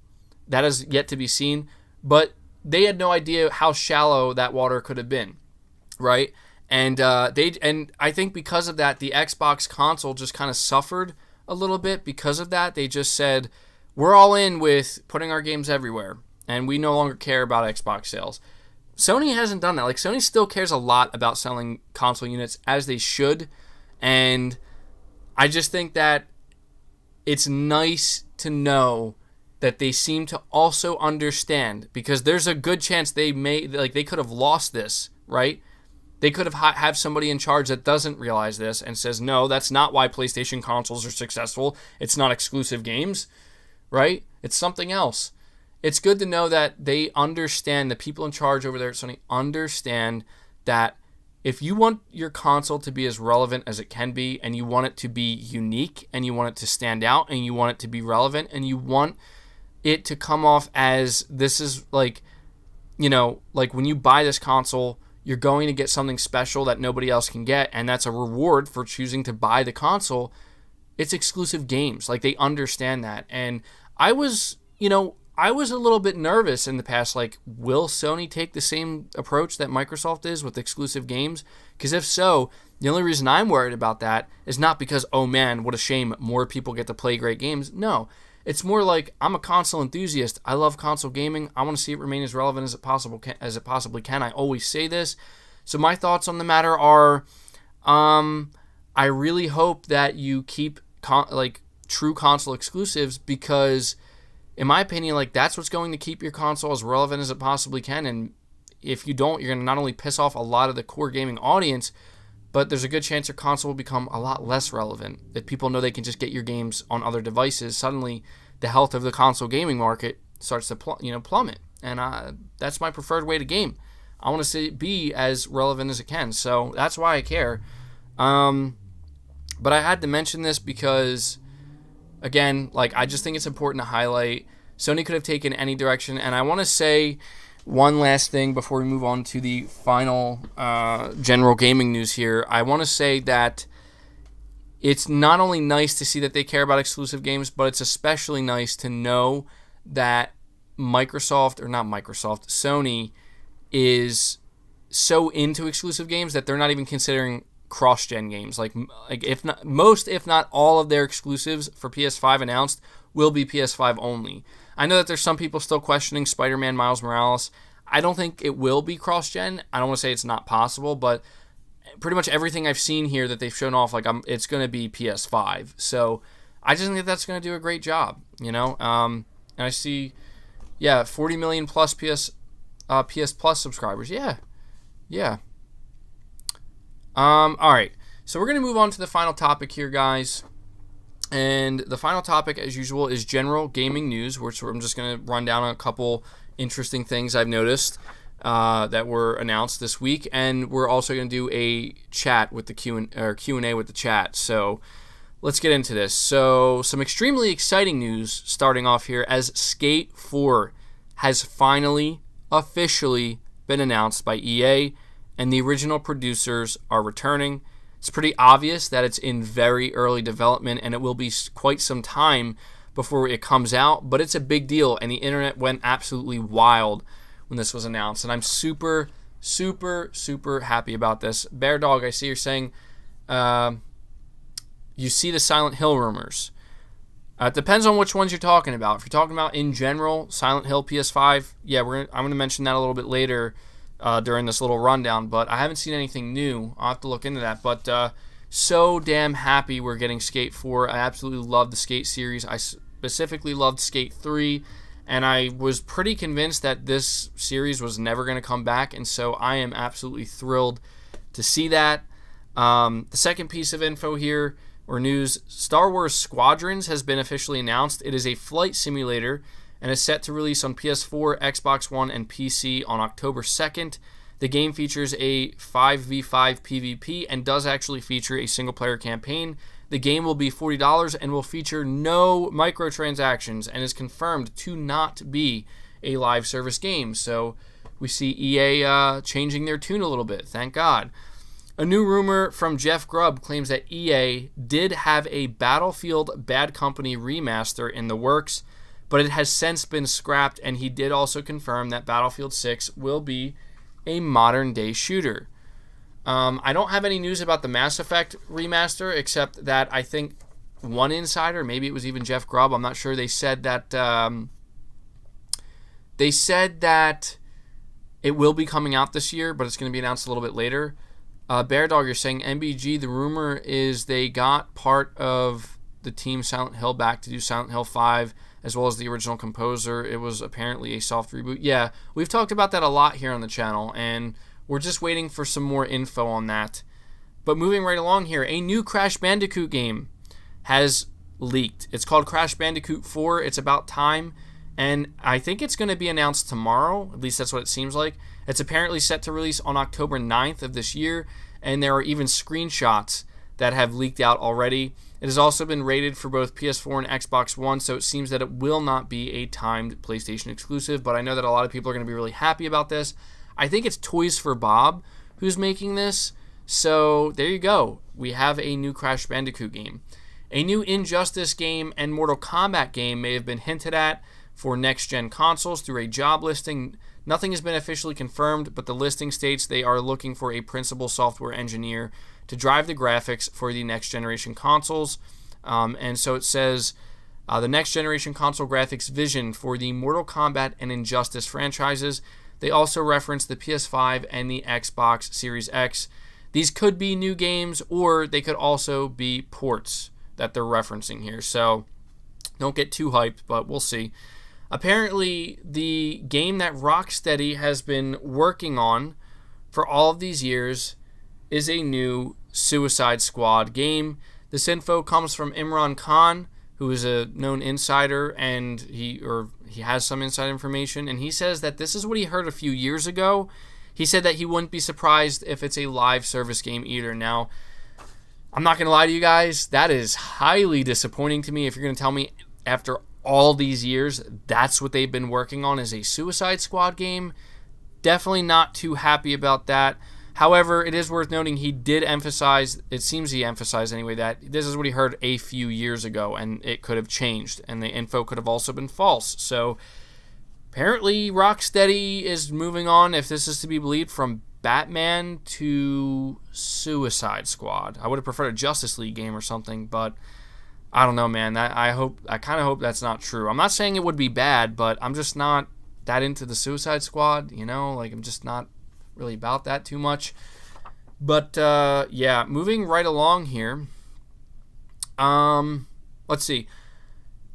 That is yet to be seen. But they had no idea how shallow that water could have been, right? And I think because of that, the Xbox console just kind of suffered a little bit because of that. They just said, we're all in with putting our games everywhere, and we no longer care about Xbox sales. Sony hasn't done that. Like, Sony still cares a lot about selling console units, as they should, and I just think that it's nice to know that they seem to also understand, because there's a good chance they could have lost this, right? They could have somebody in charge that doesn't realize this and says, no, that's not why PlayStation consoles are successful. It's not exclusive games, right? It's something else. It's good to know that they understand, the people in charge over there at Sony understand that if you want your console to be as relevant as it can be, and you want it to be unique, and you want it to stand out, and you want it to be relevant, and you want it to come off as this is like, like when you buy this console, you're going to get something special that nobody else can get, and that's a reward for choosing to buy the console. It's exclusive games. Like, they understand that. And I was a little bit nervous in the past, like, will Sony take the same approach that Microsoft is with exclusive games? Because if so, the only reason I'm worried about that is not because, oh man, what a shame, more people get to play great games. No, it's more like, I'm a console enthusiast. I love console gaming. I want to see it remain as relevant as it possibly can. I always say this. So my thoughts on the matter are, I really hope that you keep true console exclusives, because in my opinion, like, that's what's going to keep your console as relevant as it possibly can. And if you don't, you're going to not only piss off a lot of the core gaming audience, but there's a good chance your console will become a lot less relevant. If people know they can just get your games on other devices, suddenly the health of the console gaming market starts to plummet. And that's my preferred way to game. I want to see it be as relevant as it can. So that's why I care. But I had to mention this because, again, like, I just think it's important to highlight. Sony could have taken any direction. And I want to say one last thing before we move on to the final general gaming news here. I want to say that it's not only nice to see that they care about exclusive games, but it's especially nice to know that Sony is so into exclusive games that they're not even considering cross-gen games. Like if not all of their exclusives for PS5 announced will be PS5 only. I know that there's some people still questioning Spider-Man Miles Morales. I don't think it will be cross-gen. I don't want to say it's not possible, but pretty much everything I've seen here that they've shown off, it's going to be PS5. So I just think that that's going to do a great job, And I see, 40 million plus PS Plus subscribers. Yeah. All right. So we're going to move on to the final topic here, guys. And the final topic, as usual, is general gaming news, which I'm just going to run down a couple interesting things I've noticed that were announced this week, and we're also going to do a chat with the Q&A with the chat. So let's get into this. So some extremely exciting news starting off here, as Skate 4 has finally officially been announced by EA, and the original producers are returning. It's pretty obvious that it's in very early development, and it will be quite some time before it comes out, but it's a big deal, and the internet went absolutely wild when this was announced, and I'm super, super, super happy about this. Bear Dog, I see you're saying you see the Silent Hill rumors. It depends on which ones you're talking about. If you're talking about in general, Silent Hill PS5, I'm going to mention that a little bit later during this little rundown, but I haven't seen anything new. I'll have to look into that, but so damn happy we're getting Skate 4. I absolutely love the Skate series. I specifically loved Skate 3. And I was pretty convinced that this series was never going to come back, and so I am absolutely thrilled to see that. The second piece of info here, or news, Star Wars Squadrons has been officially announced. It is a flight simulator and is set to release on PS4, Xbox One, and PC on October 2nd. The game features a 5v5 PvP and does actually feature a single-player campaign. The game will be $40 and will feature no microtransactions and is confirmed to not be a live service game. So we see EA changing their tune a little bit. Thank God. A new rumor from Jeff Grubb claims that EA did have a Battlefield Bad Company remaster in the works, but it has since been scrapped, and he did also confirm that Battlefield 6 will be a modern-day shooter. I don't have any news about the Mass Effect remaster, except that I think one insider, maybe it was even Jeff Grubb, I'm not sure, they said that it will be coming out this year, but it's going to be announced a little bit later. Bear Dog, you're saying MBG, the rumor is they got part of the team Silent Hill back to do Silent Hill 5, as well as the original composer. It was apparently a soft reboot. Yeah, we've talked about that a lot here on the channel, and we're just waiting for some more info on that. But moving right along here, a new Crash Bandicoot game has leaked. It's called Crash Bandicoot 4. It's about time, and I think it's going to be announced tomorrow. At least that's what it seems like. It's apparently set to release on October 9th of this year, and there are even screenshots that have leaked out already. It has also been rated for both PS4 and Xbox One, so it seems that it will not be a timed PlayStation exclusive, but I know that a lot of people are going to be really happy about this. I think it's Toys for Bob who's making this, so there you go. We have a new Crash Bandicoot game. A new Injustice game and Mortal Kombat game may have been hinted at for next-gen consoles through a job listing. Nothing has been officially confirmed, but the listing states they are looking for a principal software engineer to drive the graphics for the next-generation consoles. And so it says the next-generation console graphics vision for the Mortal Kombat and Injustice franchises. They also reference the PS5 and the Xbox Series X. These could be new games, or they could also be ports that they're referencing here. So don't get too hyped, but we'll see. Apparently, the game that Rocksteady has been working on for all of these years is a new Suicide Squad game. This info comes from Imran Khan, who is a known insider, and he has some inside information, and he says that this is what he heard a few years ago. He said that he wouldn't be surprised if it's a live service game either. Now, I'm not going to lie to you guys, that is highly disappointing to me if you're going to tell me after all these years, that's what they've been working on, is a Suicide Squad game. Definitely not too happy about that. However, it is worth noting he did emphasize, it seems he emphasized anyway, that this is what he heard a few years ago, and it could have changed, and the info could have also been false. So apparently Rocksteady is moving on, if this is to be believed, from Batman to Suicide Squad. I would have preferred a Justice League game or something, but I don't know, man. I kind of hope that's not true. I'm not saying it would be bad, but I'm just not that into the Suicide Squad, like I'm just not really about that too much. But yeah, moving right along here. Let's see.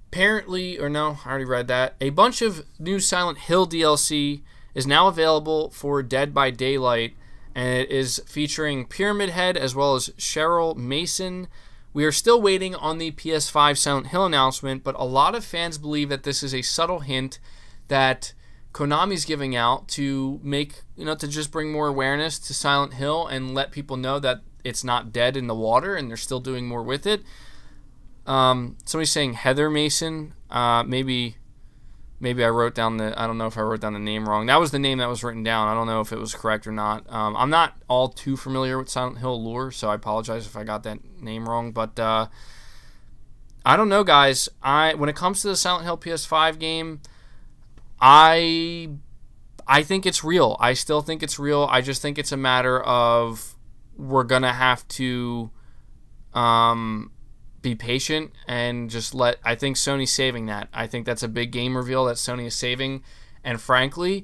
Apparently, or no, I already read that. A bunch of new Silent Hill DLC is now available for Dead by Daylight, and it is featuring Pyramid Head as well as Cheryl Mason. We are still waiting on the PS5 Silent Hill announcement, but a lot of fans believe that this is a subtle hint that Konami's giving out to make, to just bring more awareness to Silent Hill and let people know that it's not dead in the water and they're still doing more with it. Somebody's saying Heather Mason. Maybe I wrote down I don't know if I wrote down the name wrong. That was the name that was written down. I don't know if it was correct or not. I'm not all too familiar with Silent Hill lore, so I apologize if I got that name wrong. But I don't know, guys. When it comes to the Silent Hill PS5 game, I think it's real. I still think it's real. I just think it's a matter of we're going to have to be patient and just I think Sony's saving that. I think that's a big game reveal that Sony is saving. And frankly,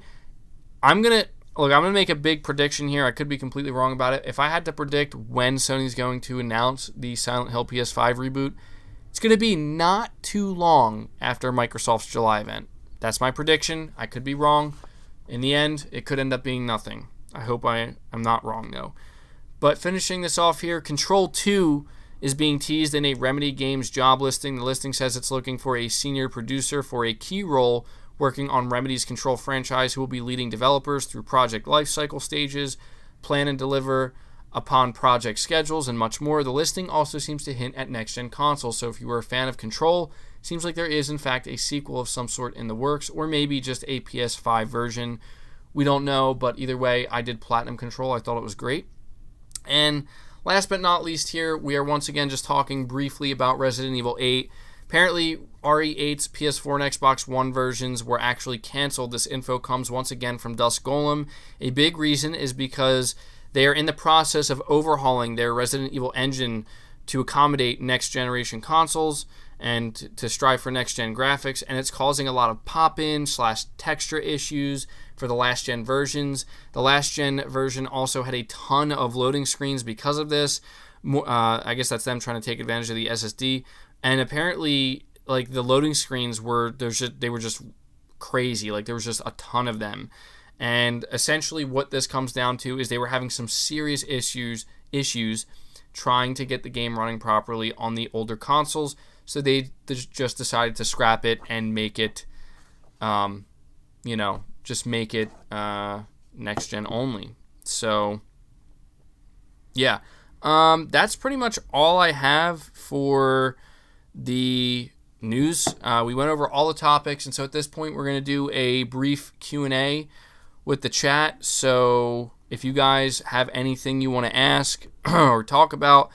I'm going to make a big prediction here. I could be completely wrong about it. If I had to predict when Sony's going to announce the Silent Hill PS5 reboot, it's going to be not too long after Microsoft's July event. That's my prediction. I could be wrong. In the end, it could end up being nothing. I hope I'm not wrong, though. But finishing this off here, Control 2 is being teased in a Remedy Games job listing. The listing says it's looking for a senior producer for a key role working on Remedy's Control franchise who will be leading developers through project lifecycle stages, plan and deliver upon project schedules, and much more. The listing also seems to hint at next-gen consoles, so if you were a fan of Control, seems like there is, in fact, a sequel of some sort in the works, or maybe just a PS5 version. We don't know, but either way, I did Platinum Control. I thought it was great. And last but not least here, we are once again just talking briefly about Resident Evil 8. Apparently, RE8's PS4 and Xbox One versions were actually canceled. This info comes once again from Dusk Golem. A big reason is because they are in the process of overhauling their Resident Evil engine to accommodate next-generation consoles and to strive for next-gen graphics, and it's causing a lot of pop-in / texture issues for the last-gen versions. The last-gen version also had a ton of loading screens because of this. I guess that's them trying to take advantage of the SSD, and apparently, the loading screens were just crazy. There was just a ton of them, and essentially what this comes down to is they were having some serious issues trying to get the game running properly on the older consoles. So they just decided to scrap it and make it, just make it next gen only. So, yeah, that's pretty much all I have for the news. We went over all the topics, and so at this point we're going to do a brief Q&A with the chat. So if you guys have anything you want to ask or talk about,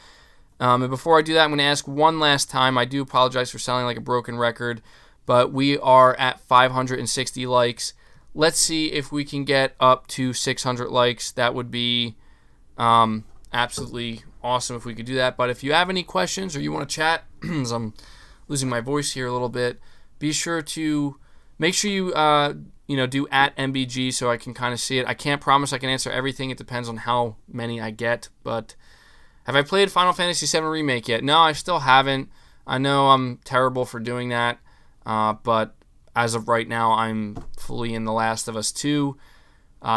and before I do that, I'm going to ask one last time. I do apologize for sounding like a broken record, but we are at 560 likes. Let's see if we can get up to 600 likes. That would be absolutely awesome if we could do that. But if you have any questions or you want to chat, as I'm losing my voice here a little bit, be sure to make sure you do at MBG so I can kind of see it. I can't promise I can answer everything. It depends on how many I get, but have I played Final Fantasy VII Remake yet? No, I still haven't. I know I'm terrible for doing that, but as of right now, I'm fully in The Last of Us 2.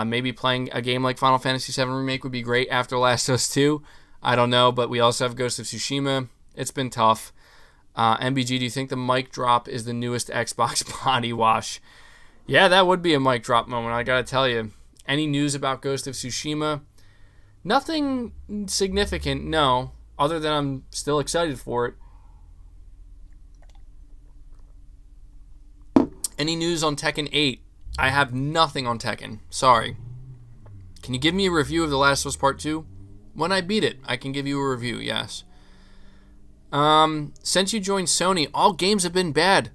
Maybe playing a game like Final Fantasy VII Remake would be great after Last of Us 2. I don't know, but we also have Ghost of Tsushima. It's been tough. MBG, do you think the mic drop is the newest Xbox body wash? Yeah, that would be a mic drop moment, I gotta tell you. Any news about Ghost of Tsushima? Nothing significant, no, other than I'm still excited for it. Any news on Tekken 8? I have nothing on Tekken. Sorry. Can you give me a review of The Last of Us Part 2? When I beat it, I can give you a review, yes. Since you joined Sony, all games have been bad.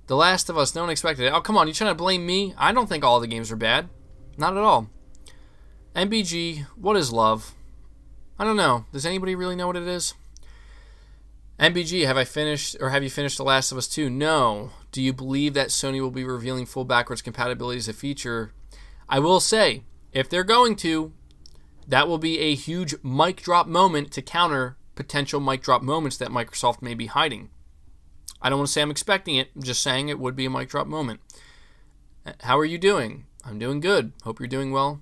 The Last of Us, no one expected it. Oh, come on, you trying to blame me? I don't think all the games are bad. Not at all. MBG, what is love? I don't know. Does anybody really know what it is? MBG, have you finished The Last of Us 2? No. Do you believe that Sony will be revealing full backwards compatibility as a feature? I will say, if they're going to, that will be a huge mic drop moment to counter potential mic drop moments that Microsoft may be hiding. I don't want to say I'm expecting it. I'm just saying it would be a mic drop moment. How are you doing? I'm doing good. Hope you're doing well.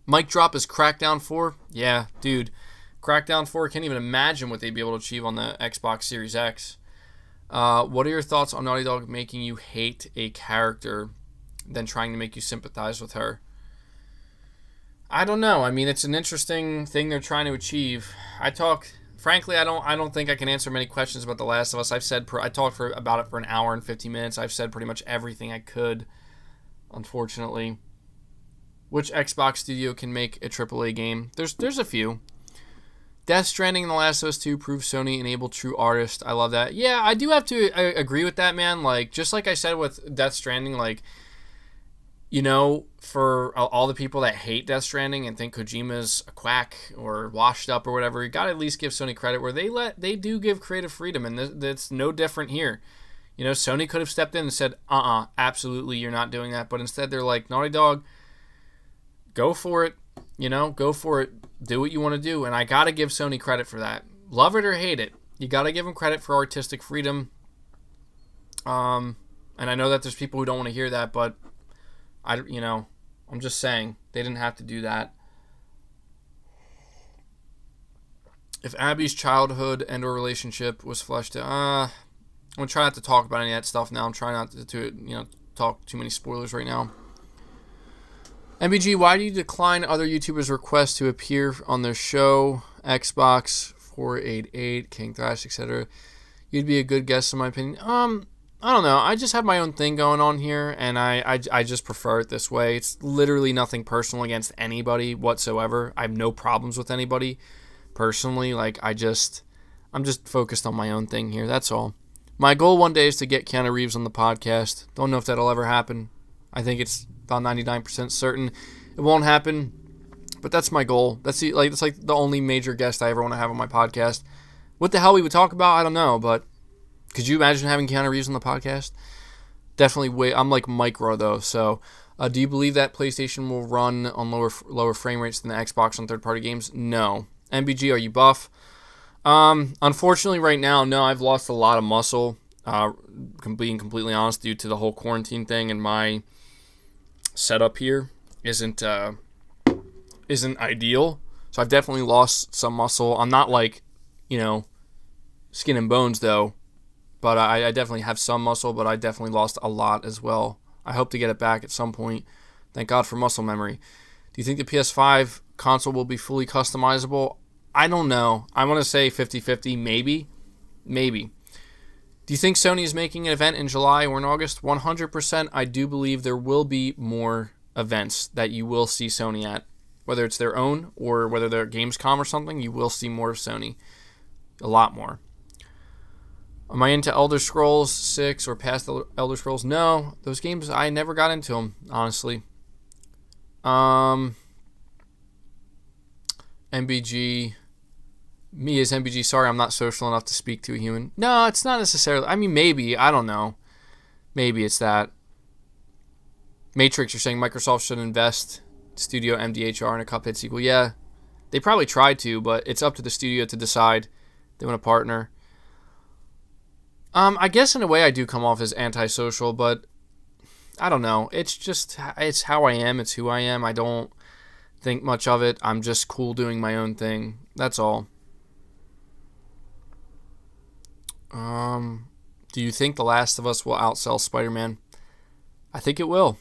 Mic drop is Crackdown 4? Yeah, dude. Crackdown 4, can't even imagine what they'd be able to achieve on the Xbox Series X. What are your thoughts on Naughty Dog making you hate a character, then trying to make you sympathize with her? I don't know. I mean, it's an interesting thing they're trying to achieve. Frankly, I don't think I can answer many questions about The Last of Us. I talked about it for an hour and 50 minutes. I've said pretty much everything I could, unfortunately. Which Xbox studio can make a AAA game? There's a few. Death Stranding and The Last of Us 2 proves Sony enabled true artists. I love that. Yeah, I do have to agree with that, man. Like, just like I said with Death Stranding, like, you know, for all the people that hate Death Stranding and think Kojima's a quack or washed up or whatever, you got to at least give Sony credit where they do give creative freedom, and that's no different here. You know, Sony could have stepped in and said, absolutely, you're not doing that. But instead, they're like, Naughty Dog, go for it. You know, go for it. Do what you want to do. And I got to give Sony credit for that. Love it or hate it, you got to give them credit for artistic freedom. And I know that there's people who don't want to hear that, but I'm just saying they didn't have to do that. If Abby's childhood and/or relationship was fleshed out, I'm gonna try not to talk about any of that stuff now. I'm trying not to talk too many spoilers right now. MBG, why do you decline other YouTubers' requests to appear on their show? Xbox 488, King Thrash, etc. You'd be a good guest, in my opinion. I don't know. I just have my own thing going on here, and I just prefer it this way. It's literally nothing personal against anybody whatsoever. I have no problems with anybody personally. Like, I'm just focused on my own thing here. That's all. My goal one day is to get Keanu Reeves on the podcast. Don't know if that'll ever happen. I think it's about 99% certain it won't happen, but that's my goal. It's like the only major guest I ever want to have on my podcast. What the hell we would talk about, I don't know, but could you imagine having Keanu Reeves on the podcast? Definitely I'm like micro though. So, do you believe that PlayStation will run on lower frame rates than the Xbox on third-party games? No. MBG, are you buff? Unfortunately, right now, no. I've lost a lot of muscle. Being completely honest, due to the whole quarantine thing, and my setup here isn't ideal. So I've definitely lost some muscle. I'm not like, skin and bones though. But I definitely have some muscle, but I definitely lost a lot as well. I hope to get it back at some point. Thank God for muscle memory. Do you think the PS5 console will be fully customizable? I don't know. I want to say 50-50, maybe. Maybe. Do you think Sony is making an event in July or in August? 100%. I do believe there will be more events that you will see Sony at. Whether it's their own or whether they're Gamescom or something, you will see more of Sony. A lot more. Am I into Elder Scrolls 6 or past Elder Scrolls? No, those games, I never got into them, honestly. MBG. Me as MBG, sorry I'm not social enough to speak to a human. No, it's not necessarily. I mean, maybe. I don't know. Maybe it's that. Matrix, you're saying Microsoft should invest Studio MDHR in a Cuphead sequel. Yeah, they probably tried to, but it's up to the studio to decide they want to partner. I guess in a way I do come off as antisocial, but I don't know. It's how I am. It's who I am. I don't think much of it. I'm just cool doing my own thing. That's all. Do you think The Last of Us will outsell Spider-Man? I think it will.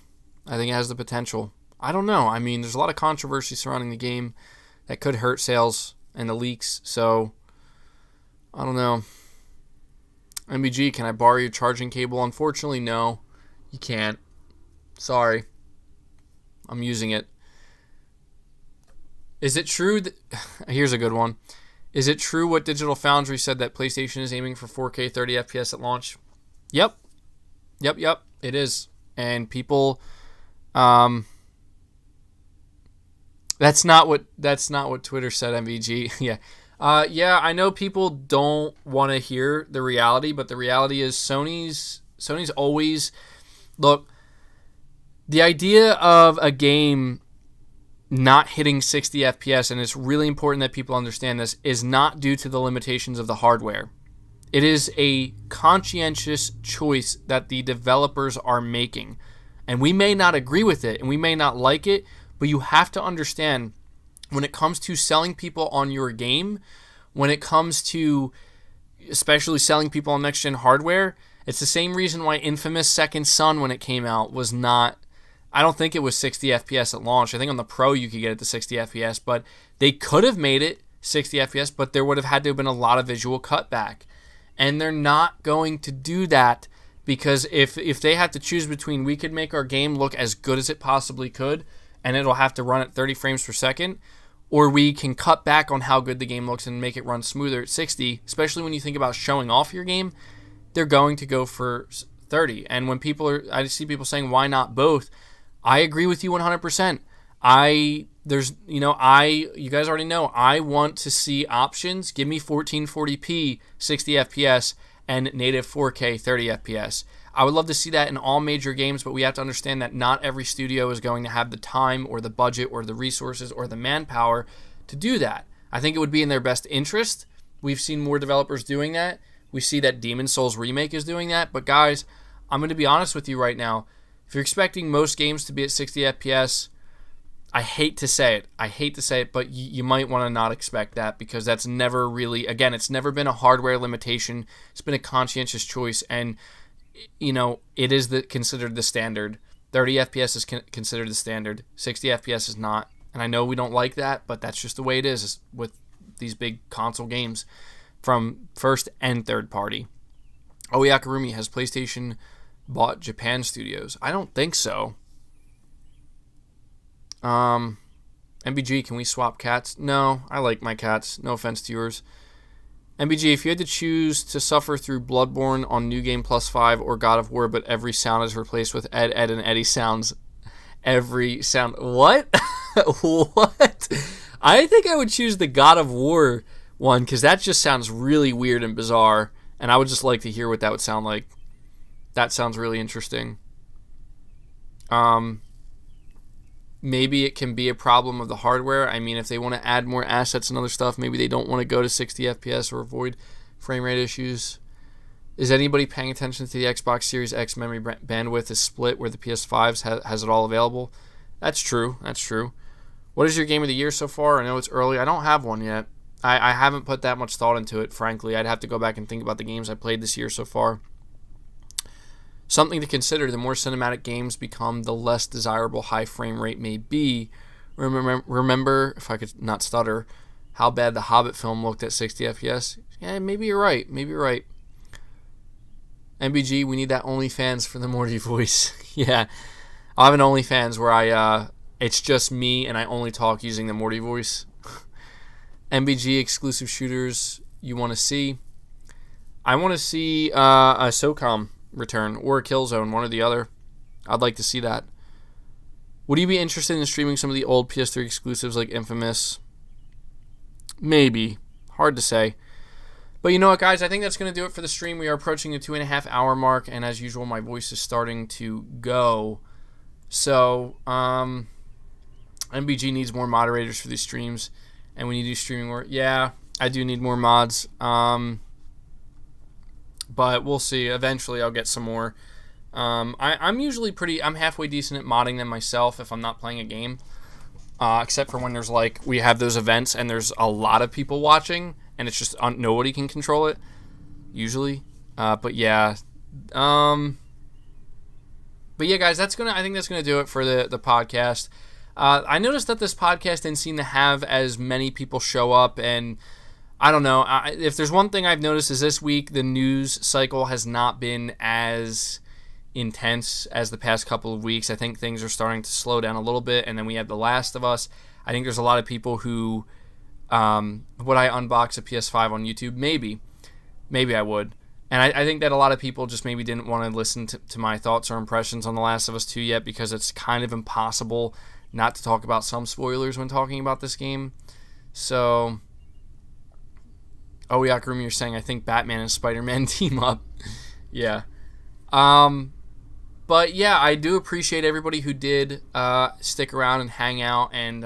I think it has the potential. I don't know. I mean, there's a lot of controversy surrounding the game that could hurt sales and the leaks, so I don't know. MBG, can I borrow your charging cable? Unfortunately, no. You can't. Sorry. I'm using it. Is it true that... Here's a good one. Is it true what Digital Foundry said that PlayStation is aiming for 4K 30 FPS at launch? Yep. It is. And people... That's not what Twitter said, MVG. Yeah. I know people don't want to hear the reality, but the reality is Sony's always... Look, the idea of a game not hitting 60 FPS, and it's really important that people understand this, is not due to the limitations of the hardware. It is a conscientious choice that the developers are making. And we may not agree with it, and we may not like it, but you have to understand, when it comes to selling people on your game, when it comes to especially selling people on next-gen hardware, it's the same reason why infamous Second Son, when it came out, was not... I don't think it was 60 FPS at launch. I think on the Pro you could get it to 60 FPS, but they could have made it 60 FPS, but there would have had to have been a lot of visual cutback. And they're not going to do that, because if they have to choose between, we could make our game look as good as it possibly could, and it'll have to run at 30 frames per second, or we can cut back on how good the game looks and make it run smoother at 60, especially when you think about showing off your game, they're going to go for 30. And when I see people saying, why not both? I agree with you 100%. You guys already know, I want to see options. Give me 1440p 60 FPS and native 4K 30 FPS. I would love to see that in all major games, but we have to understand that not every studio is going to have the time or the budget or the resources or the manpower to do that. I think it would be in their best interest. We've seen more developers doing that. We see that Demon's Souls Remake is doing that. But guys, I'm going to be honest with you right now. If you're expecting most games to be at 60 FPS, I hate to say it, but you might want to not expect that, because that's never really, again, it's never been a hardware limitation. It's been a conscientious choice, and, it is considered the standard. 30 FPS is considered the standard. 60 FPS is not. And I know we don't like that, but that's just the way it is with these big console games from first and third party. Oyakarumi, has PlayStation bought Japan studios? I don't think so. MBG, can we swap cats? No, I like my cats. No offense to yours. MBG, if you had to choose to suffer through Bloodborne on New Game Plus 5 or God of War, but every sound is replaced with Ed, and Eddie sounds, every sound... What? What? I think I would choose the God of War one, because that just sounds really weird and bizarre, and I would just like to hear what that would sound like. That sounds really interesting. Maybe it can be a problem of the hardware. I mean, if they want to add more assets and other stuff, maybe they don't want to go to 60 FPS or avoid frame rate issues. Is anybody paying attention to the Xbox Series X memory bandwidth is split where the PS5 has it all available? That's true. What is your game of the year so far? I know it's early. I don't have one yet. I haven't put that much thought into it, frankly. I'd have to go back and think about the games I played this year so far. Something to consider, the more cinematic games become, the less desirable high frame rate may be. Remember, if I could not stutter, how bad the Hobbit film looked at 60 FPS? Yeah, maybe you're right. MBG, we need that OnlyFans for the Morty voice. Yeah, I'll have an OnlyFans where it's just me and I only talk using the Morty voice. MBG, exclusive shooters you want to see? I want to see a SOCOM return or a Killzone, one or the other. I'd like to see that. Would you be interested in streaming some of the old PS3 exclusives like Infamous? Maybe. Hard to say. But you know what, guys? I think that's going to do it for the stream. We are approaching the 2.5 hour mark, and as usual, my voice is starting to go. So, MBG needs more moderators for these streams, and we need to do streaming work. Yeah, I do need more mods. But we'll see. Eventually, I'll get some more. I'm usually I'm halfway decent at modding them myself if I'm not playing a game. Except for when we have those events and there's a lot of people watching and it's just nobody can control it. Usually. But yeah. But yeah, guys, I think that's gonna do it for the podcast. I noticed that this podcast didn't seem to have as many people show up, and I don't know. If there's one thing I've noticed is this week the news cycle has not been as intense as the past couple of weeks. I think things are starting to slow down a little bit, and then we have The Last of Us. I think there's a lot of people who, would I unbox a PS5 on YouTube? Maybe I would. And I think that a lot of people just maybe didn't want to listen to my thoughts or impressions on The Last of Us 2 yet, because it's kind of impossible not to talk about some spoilers when talking about this game. So, Yakurumi, you're saying I think Batman and Spider-Man team up. Yeah. But yeah, I do appreciate everybody who did stick around and hang out, and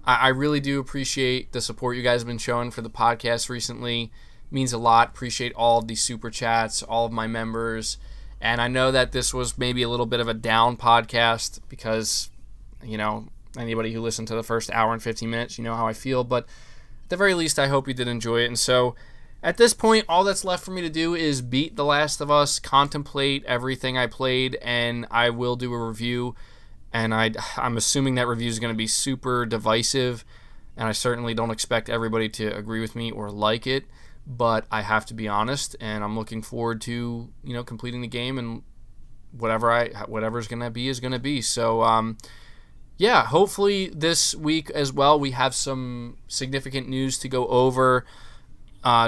I really do appreciate the support you guys have been showing for the podcast recently. It means a lot. Appreciate all of these super chats, all of my members, and I know that this was maybe a little bit of a down podcast because, anybody who listened to the first hour and 15 minutes, you know how I feel, but at the very least, I hope you did enjoy it. And so at this point, all that's left for me to do is beat The Last of Us, contemplate everything I played, and I will do a review. And I'm assuming that review is going to be super divisive, and I certainly don't expect everybody to agree with me or like it, but I have to be honest, and I'm looking forward to, completing the game, and whatever's going to be is going to be. So, yeah, hopefully this week as well we have some significant news to go over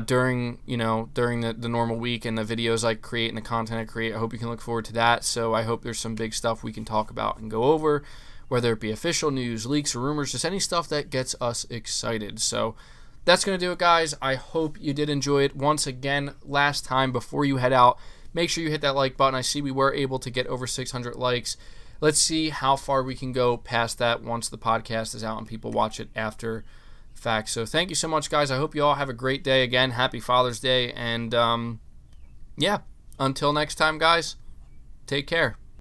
during the normal week and the videos I create and the content I create. I hope you can look forward to that. So I hope there's some big stuff we can talk about and go over, whether it be official news, leaks, or rumors, just any stuff that gets us excited. So that's going to do it, guys. I hope you did enjoy it. Once again, last time before you head out, make sure you hit that like button. I see we were able to get over 600 likes. Let's see how far we can go past that once the podcast is out and people watch it after the fact. So thank you so much, guys. I hope you all have a great day. Again, happy Father's Day. And, yeah, until next time, guys, take care.